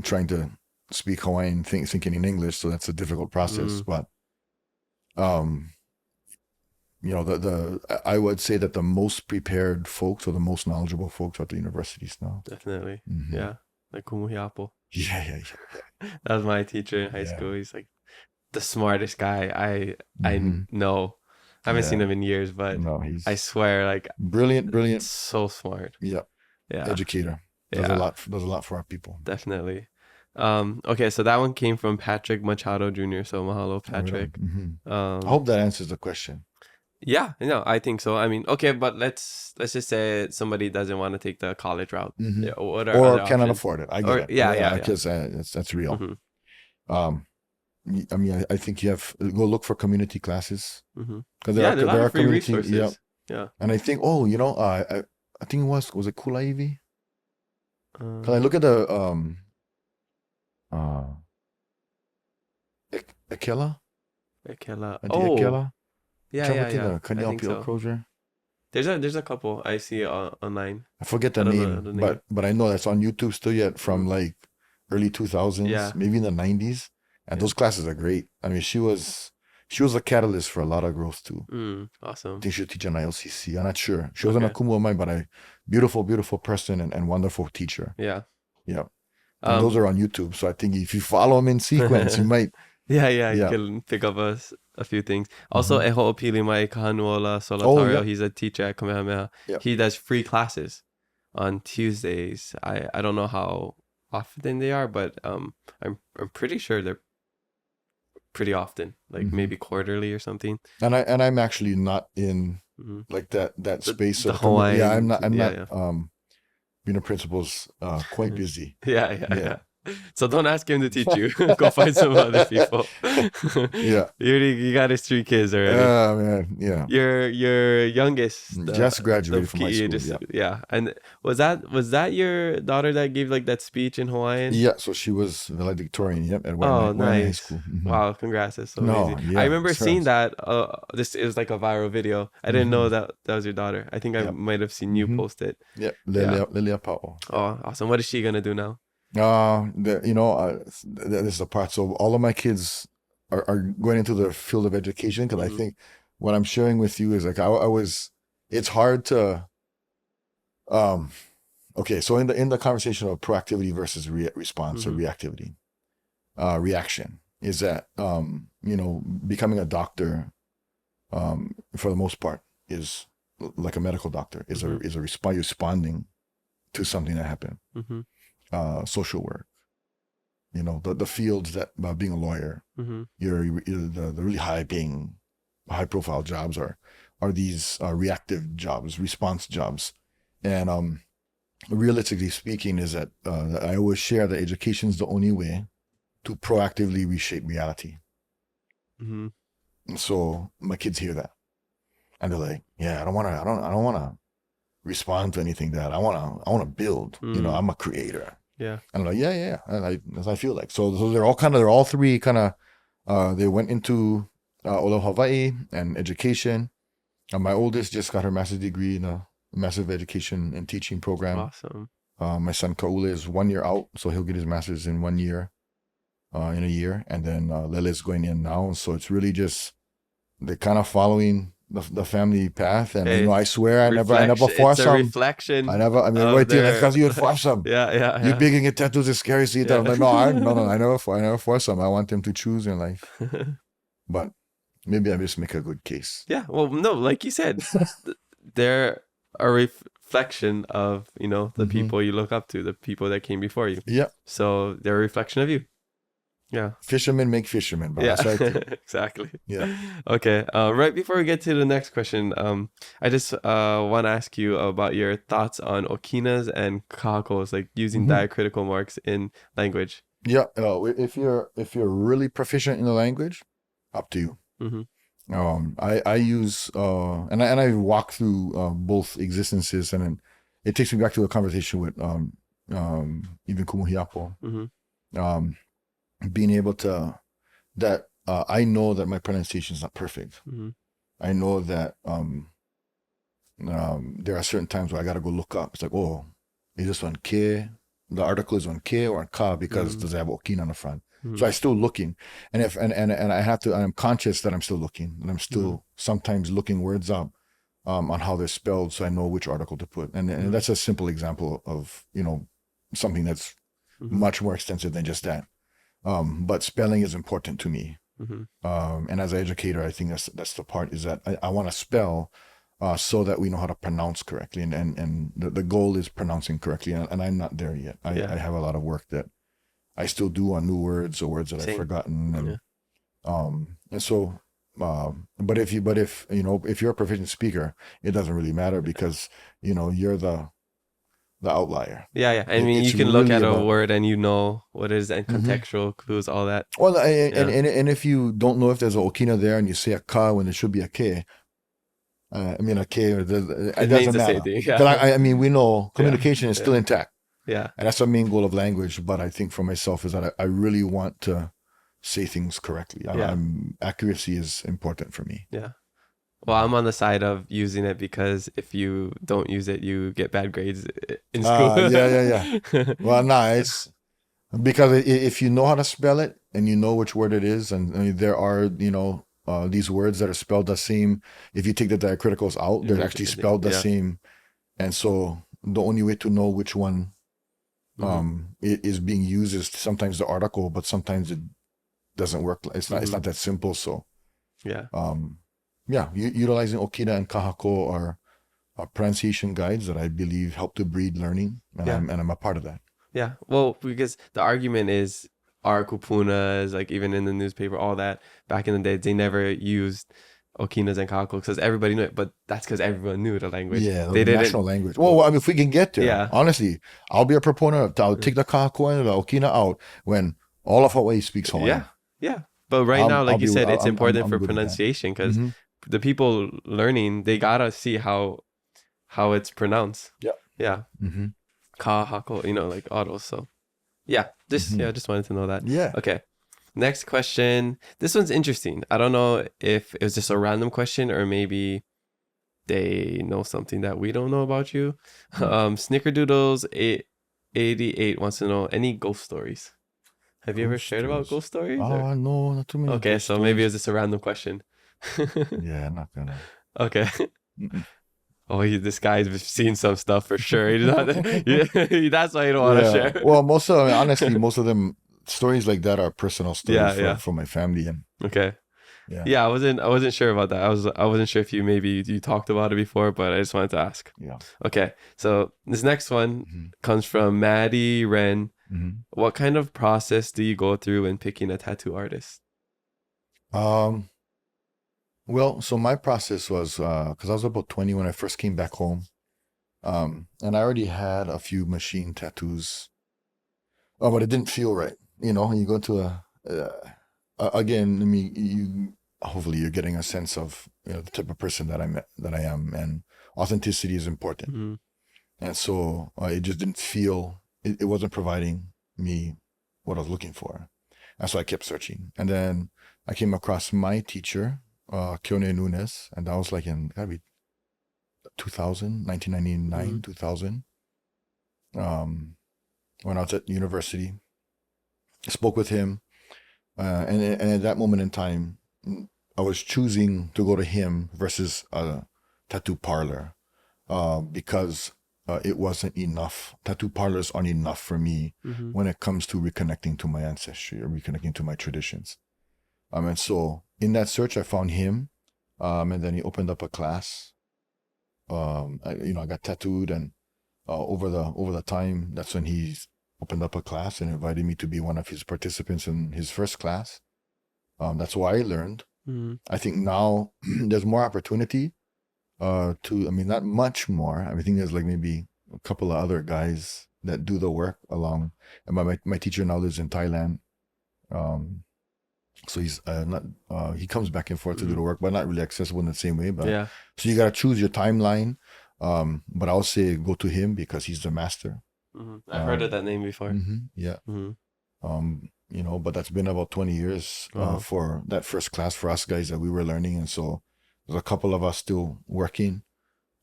trying to speak Hawaiian, thinking in English. So that's a difficult process. But, I would say that the most prepared folks or the most knowledgeable folks are at the universities now. Definitely. Yeah. Like Kumuhiapo. Yeah. That was my teacher in high school. He's like the smartest guy I know. I haven't seen him in years, but I swear, like brilliant. So smart. Yeah. Educator. Does a lot for our people. Definitely. Okay, so that one came from Patrick Machado Jr. So mahalo, Patrick. I hope that answers the question. Yeah, I think so. I mean, okay, but let's just say somebody doesn't want to take the college route, or cannot afford it. I get it. Yeah. Because that's real. I mean, I think you have go look for community classes because there are free community resources. Yeah. And I think I think it was it Kulaivi? Because I look at the Akela. Oh. Yeah. I think so. Closure. There's a couple I see online. I forget the name, but I know that's on YouTube still yet from like early 2000s, maybe in the 90s. And those classes are great. I mean, she was a catalyst for a lot of growth too. Awesome. I think she'll teach on ILCC. I'm not sure. She wasn't a kumu of mine, but a beautiful person and wonderful teacher. Yeah. And those are on YouTube. So I think if you follow them in sequence, you might. You can pick up a few things. Also, e ho'opili mai Kahanuola Solatario, he's a teacher at Kamehameha. He does free classes on Tuesdays. I don't know how often they are, but I'm pretty sure they're pretty often, like maybe quarterly or something. And I'm actually not in like that space. The Hawaiian. I'm not. Being a principal's quite busy. Yeah. So don't ask him to teach you. Go find some other people. You got his 3 kids already. Yeah, man. Yeah. Your youngest just graduated from high school. And was that your daughter that gave like that speech in Hawaiian? Yeah. So she was valedictorian. At Waihona High nice. School. Wow, congrats! That's so amazing. I remember seeing that. This is like a viral video. I didn't know that was your daughter. I think I might have seen you post it. Yeah, Lilia Pao. Oh, awesome! What is she gonna do now? This is the part. So all of my kids are going into the field of education because I think what I'm sharing with you is like it's hard to okay, so in the conversation of proactivity versus response or reactivity, reaction is that becoming a doctor for the most part is like a medical doctor is a responding to something that happened. Social work, the fields that being a lawyer, the really high profile jobs are these reactive jobs, response jobs. And realistically speaking is that I always share that education is the only way to proactively reshape reality. And so my kids hear that and they're like, I don't want to respond to anything that I want to build. I'm a creator. Yeah. And I'm like, as I feel like. So they're all three kind of, they went into Aloha Hawaii and education. My oldest just got her master's degree in a massive education and teaching program. Awesome. My son Kaule is 1 year out, so he'll get his master's in 1 year, in a year. And then Lele's going in now. So it's really just, they're kind of following the family path, and I swear I never force them. It's a reflection. Right there, that's because you would force them. Yeah. You big and get tattoos is scary. See that? I'm like, no, I never force them. I want them to choose in life. But maybe I just make a good case. Yeah. Well, no, like you said, they're a reflection of the people you look up to, the people that came before you. Yeah. So they're a reflection of you. Yeah. Fishermen make fishermen. But that's right. Exactly. Yeah. Okay. Right before we get to the next question, I just want to ask you about your thoughts on okinas and kahakos, like using diacritical marks in language. Yeah. If you're really proficient in the language, up to you. I use and I walk through both existences, and then it takes me back to a conversation with even Kumuhiapo. Being able to that I know that my pronunciation is not perfect. I know that there are certain times where I got to go look up. It's like, oh, is this on K? The article is on K or on Ka because does it have Okina on the front? So I'm still looking, and I have to. I'm conscious that I'm still looking, and I'm still sometimes looking words up on how they're spelled, so I know which article to put. And that's a simple example of something that's much more extensive than just that. But spelling is important to me, and as an educator, I think that's the part is that I want to spell so that we know how to pronounce correctly, and the goal is pronouncing correctly, and I'm not there yet. I have a lot of work that I still do on new words or words that I've forgotten, and so. But if you're a proficient speaker, it doesn't really matter because you're the outlier. Yeah. I mean, you can look at a word and what it is and contextual clues, all that. Well, and if you don't know if there's an Okina there and you say a Ka when there should be a K, I mean a K, it doesn't matter. But I mean, we know communication is still intact. Yeah. And that's the main goal of language. But I think for myself is that I really want to say things correctly. Accuracy is important for me. Yeah. Well, I'm on the side of using it because if you don't use it, you get bad grades in school. Yeah. Well, nice. Because if you know how to spell it and you know which word it is, and there are, these words that are spelled the same. If you take the diacriticals out, they're actually spelled the same. And so the only way to know which one it is being used is sometimes the article, but sometimes it doesn't work. It's not that simple. So utilizing Okina and Kahako are pronunciation guides that I believe help to breed learning, and I'm a part of that. Yeah, well, because the argument is our kupunas, like even in the newspaper, all that back in the day, they never used Okinas and Kahako because everybody knew it, but that's because everyone knew the language. Yeah, they didn't. National language. Well, I mean, if we can get there, honestly, I'll be a proponent of. I'll take the Kahako and the Okina out when all of Hawaii speaks Hawaiian. Yeah. But right now, like you said, it's important for pronunciation because the people learning, they gotta see how it's pronounced. Yeah. Kahako, like all those. So just wanted to know that. Yeah. Okay. Next question. This one's interesting. I don't know if it was just a random question or maybe they know something that we don't know about you. Snickerdoodles 88 wants to know any ghost stories. Have you ever shared about ghost stories? No, not too many. Okay, so maybe it's just a random question. Yeah, I'm not gonna. Okay. Oh, this guy's seen some stuff for sure. That's why you don't want to share. Well, most of them stories like that are personal stories for my family. And okay. Yeah, I wasn't sure about that. I wasn't sure if you talked about it before, but I just wanted to ask. Yeah. Okay, so this next one comes from Maddie Wren. What kind of process do you go through when picking a tattoo artist? Well, so my process was because I was about 20 when I first came back home, and I already had a few machine tattoos. But it didn't feel right. You go to again. I mean, hopefully you're getting a sense of the type of person that I am, and authenticity is important. And so it just didn't feel. It wasn't providing me what I was looking for. And so I kept searching. And then I came across my teacher, Kione Nunes, and that was like gotta be 2000, 1999, 2000. When I was at university, I spoke with him. And at that moment in time, I was choosing to go to him versus a tattoo parlor because it wasn't enough. Tattoo parlors aren't enough for me when it comes to reconnecting to my ancestry or reconnecting to my traditions. And so in that search, I found him, and then he opened up a class. I got tattooed, and over the time, that's when he opened up a class and invited me to be one of his participants in his first class. That's why I learned. I think now there's more opportunity. Not much more. I think there's like maybe a couple of other guys that do the work along. And my teacher now lives in Thailand. So he's not he comes back and forth to do the work, but not really accessible in the same way. But Yeah. so you gotta choose your timeline. But I'll say go to him because he's the master. I've heard of that name before. Yeah. Mm-hmm. You know, but that's been about 20 years for that first class for us guys that we were learning. And so there's a couple of us still working.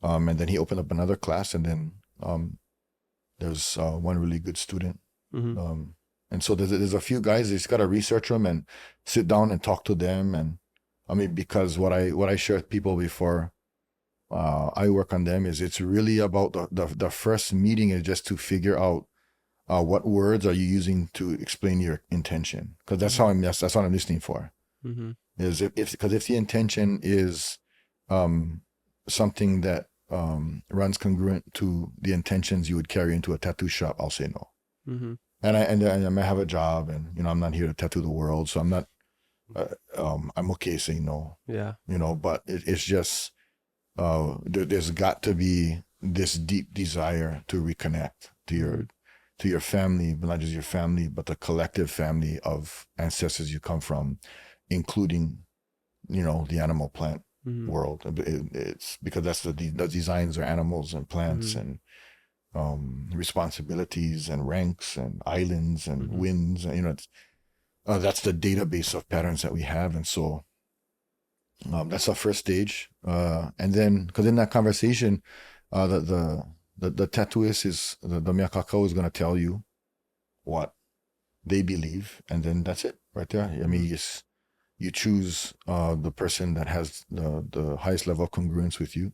And then he opened up another class, and then there's one really good student. And so there's a few guys, he's got to research them and sit down and talk to them. And I mean, because what I share with people before I work on them is it's really about the first meeting is just to figure out what words are you using to explain your intention, because that's what I'm listening for. Is because if the intention is something that runs congruent to the intentions you would carry into a tattoo shop, I'll say no. And I may have a job, and you know I'm not here to tattoo the world, so I'm not. I'm okay saying no. Yeah. You know, but it's just there's got to be this deep desire to reconnect to your family, but not just your family, but the collective family of ancestors you come from, including, you know, the animal plant world. It's because that's the designs are animals and plants and responsibilities and ranks and islands and winds, and you know, it's that's the database of patterns that we have. And so that's our first stage, and then because in that conversation the tattooist is the mea kakao is going to tell you what they believe, and then that's it right there. I mean, you choose the person that has the highest level of congruence with you.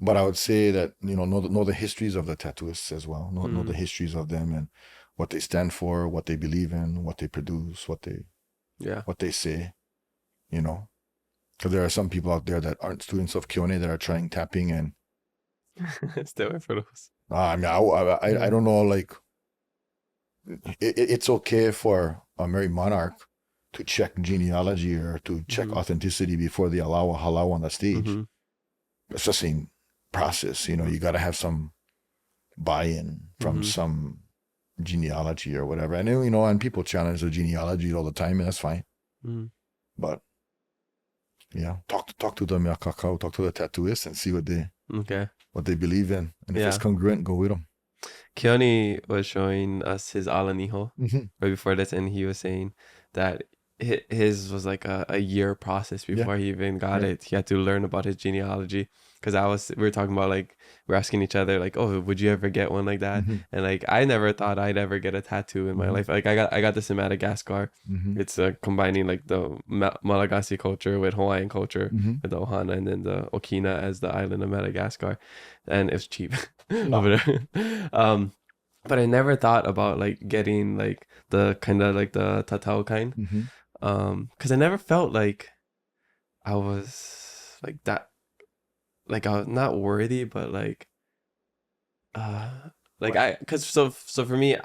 But I would say that, you know the histories of the tattooists as well. Know the histories of them and what they stand for, what they believe in, what they produce, what they say, you know. Because there are some people out there that aren't students of Keone that are trying tapping and stay away from those. I mean, I don't know, like, it's okay for a married monarch to check genealogy or to check authenticity before they allow a halau on the stage. It's the same process, you know. You got to have some buy-in from some genealogy or whatever. And you know, and people challenge the genealogy all the time, and that's fine. But yeah, talk to the mea kakao, talk to the tattooist, and see what they believe in, and if it's congruent, go with them. Keone was showing us his alaniho right before this, and he was saying that his was like a year process before he even got it. He had to learn about his genealogy, because we were talking about, like, we're asking each other, like, oh, would you ever get one like that? And like, I never thought I'd ever get a tattoo in my life. Like, I got this in Madagascar. It's combining like the Malagasy culture with Hawaiian culture, with the Ohana, and then the Okina as the island of Madagascar, and it's cheap over there. But I never thought about like getting like the kind of like the tatau kind, because I never felt like I was like that, like I was not worthy, but like because so for me,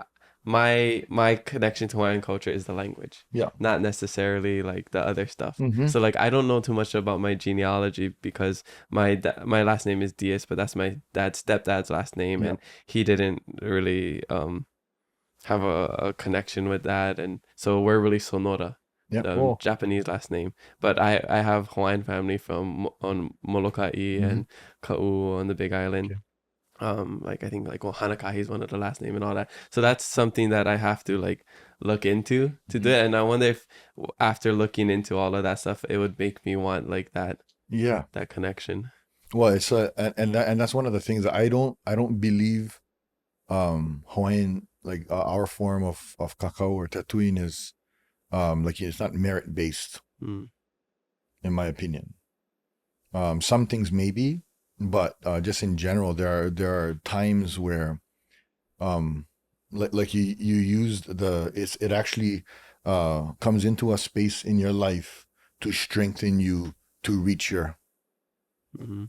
my connection to Hawaiian culture is the language, not necessarily like the other stuff. So like I don't know too much about my genealogy, because my last name is Diaz, but that's my stepdad's last name, and he didn't really have a connection with that, and so we're really Sonora, Japanese last name. But I have Hawaiian family from on Molokai and Ka'u on the Big Island. Like I think like Hanakahi is one of the last name and all that. So that's something that I have to like look into to do it. And I wonder if after looking into all of that stuff, it would make me want like that connection. Well, it's and that's one of the things that I don't believe Hawaiian, like our form of kakao or tattooing is like it's not merit based, in my opinion. Some things maybe, but just in general, there are times where like you used it actually comes into a space in your life to strengthen you to reach your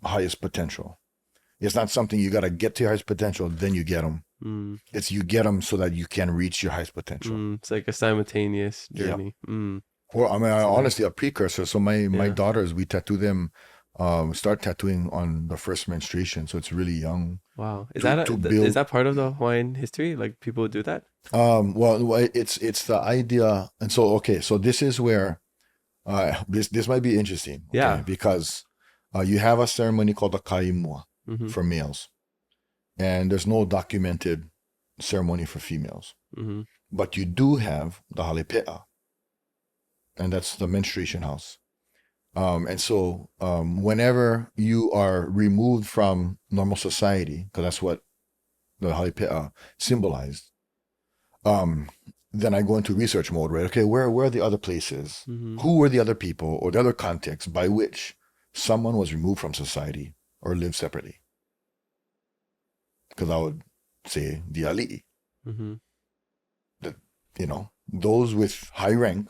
highest potential. It's not something you got to get to your highest potential, then you get them. It's you get them so that you can reach your highest potential. It's like a simultaneous journey. Well, I mean, honestly, a precursor. So my daughters, we tattoo them start tattooing on the first menstruation, so it's really young. Wow. Is build. that part of the Hawaiian history? Like people do that? Well, it's the idea, and so okay, so this is where this might be interesting. Okay, Yeah. because you have a ceremony called the kaimua Mm-hmm. for males, and there's no documented ceremony for females. Mm-hmm. But you do have the halepe'a, and that's the menstruation house. And so whenever you are removed from normal society, because that's what the halepe'a symbolized, then I go into research mode, right? Okay, where are the other places? Mm-hmm. Who were the other people or the other contexts by which someone was removed from society or lived separately? Because I would say the ali'i. Mm-hmm. Those with high rank,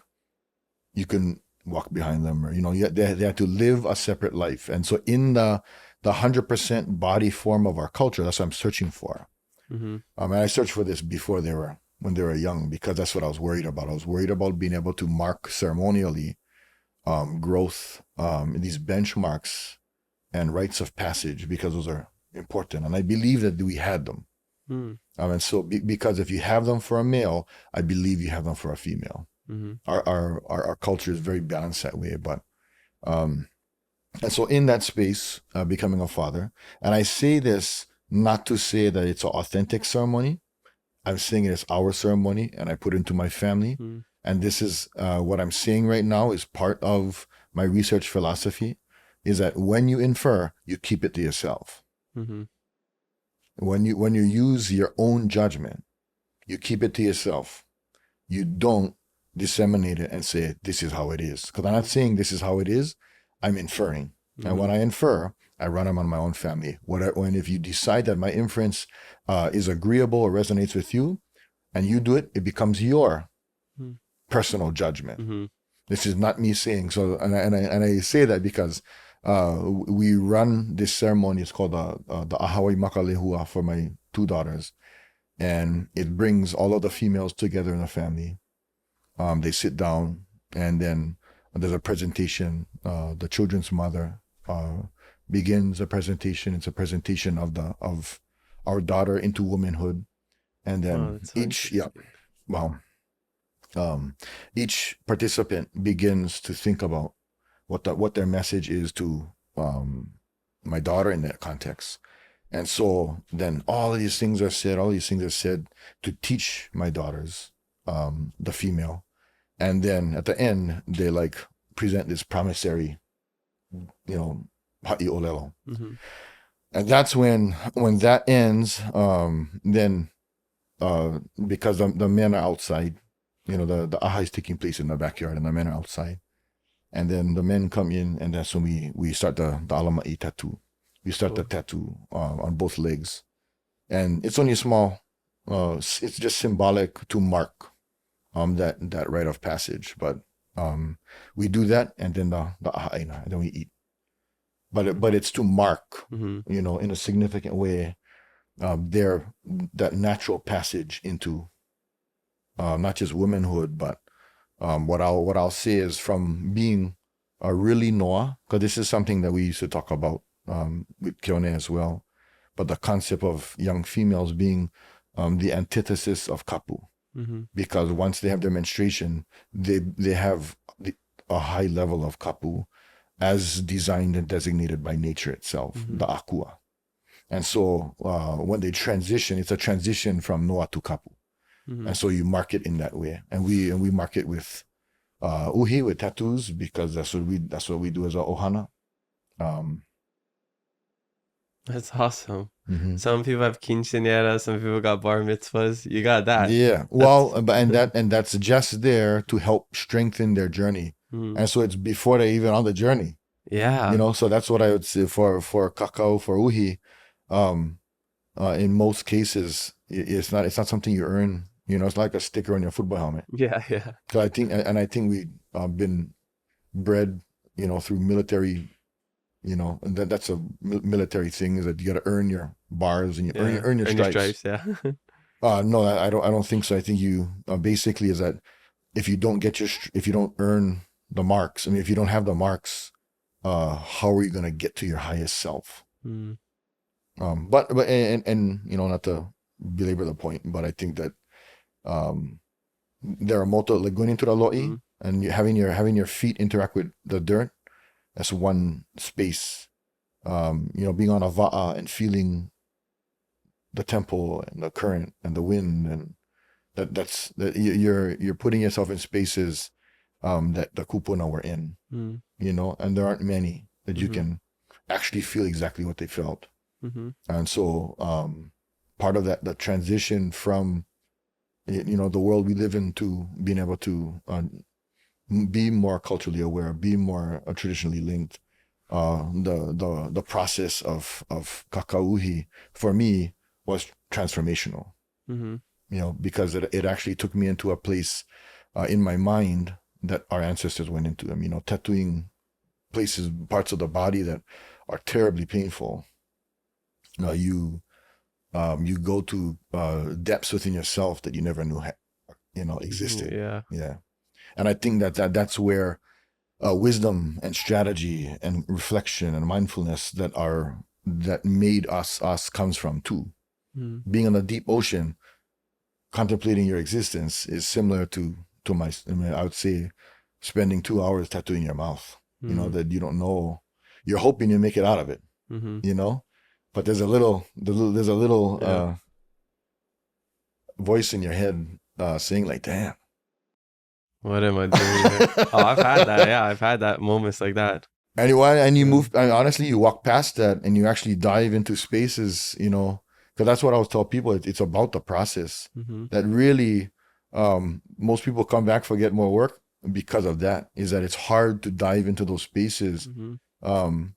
you can walk behind them, or they had to live a separate life. And so in the 100% body form of our culture, that's what I'm searching for. Mm-hmm. And I searched for this when they were young, because that's what I was worried about. I was worried about being able to mark ceremonially growth, these benchmarks and rites of passage, because those are important. And I believe that we had them. Mm. And so because if you have them for a male, I believe you have them for a female. Mm-hmm. Our culture is very balanced that way. But and so in that space, becoming a father, and I say this not to say that it's an authentic ceremony. I'm saying it's our ceremony, and I put it into my family. Mm-hmm. And this is what I'm saying right now is part of my research philosophy, is that when you infer, you keep it to yourself. Mm-hmm. When you use your own judgment, you keep it to yourself. You don't disseminate it and say, this is how it is. Because I'm not saying this is how it is. I'm inferring. Mm-hmm. And when I infer, I run them on my own family. When if you decide that my inference is agreeable or resonates with you, and you do it, it becomes your personal judgment. Mm-hmm. This is not me saying so. And I say that because we run this ceremony. It's called the Ahawai Makalehua for my two daughters, and it brings all of the females together in the family. They sit down, and then there's a presentation. The children's mother begins a presentation. It's a presentation of our daughter into womanhood, and then each participant begins to think about what their message is to my daughter in that context. And so then all these things are said to teach my daughters, the female. And then at the end, they present this promissory, ha'i olelo. Mm-hmm. And that's when that ends, then because the men are outside, the aha is taking place in the backyard and the men are outside. And then the men come in, and that's when we start the alama'i tattoo. We start the tattoo on both legs. And it's only small, it's just symbolic to mark that rite of passage. But we do that, and then the aha'aina, and then we eat. But it's to mark, in a significant way, that natural passage into not just womanhood, but what I'll say is from being a really noa, because this is something that we used to talk about with Keone as well, but the concept of young females being the antithesis of kapu, because once they have their menstruation, they have a high level of kapu as designed and designated by nature itself, the akua. And so when they transition, it's a transition from noa to kapu. And so you mark it in that way, and we mark it with uhi, with tattoos, because that's what we do as a ohana. That's awesome. Some people have quinceañeras, some people got bar mitzvahs. You got that. Yeah. Well, and that's just there to help strengthen their journey. And so it's before they're even on the journey. Yeah. So that's what I would say for kakao, for uhi. In most cases, it's not something you earn. It's like a sticker on your football helmet. Yeah. So I think we've been bred, through military, and that's a military thing, is that you got to earn your bars and you earn your stripes. Yeah. No, I don't think so. I think you basically is that if you don't earn the marks, if you don't have the marks, how are you going to get to your highest self? Mm. But not to belabor the point, but I think that there are multiple, like going into the lo'i and having your feet interact with the dirt. That's one space. Being on a va'a and feeling the tempo and the current and the wind, and that's you're putting yourself in spaces that the kupuna were in, and there aren't many that you can actually feel exactly what they felt. And so part of that, the transition from the world we live in to being able to be more culturally aware, be more traditionally linked, the process of kakauhi for me was transformational. Because it actually took me into a place in my mind that our ancestors went into them, tattooing places, parts of the body that are terribly painful. You go to depths within yourself that you never knew existed. Yeah. And I think that's where wisdom and strategy and reflection and mindfulness that made us comes from too. Being in a deep ocean, contemplating your existence is similar to I would say spending 2 hours tattooing your mouth. That you don't know. You're hoping you make it out of it. But there's a little voice in your head saying like, damn, what am I doing? I've had that. Yeah, I've had that moments like that. And you move, and honestly, you walk past that and you actually dive into spaces, because that's what I always tell people. It's about the process that really, most people come back for get more work because of that, is that it's hard to dive into those spaces. And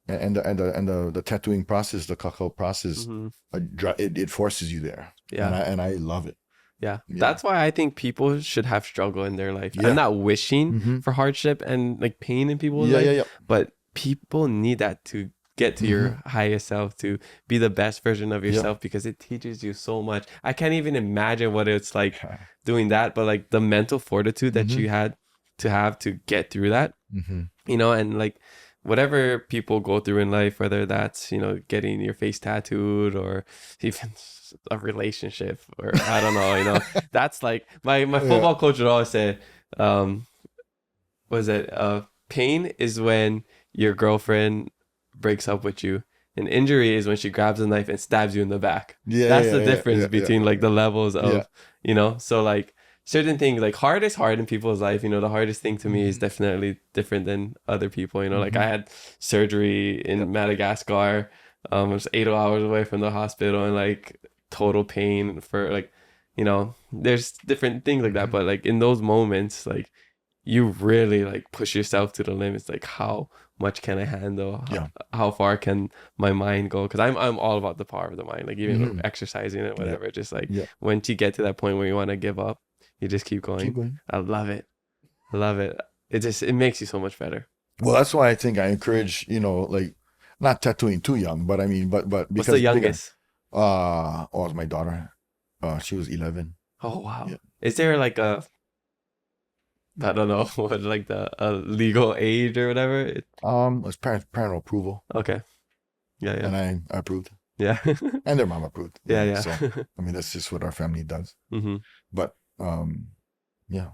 the tattooing process, the kakao process, it forces you there. Yeah. And I love it. Yeah. That's why I think people should have struggle in their life. I'm not wishing for hardship and like pain in people's life, but people need that to get to your highest self, to be the best version of yourself, because it teaches you so much. I can't even imagine what it's like doing that, but like the mental fortitude that you had to have to get through that, and like whatever people go through in life, whether that's, getting your face tattooed or even a relationship, or I don't know, that's like my football coach would always say, pain is when your girlfriend breaks up with you, and injury is when she grabs a knife and stabs you in the back. That's the difference between like the levels of, so like certain things, like hard is hard in people's life. The hardest thing to me is definitely different than other people. Like I had surgery in Madagascar. I was 8 hours away from the hospital and like total pain for like, there's different things like that. But like in those moments, like you really like push yourself to the limits. Like how much can I handle? How far can my mind go? Because I'm all about the power of the mind. Like even exercising it, whatever. Just like once you get to that point where you want to give up, you just keep going. I love it. It makes you so much better. Well, that's why I think I encourage, like not tattooing too young, but I mean, but because what's the youngest? It was my daughter. She was 11. Oh wow. Yeah. Is there like a, I don't know, what like the legal age or whatever? It was parental approval. Okay. Yeah. And I approved. Yeah. And their mom approved. Yeah. So I mean, that's just what our family does. But yeah.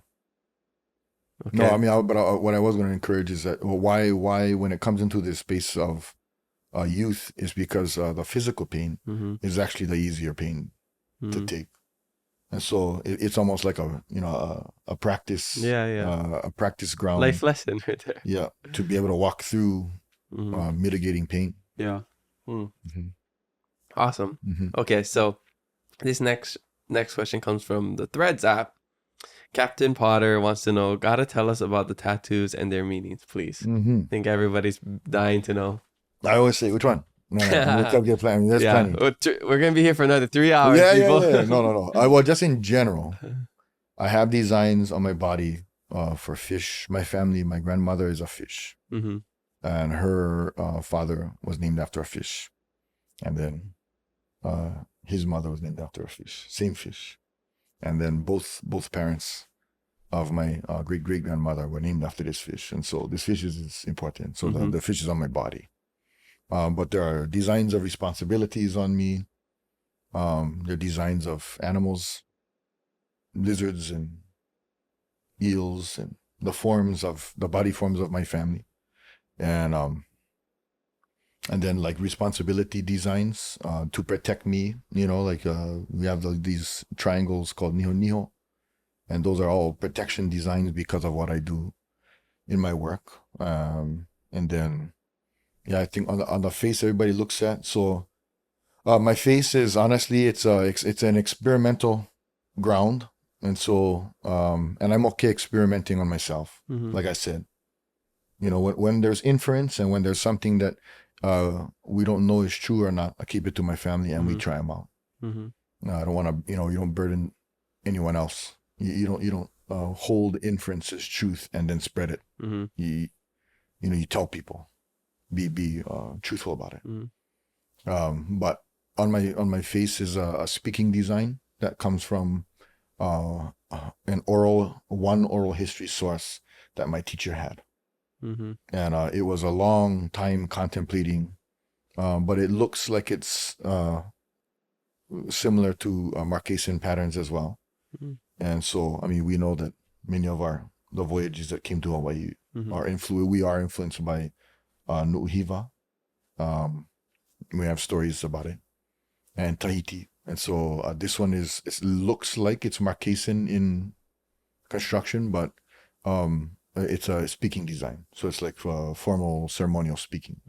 Okay. No, I mean, what I was going to encourage is that why when it comes into this space of youth is because the physical pain is actually the easier pain to take, and so it's almost like a practice, a practice ground, life lesson right there. Yeah, to be able to walk through mitigating pain. Yeah. Awesome. Okay, so this next question comes from the Threads app. Captain Potter wants to know, gotta tell us about the tattoos and their meanings, please. I think everybody's dying to know. I always say, which one? No, there's plenty. We're going to be here for another 3 hours, people. Yeah. No. Well, just in general, I have designs on my body for fish. My family, my grandmother is a fish. And her father was named after a fish. And then his mother was named after a fish. Same fish. And then both parents of my great-great-grandmother were named after this fish. And so this fish is important. So the fish is on my body. But there are designs of responsibilities on me. There are designs of animals, lizards and eels, and the body forms of my family. And then like responsibility designs to protect me, we have these triangles called niho niho, and those are all protection designs because of what I do in my work. And then, I think on the face everybody looks at. So my face is honestly, it's an experimental ground, and so and I'm okay experimenting on myself. Like I said, when there's inference and when there's something that we don't know is true or not, I keep it to my family and we try them out. No, I don't want to, you don't burden anyone else. You don't hold inference as truth and then spread it. You tell people, be truthful about it. But on my face is a speaking design that comes from one oral history source that my teacher had. And it was a long time contemplating, but it looks like it's similar to Marquesan patterns as well. And so, we know that many of the voyages that came to Hawaii we are influenced by Nu'uhiva. We have stories about it, and Tahiti. And so this one it looks like it's Marquesan in construction, but it's a speaking design. So it's like formal ceremonial speaking.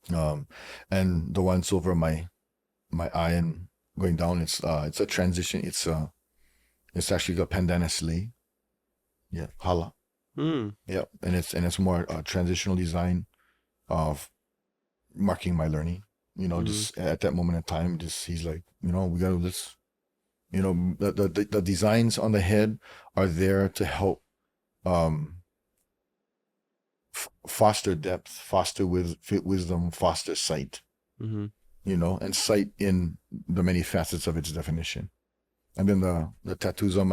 And the ones over my eye and going down, it's a transition. It's actually the Pandana Slay. Yeah, Hala. Yeah, and it's more a transitional design of marking my learning. Just at that moment in time, he's like, we gotta the designs on the head are there to help foster depth, foster wisdom, foster sight. And sight in the many facets of its definition. And then the tattoos on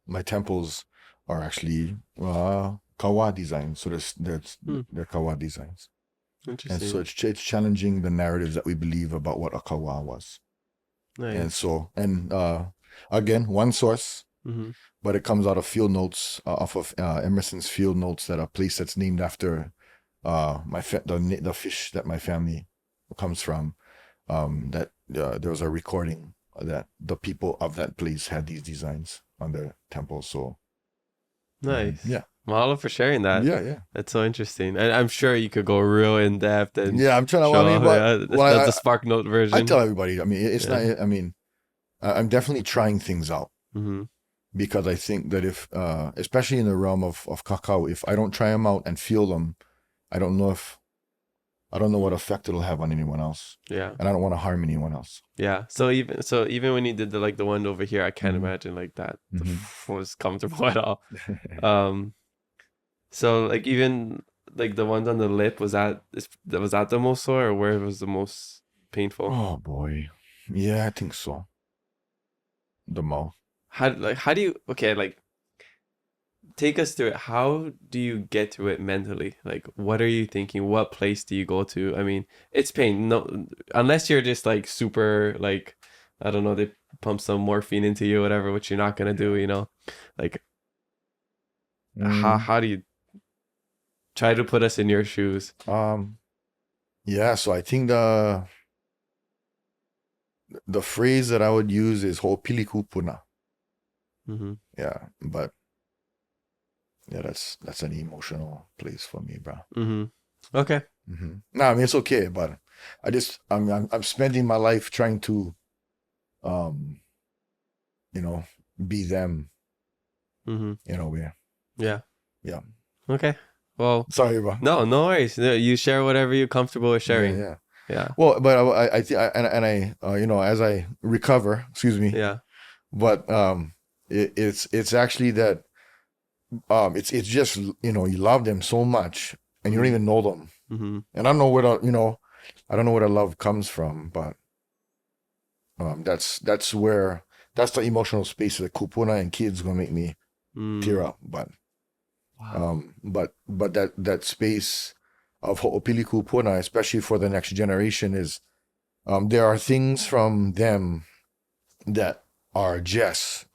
my temples are actually kawa designs. So they're kawa designs. Interesting. And so it's challenging the narratives that we believe about what a kawa was. Nice. And so, again, one source, but it comes out of field notes, off of Emerson's field notes that are a place that's named after the fish that my family comes from. That there was a recording that the people of that place had these designs on their temples. So nice. Yeah. Mahalo for sharing that. Yeah. That's so interesting. And I'm sure you could go real in depth and I'm trying to. that's the Spark Note version. I tell everybody. It's not. I'm definitely trying things out because I think that if, especially in the realm of cacao, if I don't try them out and feel them, I don't know what effect it'll have on anyone else. Yeah. And I don't want to harm anyone else. Yeah. So even when you did the one over here, I can't imagine like that was comfortable at all. So like even like the ones on the lip, was that the most sore, or where was the most painful? Oh boy. Yeah, I think so. The mouth. How do you take us through it. How do you get through it mentally? Like, what are you thinking? What place do you go to? It's pain. No, unless you're just like super, like, I don't know, they pump some morphine into you, whatever, which you're not gonna do, like, how do you try to put us in your shoes? Yeah. So I think the phrase that I would use is "ho'opili kupuna." Yeah, but. Yeah, that's an emotional place for me, bro. Okay. No, it's okay, but I'm spending my life trying to, be them. In a way. Yeah. Yeah. Okay. Well. Sorry, bro. No worries. You share whatever you're comfortable with sharing. Yeah. Well, but I as I recover, excuse me. Yeah. But it's actually that. It's just you love them so much and you don't even know them, and I don't know where I don't know where the love comes from, but that's where that's the emotional space that kupuna and kids gonna make me tear up. But Wow. but that space of ho'opili kupuna, especially for the next generation, is there are things from them that are just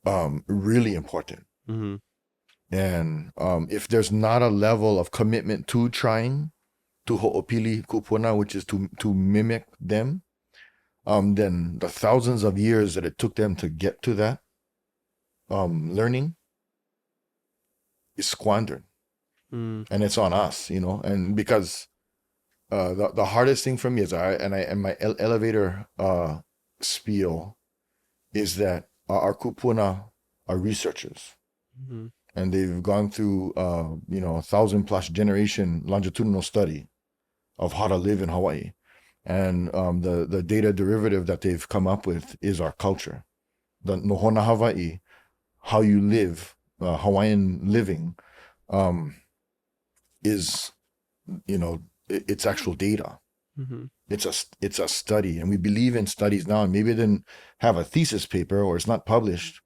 really important. Mm-hmm. And if there's not a level of commitment to trying to ho'opili kupuna, which is to mimic them, then the thousands of years that it took them to get to that learning is squandered. And it's on us, and because the hardest thing for me is my elevator spiel is that our kupuna are researchers. Mm-hmm. And they've gone through 1,000+ generation longitudinal study of how to live in Hawaii. And the data derivative that they've come up with is our culture. The Nohona Hawaii, how you live, Hawaiian living, is, it's actual data. Mm-hmm. It's a study, and we believe in studies now. And maybe it didn't have a thesis paper or it's not published,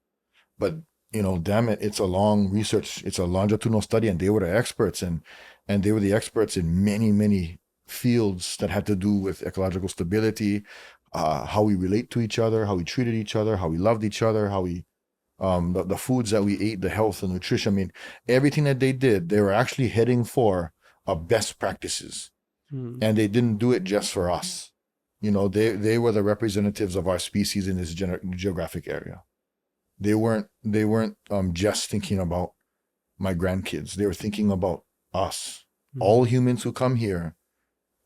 but damn it, it's a long research. It's a longitudinal study, and they were the experts, and they were the experts in many fields that had to do with ecological stability, how we relate to each other, how we treated each other, how we loved each other, how we the foods that we ate, the health and nutrition. I mean, everything that they did, they were actually heading for best practices. And they didn't do it just for us. They were the representatives of our species in this geographic area. They weren't just thinking about my grandkids. They were thinking about us, all humans who come here.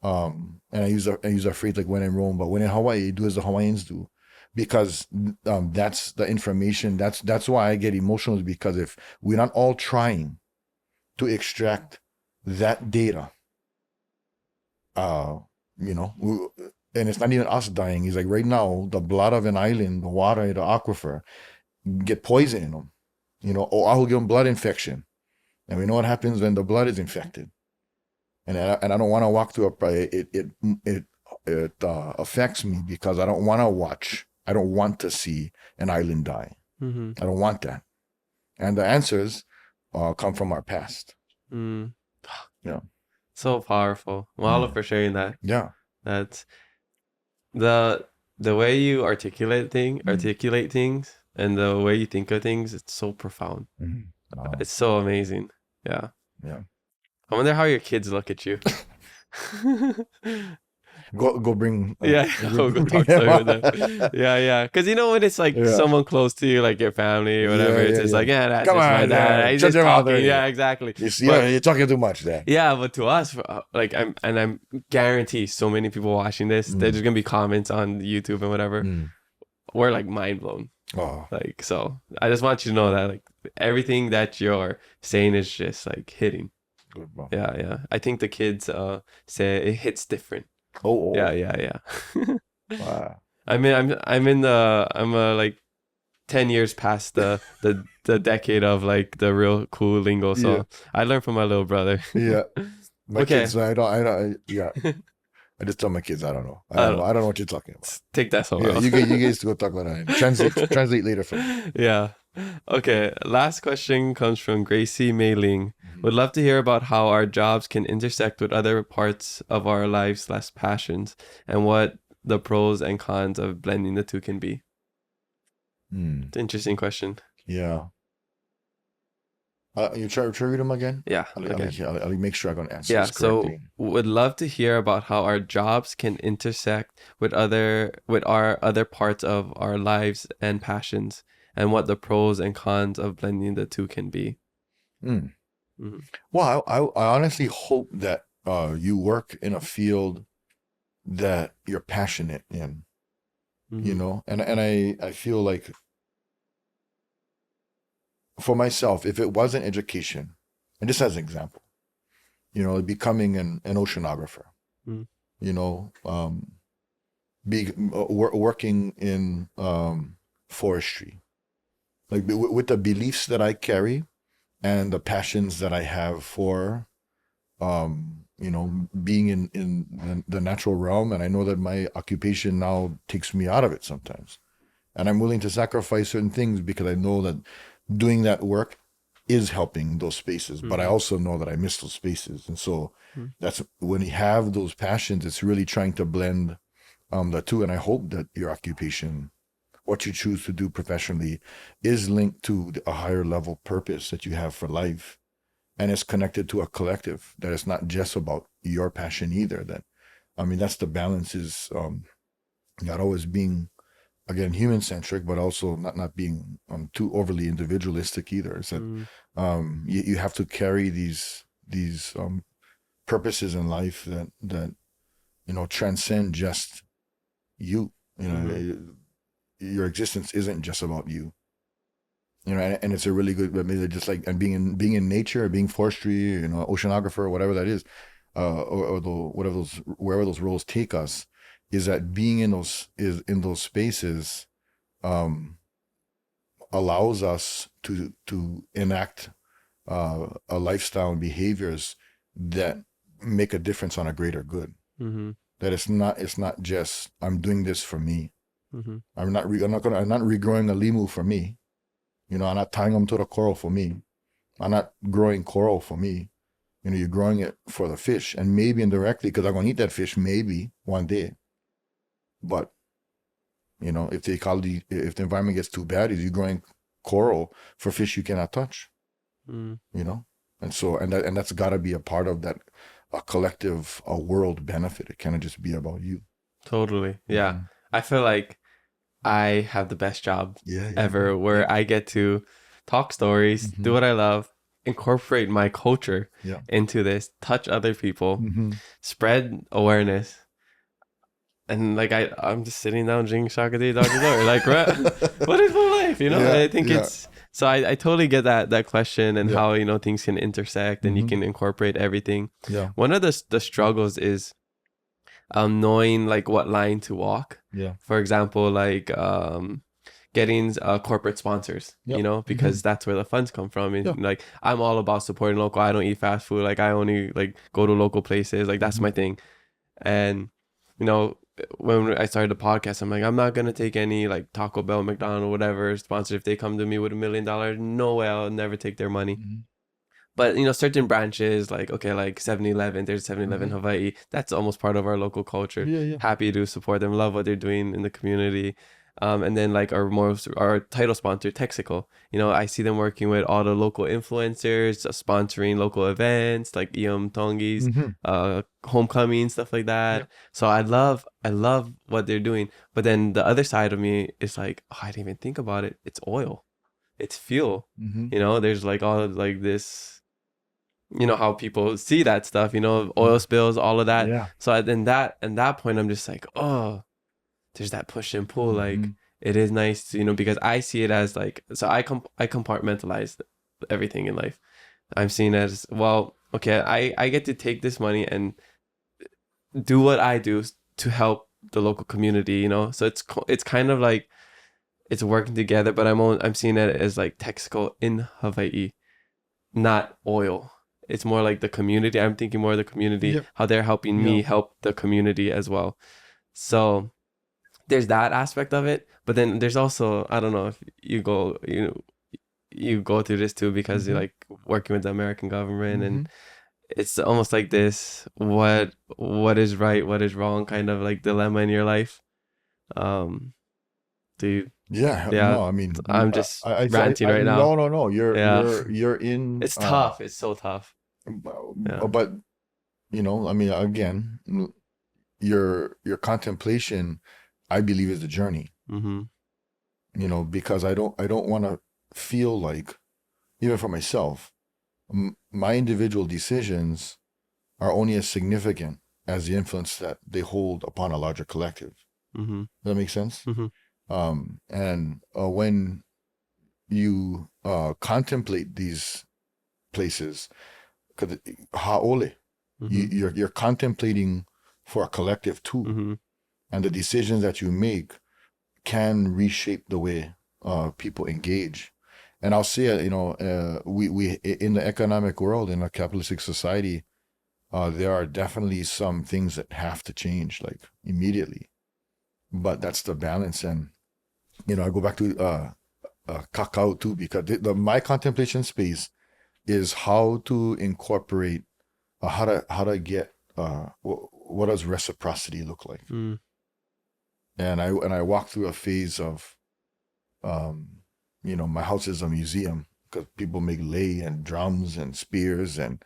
And I use a phrase like when in Rome, but when in Hawaii, do as the Hawaiians do, because that's the information. That's why I get emotional, because if we're not all trying to extract that data, and it's not even us dying. He's like, right now, the blood of an island, the water, the aquifer, get poison in them. Oʻahu give them blood infection, and we know what happens when the blood is infected. And I don't want to walk through it affects me, because I don't want to watch. I don't want to see an island die. Mm-hmm. I don't want that. And the answers come from our past. Yeah. So powerful. Mahalo for sharing that. Yeah. That's the way you articulate things, and the way you think of things. It's so profound. It's so amazing. Yeah. I wonder how your kids look at you. Go bring. Go talk to them. Yeah. Because when it's like someone close to you, like your family or whatever, it's just like, that's come just on, my dad. He's just talking. Yeah, exactly. You're talking too much there. Yeah, but to us, I'm guarantee so many people watching this, there's gonna be comments on YouTube and whatever. We're like mind blown. Oh. So I just want you to know that like everything that you're saying is just like hitting. Good, yeah. I think the kids say it hits different. Oh. Yeah. Wow. I'm like 10 years past the decade of like the real cool lingo. So I learned from my little brother. Yeah. My kids, I don't. I just tell my kids, I don't know. I don't know what you're talking about. Take that somewhere else. You guys go talk about that. Translate later for me. Yeah. Okay. Last question comes from Gracie Mei-Ling. Would love to hear about how our jobs can intersect with other parts of our lives / passions, and what the pros and cons of blending the two can be. It's an interesting question. Yeah. You try to read them again? Yeah. I'll make sure I'm going to answer this correctly. So would love to hear about how our jobs can intersect with our other parts of our lives and passions, and what the pros and cons of blending the two can be. Well, I honestly hope that you work in a field that you're passionate in, and I feel like, for myself, if it wasn't education, and just as an example, becoming an oceanographer, working in forestry, like with the beliefs that I carry and the passions that I have for, being in the natural realm. And I know that my occupation now takes me out of it sometimes. And I'm willing to sacrifice certain things because I know that doing that work is helping those spaces. But I also know that I miss those spaces. And so that's when you have those passions, it's really trying to blend the two. And I hope that your occupation, what you choose to do professionally, is linked to a higher level purpose that you have for life. And it's connected to a collective, that it's not just about your passion either. That, I mean, that's the balance, is not always being, again, human-centric, but also not being too overly individualistic either. It's that you have to carry these purposes in life that transcend just you. Your existence isn't just about you. And it's a really good, just like, and being in nature, being forestry, oceanographer, whatever that is, wherever those roles take us, is that being in those spaces allows us to enact a lifestyle and behaviors that make a difference on a greater good. That it's not just, I'm doing this for me. I'm not regrowing a limu for me. I'm not tying them to the coral for me. I'm not growing coral for me. You're growing it for the fish, and maybe indirectly, because I'm going to eat that fish maybe one day. But, if the environment gets too bad, you're growing coral for fish you cannot touch. And so, and that's got to be a part of that, a collective, a world benefit. It cannot just be about you. Totally. Yeah. I feel like I have the best job ever, where I get to talk stories, do what I love, incorporate my culture into this, touch other people, spread awareness. And like I'm just sitting down drinking Shakati Dr. Door. Like, what is my life? I think it's so I totally get that question, and how things can intersect and you can incorporate everything. One of the struggles is knowing like what line to walk. For example, like getting corporate sponsors, because that's where the funds come from. And like, I'm all about supporting local. I don't eat fast food. Like, I only like go to local places. Like, that's my thing. And when I started the podcast, I'm like, I'm not gonna take any like Taco Bell, McDonald's, whatever sponsor. If they come to me with $1 million, no way, I'll never take their money. But certain branches, like, okay, like 7-Eleven, there's 7-Eleven Hawaii. That's almost part of our local culture. Happy to support them, love what they're doing in the community. And then like our title sponsor, Texico, I see them working with all the local influencers, sponsoring local events like Iam Tongis, homecoming, stuff like that. So I love what they're doing. But then the other side of me is like, I didn't even think about it. It's oil, it's fuel. There's like all like this, how people see that stuff, oil spills, all of that. So in that point, I'm just like, oh, there's that push and pull. Like, it is nice to, because I see it as like, so I compartmentalize everything in life. I'm seeing it as, well, okay, I get to take this money and do what I do to help the local community, so it's kind of like, it's working together, but I'm seeing it as like Texaco in Hawaii, not oil. It's more like the community. I'm thinking more of the community, how they're helping me help the community as well. So there's that aspect of it, but then there's also, I don't know if you go through this too, because you're like working with the American government, and it's almost like this, what is right, what is wrong kind of like dilemma in your life. No, I mean, I'm just ranting right now. No, you're in. It's tough. It's so tough. But I mean, again, your contemplation, I believe, is the journey. Because I don't want to feel like, even for myself, my individual decisions are only as significant as the influence that they hold upon a larger collective. Does that make sense? And when you contemplate these places, because ha'ole, you're contemplating for a collective too, and the decisions that you make can reshape the way people engage. And I'll say it, we in the economic world, in a capitalistic society, there are definitely some things that have to change, like, immediately. But that's the balance. And I go back to kakao too, because my contemplation space is how to incorporate, how to get, what does reciprocity look like? Mm. And I walk through a phase of, my house is a museum because people make lei and drums and spears, and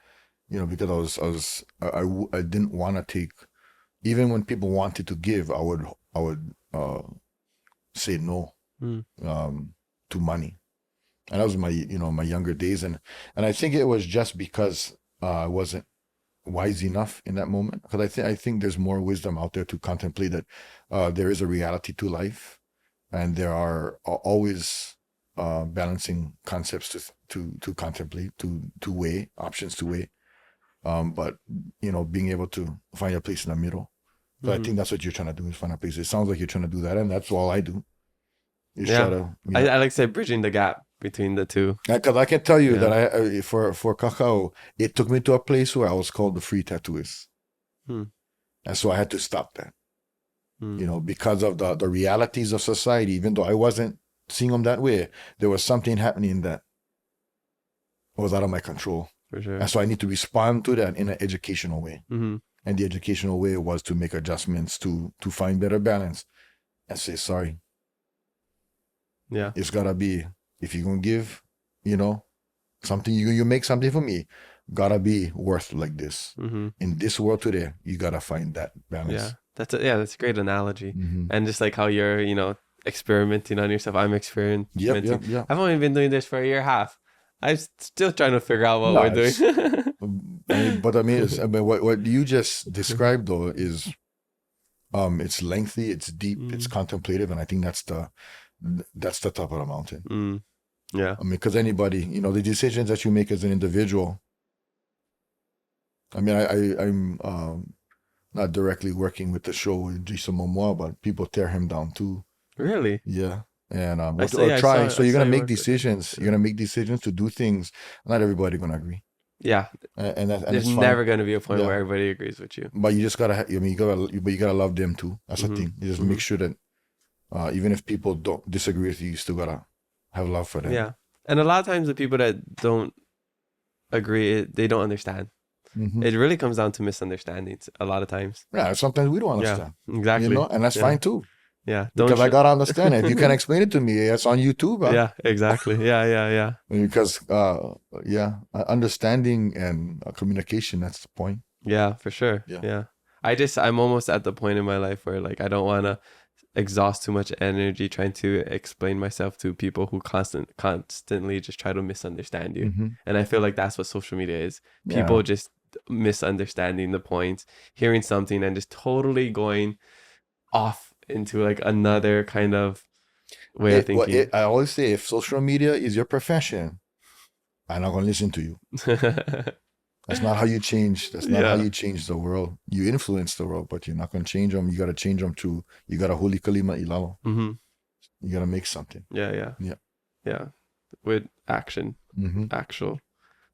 because I didn't want to take, even when people wanted to give, I would say no to money. And that was my younger days, and I think it was just because I wasn't wise enough in that moment, because I think there's more wisdom out there to contemplate that there is a reality to life, and there are always balancing concepts to contemplate, to weigh options, to weigh, but being able to find a place in the middle. So I think that's what you're trying to do, is find a place. It sounds like you're trying to do that, and that's all I do. Try to, I like to say bridging the gap between the two. Because I can tell you that I for kakao, it took me to a place where I was called the free tattooist. And so I had to stop that. Because of the realities of society, even though I wasn't seeing them that way, there was something happening that was out of my control. For sure. And so I need to respond to that in an educational way. And the educational way was to make adjustments to find better balance and say sorry. Yeah. It's gotta be, if you're gonna give, something, you make something for me, gotta be worth like this. In this world today, you gotta find that balance. Yeah. That's a great analogy. And just like how you're, experimenting on yourself, I'm experimenting. Yep. I've only been doing this for a year and a half. I'm still trying to figure out what we're doing. What you just described though is, it's lengthy, it's deep, it's contemplative, and I think that's the top of the mountain. Yeah. Because anybody, the decisions that you make as an individual. I'm not directly working with the show with Jason Momoa, but people tear him down too. Really? Yeah. And trying. So you're gonna make decisions. You're gonna make decisions to do things. Not everybody gonna agree. Yeah. And there's never gonna be a point where everybody agrees with you. But you just gotta. You gotta love them too. That's the thing. You just make sure that even if people don't disagree with you, you still gotta have love for them. Yeah. And a lot of times the people that don't agree, they don't understand. It really comes down to misunderstandings a lot of times. Yeah. Sometimes we don't understand. Yeah, exactly. And that's fine too. Yeah. Because I gotta understand it. If you can explain it to me, it's on YouTube. Huh? Yeah, exactly. Yeah. Because understanding and communication, that's the point. Yeah, for sure. Yeah. I'm almost at the point in my life where like I don't want to exhaust too much energy trying to explain myself to people who constantly just try to misunderstand you. And I feel like that's what social media is. People just misunderstanding the points, hearing something and just totally going off into like another kind of way of thinking. I always say, if social media is your profession, I'm not going to listen to you. That's not how you change. That's not how you change the world. You influence the world, but you're not going to change them. You got to change them through, you got to huli kalima ilalo. You got to make something. Yeah. With action, actual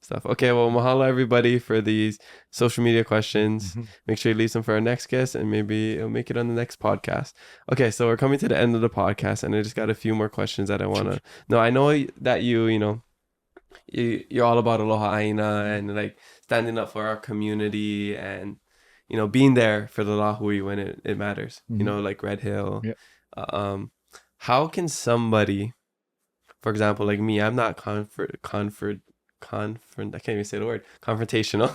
stuff. Okay, well, mahalo everybody for these social media questions. Make sure you leave some for our next guest, and maybe it'll make it on the next podcast. Okay, so we're coming to the end of the podcast, and I just got a few more questions that I want to know. I know that you're all about Aloha Aina and like standing up for our community and being there for the Lahui when it matters. Like Red Hill. How can somebody, for example, like me, I'm not I can't even say the word, confrontational.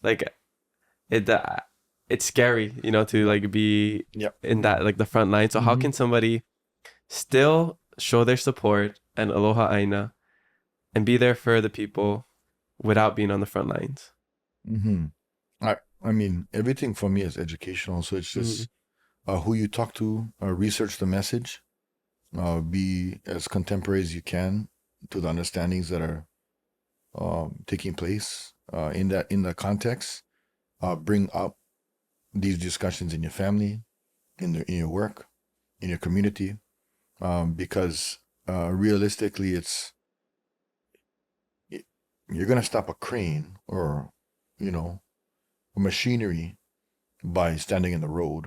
Like it's scary, to like be in that like the front line. So how can somebody still show their support and Aloha Aina and be there for the people without being on the front lines? I mean, everything for me is educational. So it's just who you talk to, research the message, be as contemporary as you can to the understandings that are taking place in the context. Bring up these discussions in your family, in your work, in your community, because realistically, you're gonna stop a crane or a machinery by standing in the road,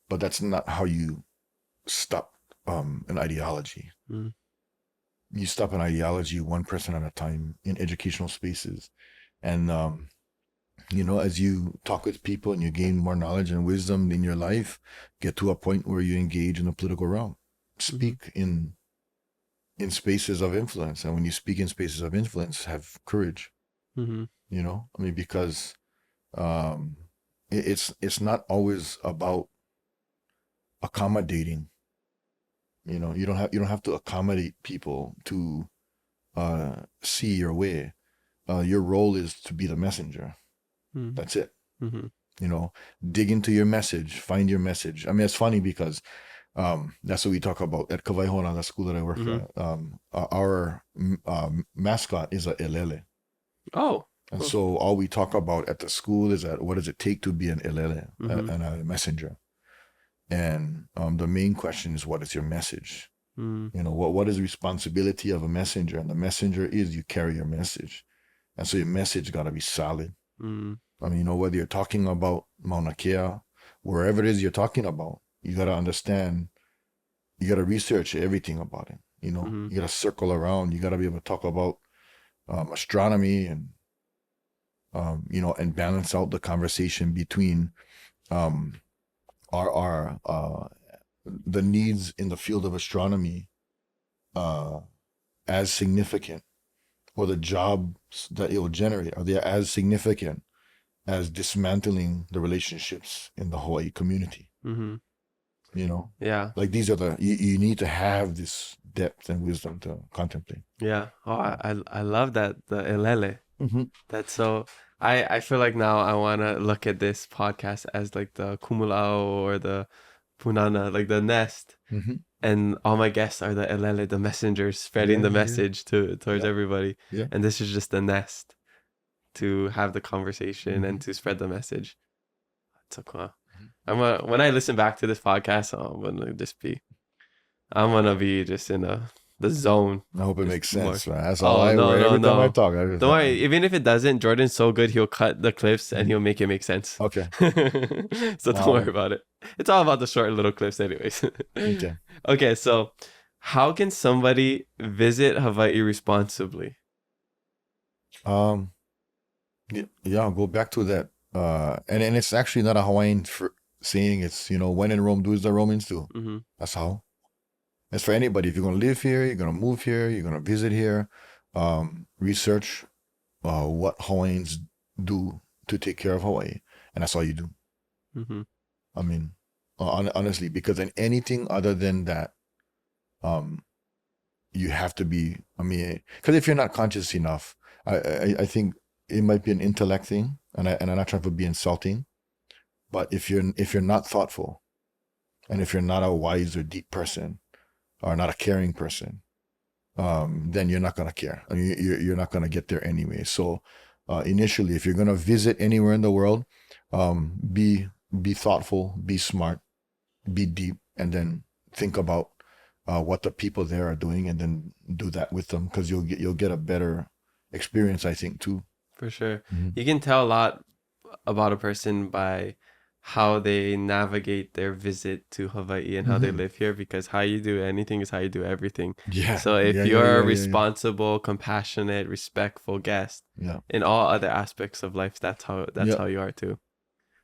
but that's not how you stop an ideology. Mm. You stop an ideology one person at a time in educational spaces. And, as you talk with people and you gain more knowledge and wisdom in your life, get to a point where you engage in the political realm. Speak in spaces of influence. And when you speak in spaces of influence, have courage. Because it's not always about accommodating. You don't have to accommodate people to see your way. Your role is to be the messenger. That's it. Dig into your message, find your message. I mean, it's funny because that's what we talk about at Waihona, the school that I work at. Our mascot is a elele. Oh. And so all we talk about at the school is that what does it take to be an elele and a messenger? And the main question is, what is your message? What is the responsibility of a messenger? And the messenger is you carry your message. And so your message got to be solid. I mean, whether you're talking about Mauna Kea, wherever it is you're talking about, you got to understand, you got to research everything about it. You got to circle around. You got to be able to talk about astronomy and, and balance out the conversation between our the needs in the field of astronomy as significant, or the jobs that it will generate, are they as significant as dismantling the relationships in the Hawaii community? Yeah, like these are you need to have this depth and wisdom to contemplate. Yeah. I love that, the elele. That's so. I feel like now I want to look at this podcast as like the kumulao or the punana, like the nest, and all my guests are the elele, the messengers spreading the message towards everybody. And this is just the nest to have the conversation and to spread the message. That's so cool. When I listen back to this podcast, I'm gonna be just in the zone. I hope it makes sense, man. That's all every time I talk. Don't worry, even if it doesn't, Jordan's so good, he'll cut the clips and he'll make it make sense. Okay. So don't worry about it. It's all about the short little clips anyways. Okay, so how can somebody visit Hawaii responsibly? I'll go back to that. And it's actually not a Hawaiian saying. It's, when in Rome, do as the Romans do. That's how. It's for anybody. If you're going to live here, you're going to move here, you're going to visit here, research what Hawaiians do to take care of Hawaii. And that's all you do. I mean, honestly, because in anything other than that, you have to be, because if you're not conscious enough, I think it might be an intellect thing, and I'm not trying to be insulting, but if you're not thoughtful, and if you're not a wise or deep person, or not a caring person, then you're not going to care. I mean, you're not going to get there anyway. So initially, if you're going to visit anywhere in the world, be thoughtful, be smart, be deep, and then think about what the people there are doing, and then do that with them, because you'll get a better experience, I think, too. For sure. You can tell a lot about a person by how they navigate their visit to Hawaii and how they live here, because how you do anything is how you do everything. So if you're a responsible, compassionate, respectful guest in all other aspects of life, that's how you are too.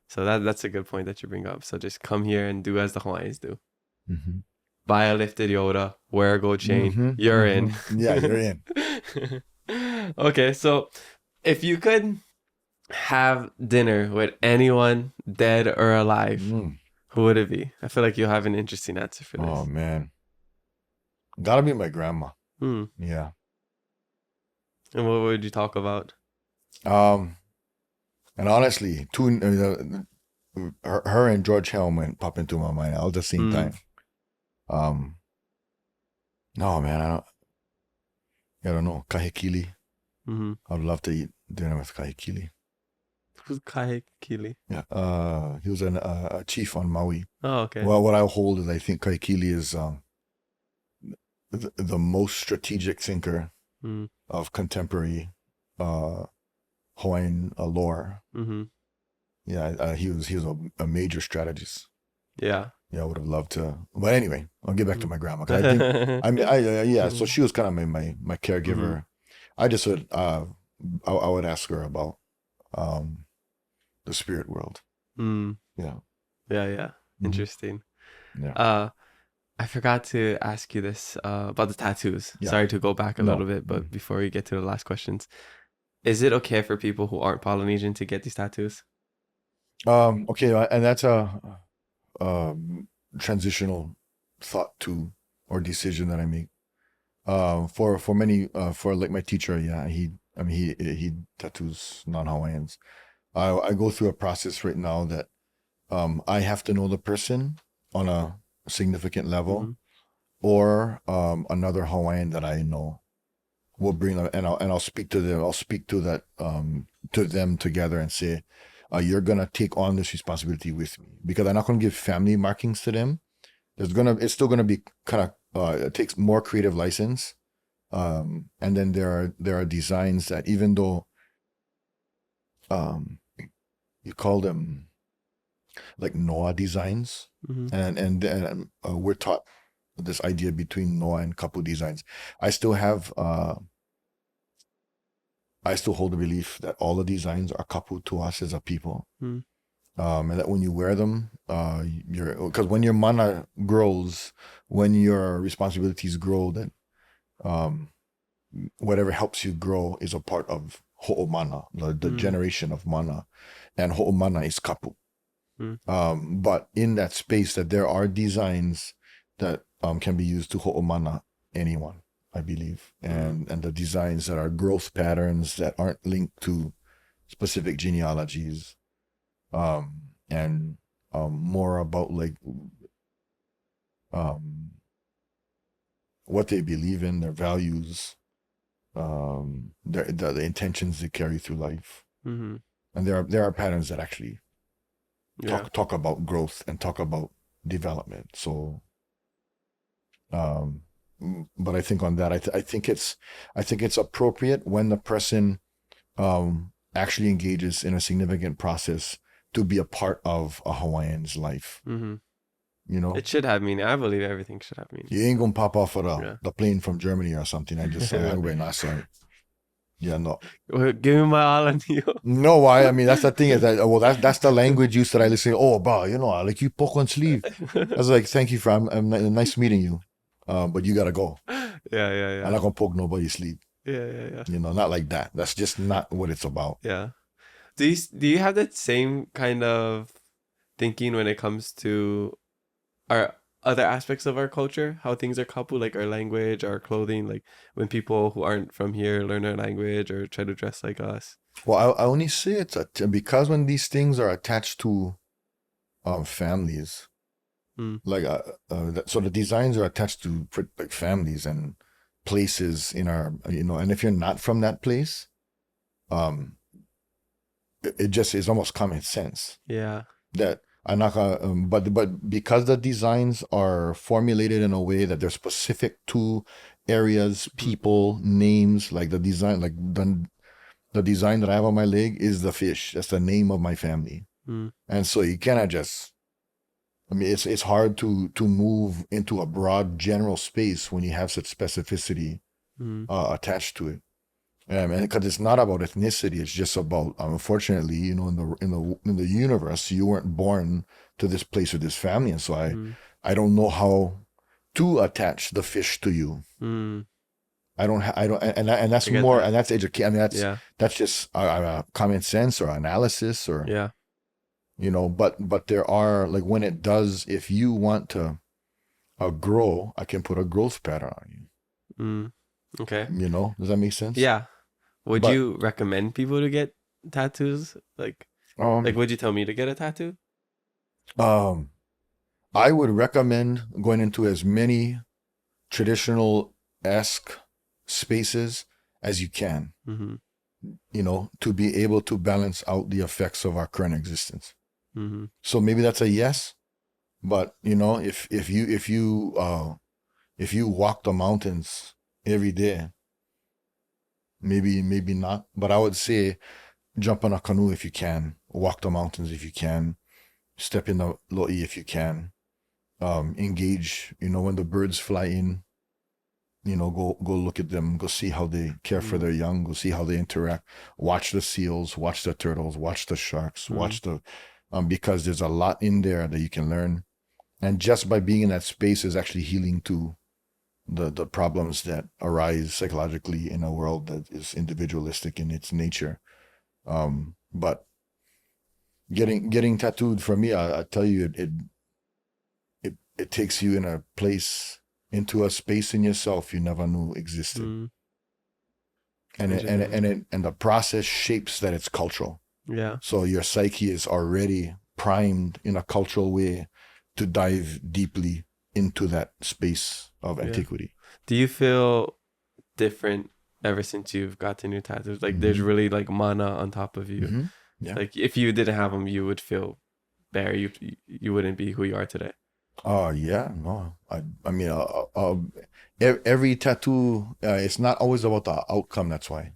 So that's a good point that you bring up. So just come here and do as the Hawaiians do. Buy a lifted Yoda, wear a gold chain. You're in. Yeah, you're in. Okay, so if you could have dinner with anyone, dead or alive, who would it be? I feel like you'll have an interesting answer for this. Oh man, gotta be my grandma. Yeah. And what would you talk about? And honestly, her and George Helm pop into my mind all at the same time. No man, I don't know. Kahekili. I'd love to eat dinner with Kahekili. Who's Kahekili? Yeah, he was a chief on Maui. Oh, okay. Well, what I hold is I think Kahekili is the most strategic thinker of contemporary Hawaiian lore. Yeah, he was a major strategist. Yeah. I would have loved to. But anyway, I'll get back to my grandma. 'Cause I think, I mean, yeah. So she was kind of my caregiver. I just would, I would ask her about the spirit world. Yeah. Yeah. Interesting. Yeah. I forgot to ask you this about the tattoos. Yeah. Sorry to go back a little bit, but before we get to the last questions, is it okay for people who aren't Polynesian to get these tattoos? Okay, and that's a transitional thought to or decision that I make. For many, for like my teacher, yeah, he tattoos non-Hawaiians. I go through a process right now that I have to know the person on a significant level, or another Hawaiian that I know will bring them, and I'll speak to them. I'll speak to that to them together and say, you're gonna take on this responsibility with me, because I'm not gonna give family markings to them. It's still gonna be kind of it takes more creative license, and then there are designs that, even though you call them like Noa designs, and we're taught this idea between Noa and kapu designs. I still hold the belief that all the designs are kapu to us as a people, and that when you wear them, because when your mana grows, when your responsibilities grow, then whatever helps you grow is a part of ho'omana, the generation of mana, and ho'omana is kapu. But in that space, that there are designs that can be used to ho'omana anyone, I believe, and the designs that are growth patterns that aren't linked to specific genealogies, and more about like what they believe in, their values, the intentions they carry through life, and there are patterns that actually talk about growth and talk about development. So, but I think on that, I think it's appropriate when the person actually engages in a significant process to be a part of a Hawaiian's life. You know, it should have meaning. I believe everything should have meaning. You ain't gonna pop off of the plane from Germany or something. I just say, we're not sorry. Yeah, no. Give me my all on you. No, I mean, that's the thing is that, well, that's the language use that I listen. Oh, bro, you know, I like you poke on sleeve. I was like, thank you for, I'm nice meeting you, but you gotta go. Yeah. I'm not gonna poke nobody's sleeve. Yeah. You know, not like that. That's just not what it's about. Yeah. Do you have that same kind of thinking when it comes to our other aspects of our culture, how things are kapu, like our language, our clothing, like when people who aren't from here learn our language or try to dress like us? Well, I only say it's because when these things are attached to families, like so the designs are attached to like families and places in our, you know, and if you're not from that place, it just is almost common sense. Yeah. That I'm not gonna, but because the designs are formulated in a way that they're specific to areas, people, names, like the design, like the design that I have on my leg is the fish. That's the name of my family. And so you cannot just, I mean, it's hard to move into a broad general space when you have such specificity attached to it. And because it's not about ethnicity, it's just about, unfortunately, you know, in the universe, you weren't born to this place or this family, and so I don't know how to attach the fish to you. I don't, and that's more, and that's education. I mean, that's just common sense or analysis, or you know. But there are, like, when it does, if you want to grow, I can put a growth pattern on you. Okay. You know, does that make sense? Yeah. Would you recommend people to get tattoos? Like would you tell me to get a tattoo? I would recommend going into as many traditional-esque spaces as you can, you know, to be able to balance out the effects of our current existence. So maybe that's a yes, but you know, if you walk the mountains every day, maybe not, but I would say jump on a canoe if you can, walk the mountains if you can, step in the lo'i if you can, engage, when the birds fly in, go look at them, go see how they care for their young, go see how they interact, watch the seals, watch the turtles, watch the sharks, watch the, because there's a lot in there that you can learn. And just by being in that space is actually healing to the problems that arise psychologically in a world that is individualistic in its nature. But getting tattooed for me, I tell you, it takes you in a place, into a space in yourself you never knew existed. And the process shapes that it's cultural. Yeah. So your psyche is already primed in a cultural way to dive deeply into that space of antiquity. Do you feel different ever since you've gotten your tattoos? Like there's really like mana on top of you. Yeah. Like if you didn't have them, you would feel bare. You wouldn't be who you are today. Oh yeah, no. I mean, every tattoo, it's not always about the outcome. That's why.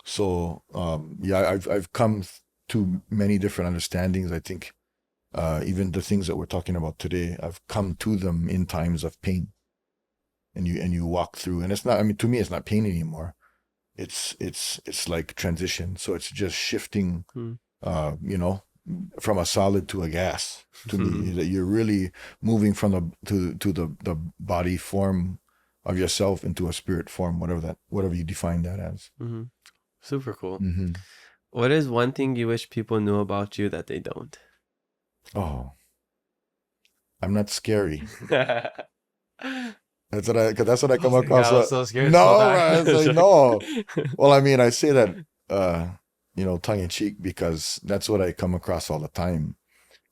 So I've come to many different understandings. I think even the things that we're talking about today, I've come to them in times of pain. And you walk through, and it's not. I mean, to me, it's not pain anymore. It's like transition. So it's just shifting. From a solid to a gas. To me, that you're really moving from the body form of yourself into a spirit form, whatever you define that as. Super cool. What is one thing you wish people knew about you that they don't? Oh, I'm not scary. That's what I come across. I was so scared. No, man, it's like, no. Well, I mean, I say that, tongue in cheek, because that's what I come across all the time.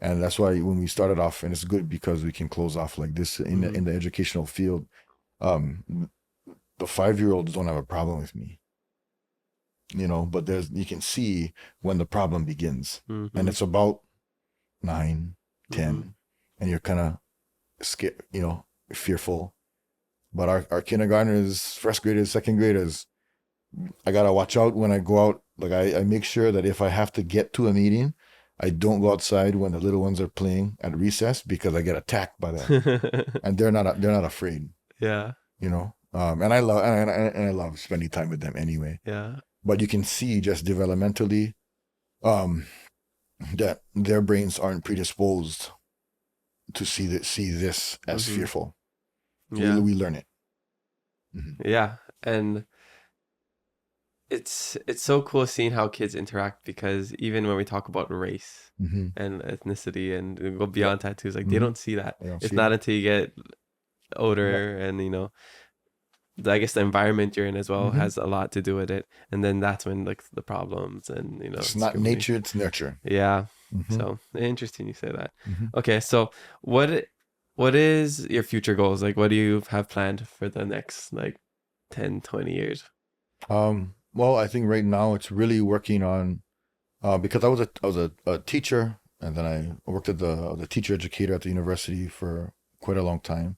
And that's why when we started off, and it's good because we can close off like this in the educational field, the 5-year-olds don't have a problem with me, but you can see when the problem begins, and it's about 9, 10, and you're kind of scared, fearful. But our kindergartners, first graders, second graders, I gotta watch out when I go out. Like I make sure that if I have to get to a meeting, I don't go outside when the little ones are playing at recess, because I get attacked by that, and they're not afraid. Yeah. And I love spending time with them anyway. Yeah. But you can see just developmentally, that their brains aren't predisposed to see this as fearful. Yeah. We learn it. Yeah. And it's so cool seeing how kids interact, because even when we talk about race and ethnicity and go beyond tattoos, like they don't see that. It's not until you get older, and I guess the environment you're in as well has a lot to do with it. And then that's when like the problems and it's not nature, it's nurture. Yeah. So interesting you say that. Okay, so what is your future goals? Like what do you have planned for the next like 10, 20 years? Well, I think right now it's really working on, because I was a teacher, and then I worked as a teacher educator at the university for quite a long time,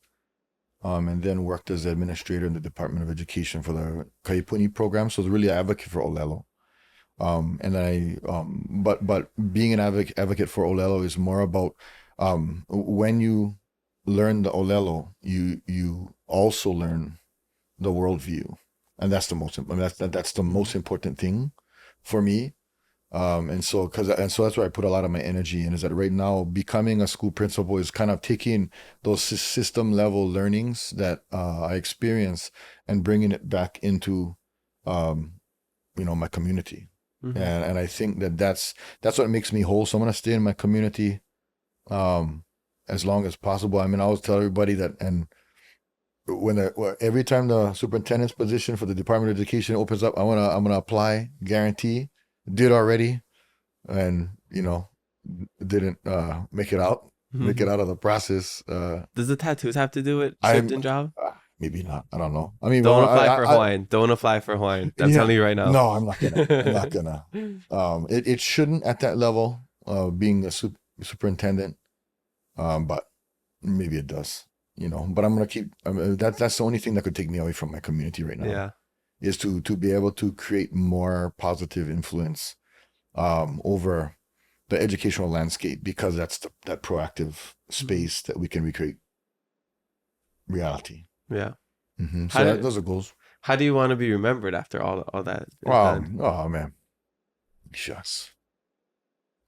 and then worked as an administrator in the Department of Education for the Kaipuni program. So I was really an advocate for Olelo. And then but being an advocate for Olelo is more about, when you learn the Olelo, you also learn the worldview. And that's the most that's the most important thing for me. And so that's where I put a lot of my energy in, is that right now becoming a school principal is kind of taking those system level learnings that I experience and bringing it back into my community. And I think that's what makes me whole. So I'm gonna stay in my community as long as possible. I mean, I always tell everybody that, and every time the superintendent's position for the Department of Education opens up, I'm gonna apply, guarantee. Did already, and didn't make it out of the process. Does the tattoos have to do with shift and job? Maybe not. I don't know. I mean, don't apply for Hawaiian. Don't apply for Hawaiian. I'm telling you right now. No, I'm not gonna. It shouldn't at that level, being a superintendent. But maybe it does. But I'm gonna keep. That's the only thing that could take me away from my community right now. Yeah. Is to be able to create more positive influence over the educational landscape, because that's that proactive space that we can recreate reality. Yeah. So those are goals. How do you want to be remembered after all that? Oh man, shucks.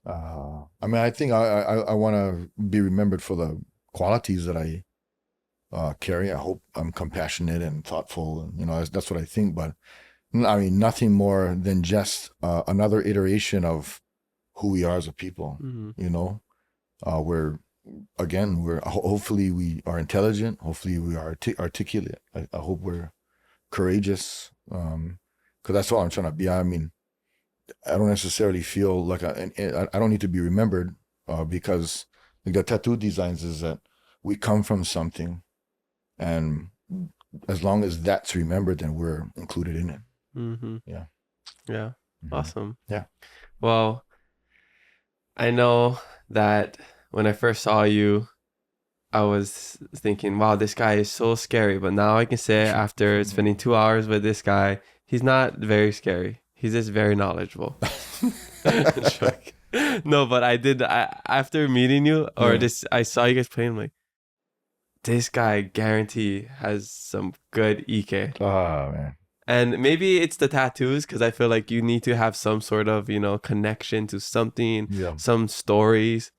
I mean, I think I want to be remembered for the qualities that I carry. I hope I'm compassionate and thoughtful, and that's what I think. But I mean, nothing more than just another iteration of who we are as a people. We're hopefully we are intelligent. Hopefully we are articulate. I hope we're courageous. Because that's all I'm trying to be. I mean, I don't necessarily feel like I don't need to be remembered because like the tattoo designs is that we come from something, and as long as that's remembered, then we're included in it. Yeah. Awesome. Yeah. Well, I know that when I first saw you, I was thinking, wow, this guy is so scary. But now I can say after spending 2 hours with this guy, he's not very scary. He's just very knowledgeable. No, but after meeting you, I saw you guys playing, like, this guy guarantee has some good Ike. Oh, man. And maybe it's the tattoos, because I feel like you need to have some sort of, connection to something, some stories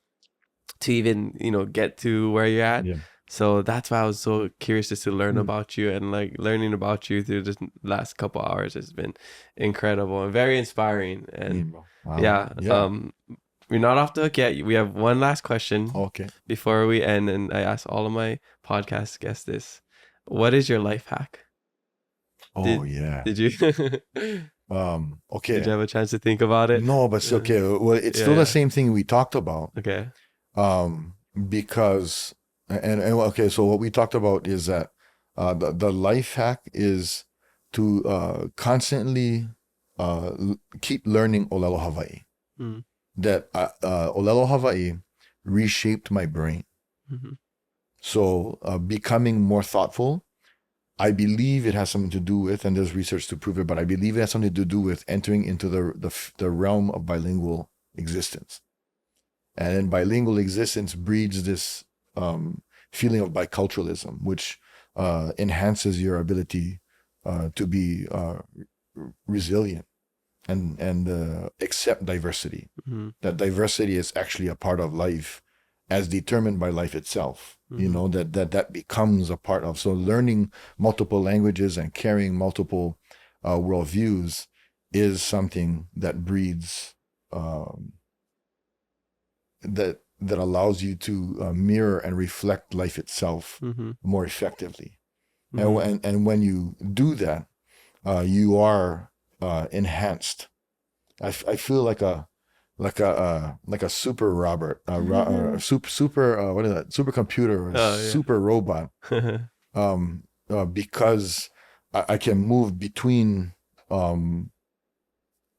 to even, get to where you're at. Yeah. So that's why I was so curious just to learn about you, and like learning about you through this last couple hours has been incredible and very inspiring. And we're not off the hook yet. We have one last question before we end. And I ask all of my podcast guests this. What is your life hack? Did you? Okay. Did you have a chance to think about it? No, but it's okay. Well, it's still the same thing we talked about. Okay. Because okay, so what we talked about is that the life hack is to constantly keep learning Ō'ahu Hawaii. That Ō'ahu Hawaii reshaped my brain. So becoming more thoughtful, I believe it has something to do with, and there's research to prove it, but I believe it has something to do with entering into the realm of bilingual existence. And then bilingual existence breeds this feeling of biculturalism, which enhances your ability to be resilient and accept diversity. That diversity is actually a part of life, as determined by life itself. That becomes a part of. So learning multiple languages and carrying multiple worldviews is something that breeds that allows you to mirror and reflect life itself more effectively. And when you do that, you are enhanced. I feel like a super Robert, what is that? Supercomputer, or super robot. Because I can move between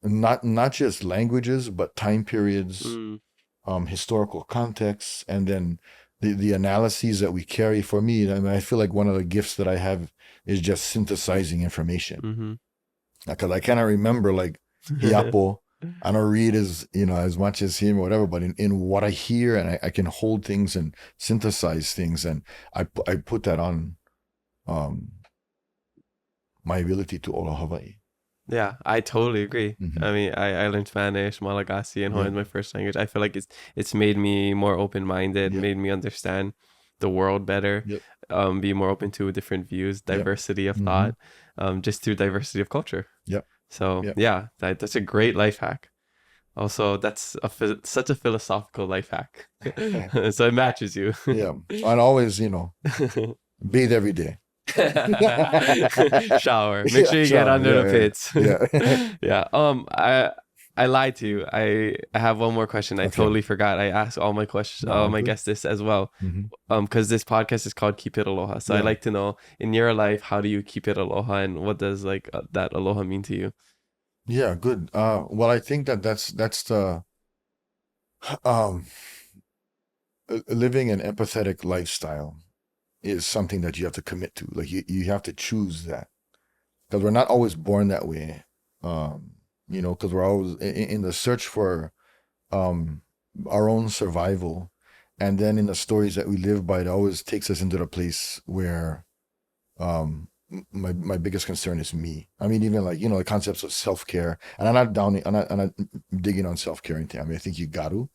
not just languages, but time periods, historical contexts, and then the analyses that we carry. For me, I mean, I feel like one of the gifts that I have is just synthesizing information. Because I cannot remember like Hiapo. I don't read as much as him or whatever, but in what I hear, and I can hold things and synthesize things, and I put that on my ability to Aloha Hawaii. Yeah, I totally agree. I mean, I learned Spanish, Malagasy, and Hawaiian is my first language. I feel like it's made me more open-minded, made me understand the world better, be more open to different views, diversity of thought, just through diversity of culture. So that's a great life hack. Also, that's such a philosophical life hack. So it matches you. And always, bathe every day. Shower. Make sure you get under the pits. I lied to you. I have one more question. I totally forgot. I asked all my questions, my guests this as well. Because this podcast is called Keep It Aloha. So I'd like to know, in your life, how do you keep it aloha, and what does that aloha mean to you? Yeah, good. Well, I think that's the living an empathetic lifestyle is something that you have to commit to. Like you have to choose that, because we're not always born that way. Because we're always in the search for our own survival. And then in the stories that we live by, it always takes us into the place where my biggest concern is me. I mean, even like, the concepts of self-care, and I'm not digging on self-care or anything. I mean, I think you got to.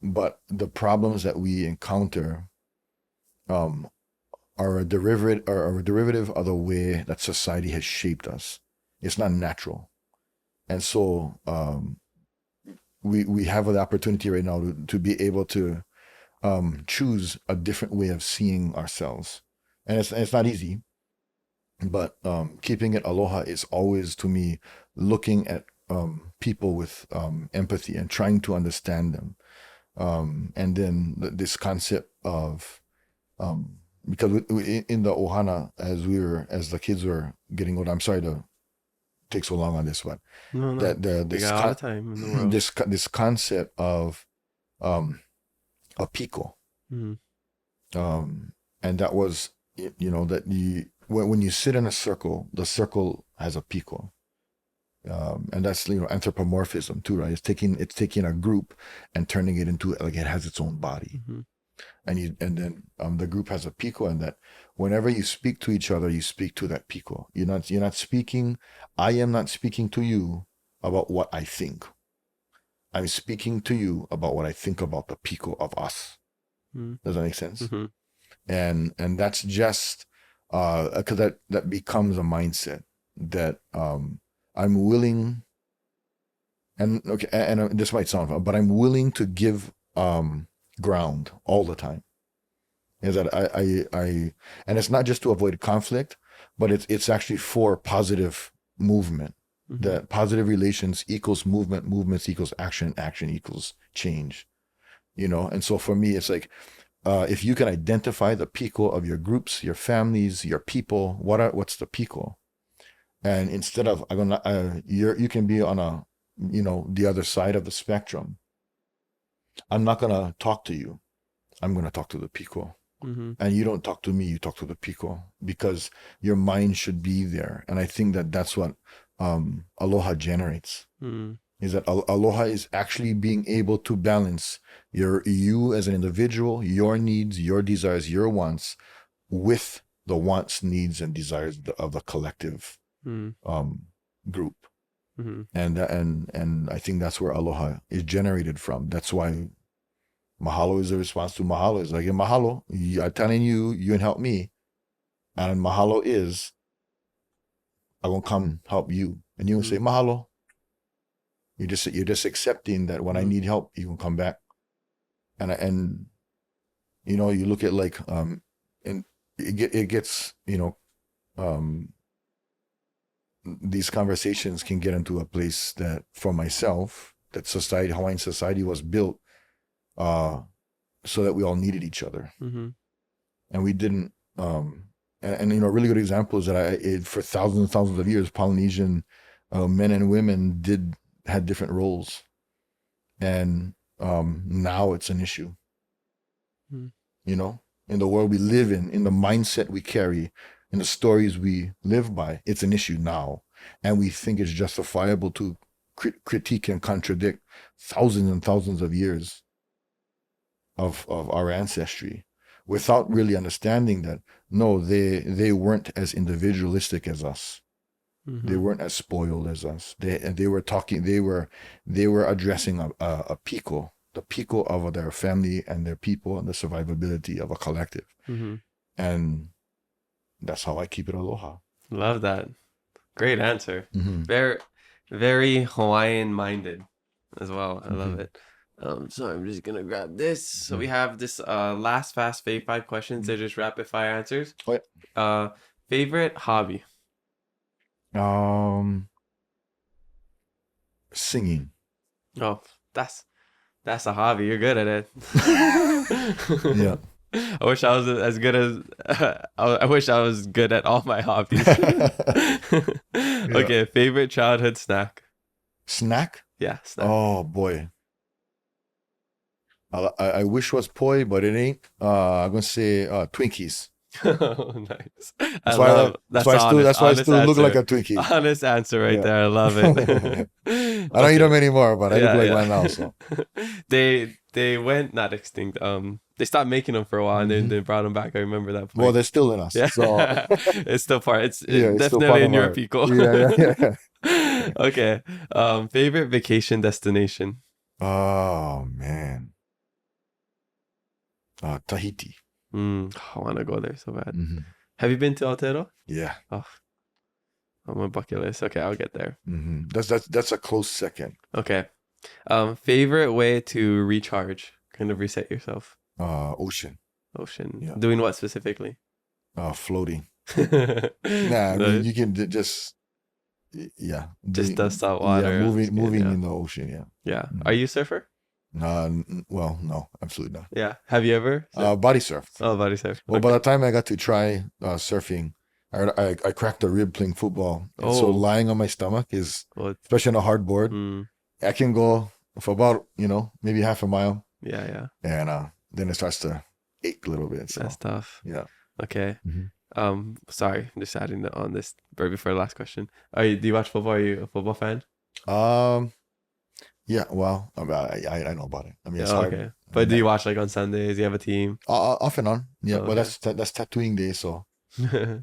But the problems that we encounter are a derivative of the way that society has shaped us. It's not natural. And so we have the opportunity right now to be able to choose a different way of seeing ourselves. And it's not easy, but keeping it aloha is always, to me, looking at people with empathy and trying to understand them. And then this concept of because in the ohana, as the kids were getting older, I'm sorry to take so long on this one. No. This got all the time in the world. this concept of a piko, and that was that when you sit in a circle, the circle has a piko, and that's anthropomorphism too, right? It's taking a group and turning it into like it has its own body. And then the group has a piko, and that whenever you speak to each other, you speak to that piko. You're not speaking. I am not speaking to you about what I think. I'm speaking to you about what I think about the piko of us. Does that make sense? And that's just because that becomes a mindset that I'm willing. And okay, and this might sound fun, but I'm willing to give ground all the time. Is that I and it's not just to avoid conflict, but it's actually for positive movement. That positive relations equals movement, movements equals action, action equals change. And so for me, it's like if you can identify the piko of your groups, your families, your people, what's the piko? And instead of you can be on a the other side of the spectrum. I'm not going to talk to you. I'm going to talk to the piko. And you don't talk to me, you talk to the piko, because your mind should be there. And I think that's what aloha generates. Is that aloha is actually being able to balance you as an individual, your needs, your desires, your wants, with the wants, needs, and desires of the collective group. And I think that's where aloha is generated from. That's why mahalo is a response to mahalo. It's like, in mahalo, I'm telling you, you can help me. And mahalo is, I'm going to come help you. And you can say, mahalo. You're just accepting that when I need help, you can come back. And you look at like, and it gets, these conversations can get into a place that, for myself, that Hawaiian society was built so that we all needed each other. And we didn't, and a really good example is that for thousands and thousands of years, Polynesian men and women had different roles. And now it's an issue. In the world we live in the mindset we carry, in the stories we live by, it's an issue now. And we think it's justifiable to critique and contradict thousands and thousands of years of our ancestry, without really understanding that, no, they weren't as individualistic as us. They weren't as spoiled as us. They were addressing a piko, the piko of their family and their people, and the survivability of a collective. And that's how I keep it aloha. Love that. Great answer. Very, very Hawaiian minded as well. I love it. So I'm just gonna grab this. So we have this last fast 5 questions. They're just rapid fire answers. Oh, yeah. Favorite hobby? Singing. Oh, that's a hobby. You're good at it. Yeah. I wish I was as good as I wish I was good at all my hobbies. Okay, favorite childhood snack? Snack? Yeah, snack. Oh boy. I wish it was poi, but it ain't. I'm gonna say Twinkies. Nice. That's why I still look like a Twinkie. Honest answer right there. I love it. I don't eat them anymore, but I look like one now. So they went not extinct. They stopped making them for a while, and then they brought them back. I remember that point. Well, they're still in us. Yeah. So it's still part. It's it's definitely in your pico. Yeah. Okay. Favorite vacation destination? Oh man. Tahiti. I want to go there so bad. Mm-hmm. Have you been to Aotearoa? Yeah. Oh, on my bucket list. Okay, I'll get there. Mm-hmm. That's a close second. Okay. Favorite way to recharge, kind of reset yourself? Ocean. Yeah. Doing what specifically? Floating. I mean, you can just dust out water. Yeah, moving in the ocean. Yeah. Yeah. Mm-hmm. Are you a surfer? Well, no, absolutely not. Yeah. Have you ever? Body surfed. Oh, body surf. Well, by the time I got to try surfing, I cracked a rib playing football. And so lying on my stomach is, especially on a hard board, I can go for about, maybe half a mile. Yeah. And then it starts to ache a little bit. So. That's tough. Yeah. Okay. Mm-hmm. Sorry, I'm just adding on this right before the last question. Do you watch football? Are you a football fan? Yeah, well, I know about it. I mean, it's hard. Okay. But do you watch like on Sundays? Do you have a team? Off and on. Yeah, but that's tattooing day, so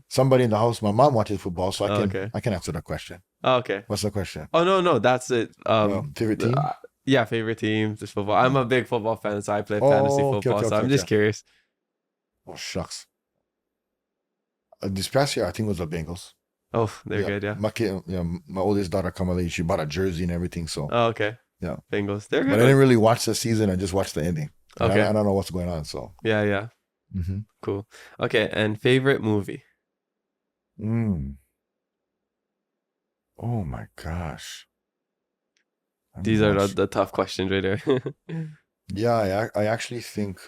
somebody in the house, my mom watches football, so I can answer that question. Oh, okay. What's the question? Oh no, that's it. Favorite team? Yeah, favorite team, just football. I'm a big football fan, so I play fantasy football. So I'm just curious. Oh shucks. This past year, I think it was the Bengals. Oh, they're good, yeah. My oldest daughter Kamala, she bought a jersey and everything. So. Oh, okay. Yeah. Bengals, they're good. But I didn't really watch the season. I just watched the ending. Okay. I don't know what's going on. So. Yeah. Mm-hmm. Cool. Okay, and favorite movie? Oh my gosh. These are the tough questions right there. Yeah, I actually think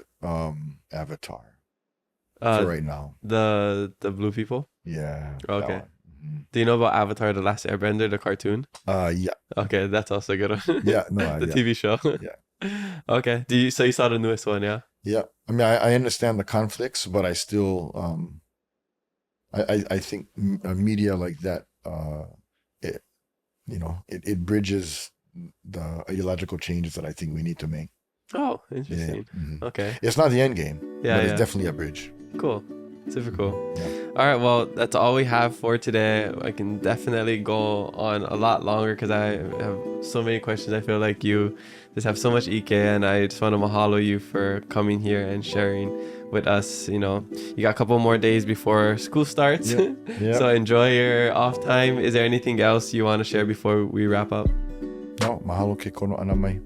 Avatar. For right now. The blue people? Yeah. Okay. Do you know about Avatar: The Last Airbender, the cartoon? Yeah. Okay, that's also a good one. Yeah, no, the TV show. Yeah. Okay. So you saw the newest one, yeah? Yeah. I mean, I understand the conflicts, but I still I think media like that it bridges the ideological changes that I think we need to make. Oh, interesting. Yeah. Mm-hmm. Okay. It's not the end game, but it's definitely a bridge. Cool. Super cool. Yeah. All right, well, that's all we have for today. I can definitely go on a lot longer because I have so many questions. I feel like you just have so much ike, and I just want to mahalo you for coming here and sharing with us. You got a couple more days before school starts. Yeah. So enjoy your off time. Is there anything else you want to share before we wrap up? No, mahalo ke kono ana mai.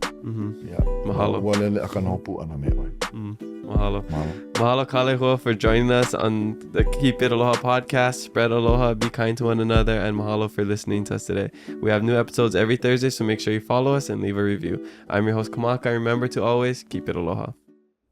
Yeah. Mahalo. Walele akan hopu ana mai. Mahalo. Mahalo Kalehua for joining us on the Keep It Aloha podcast. Spread aloha, be kind to one another, and mahalo for listening to us today. We have new episodes every Thursday, so make sure you follow us and leave a review. I'm your host Kamaka. Remember to always keep it aloha.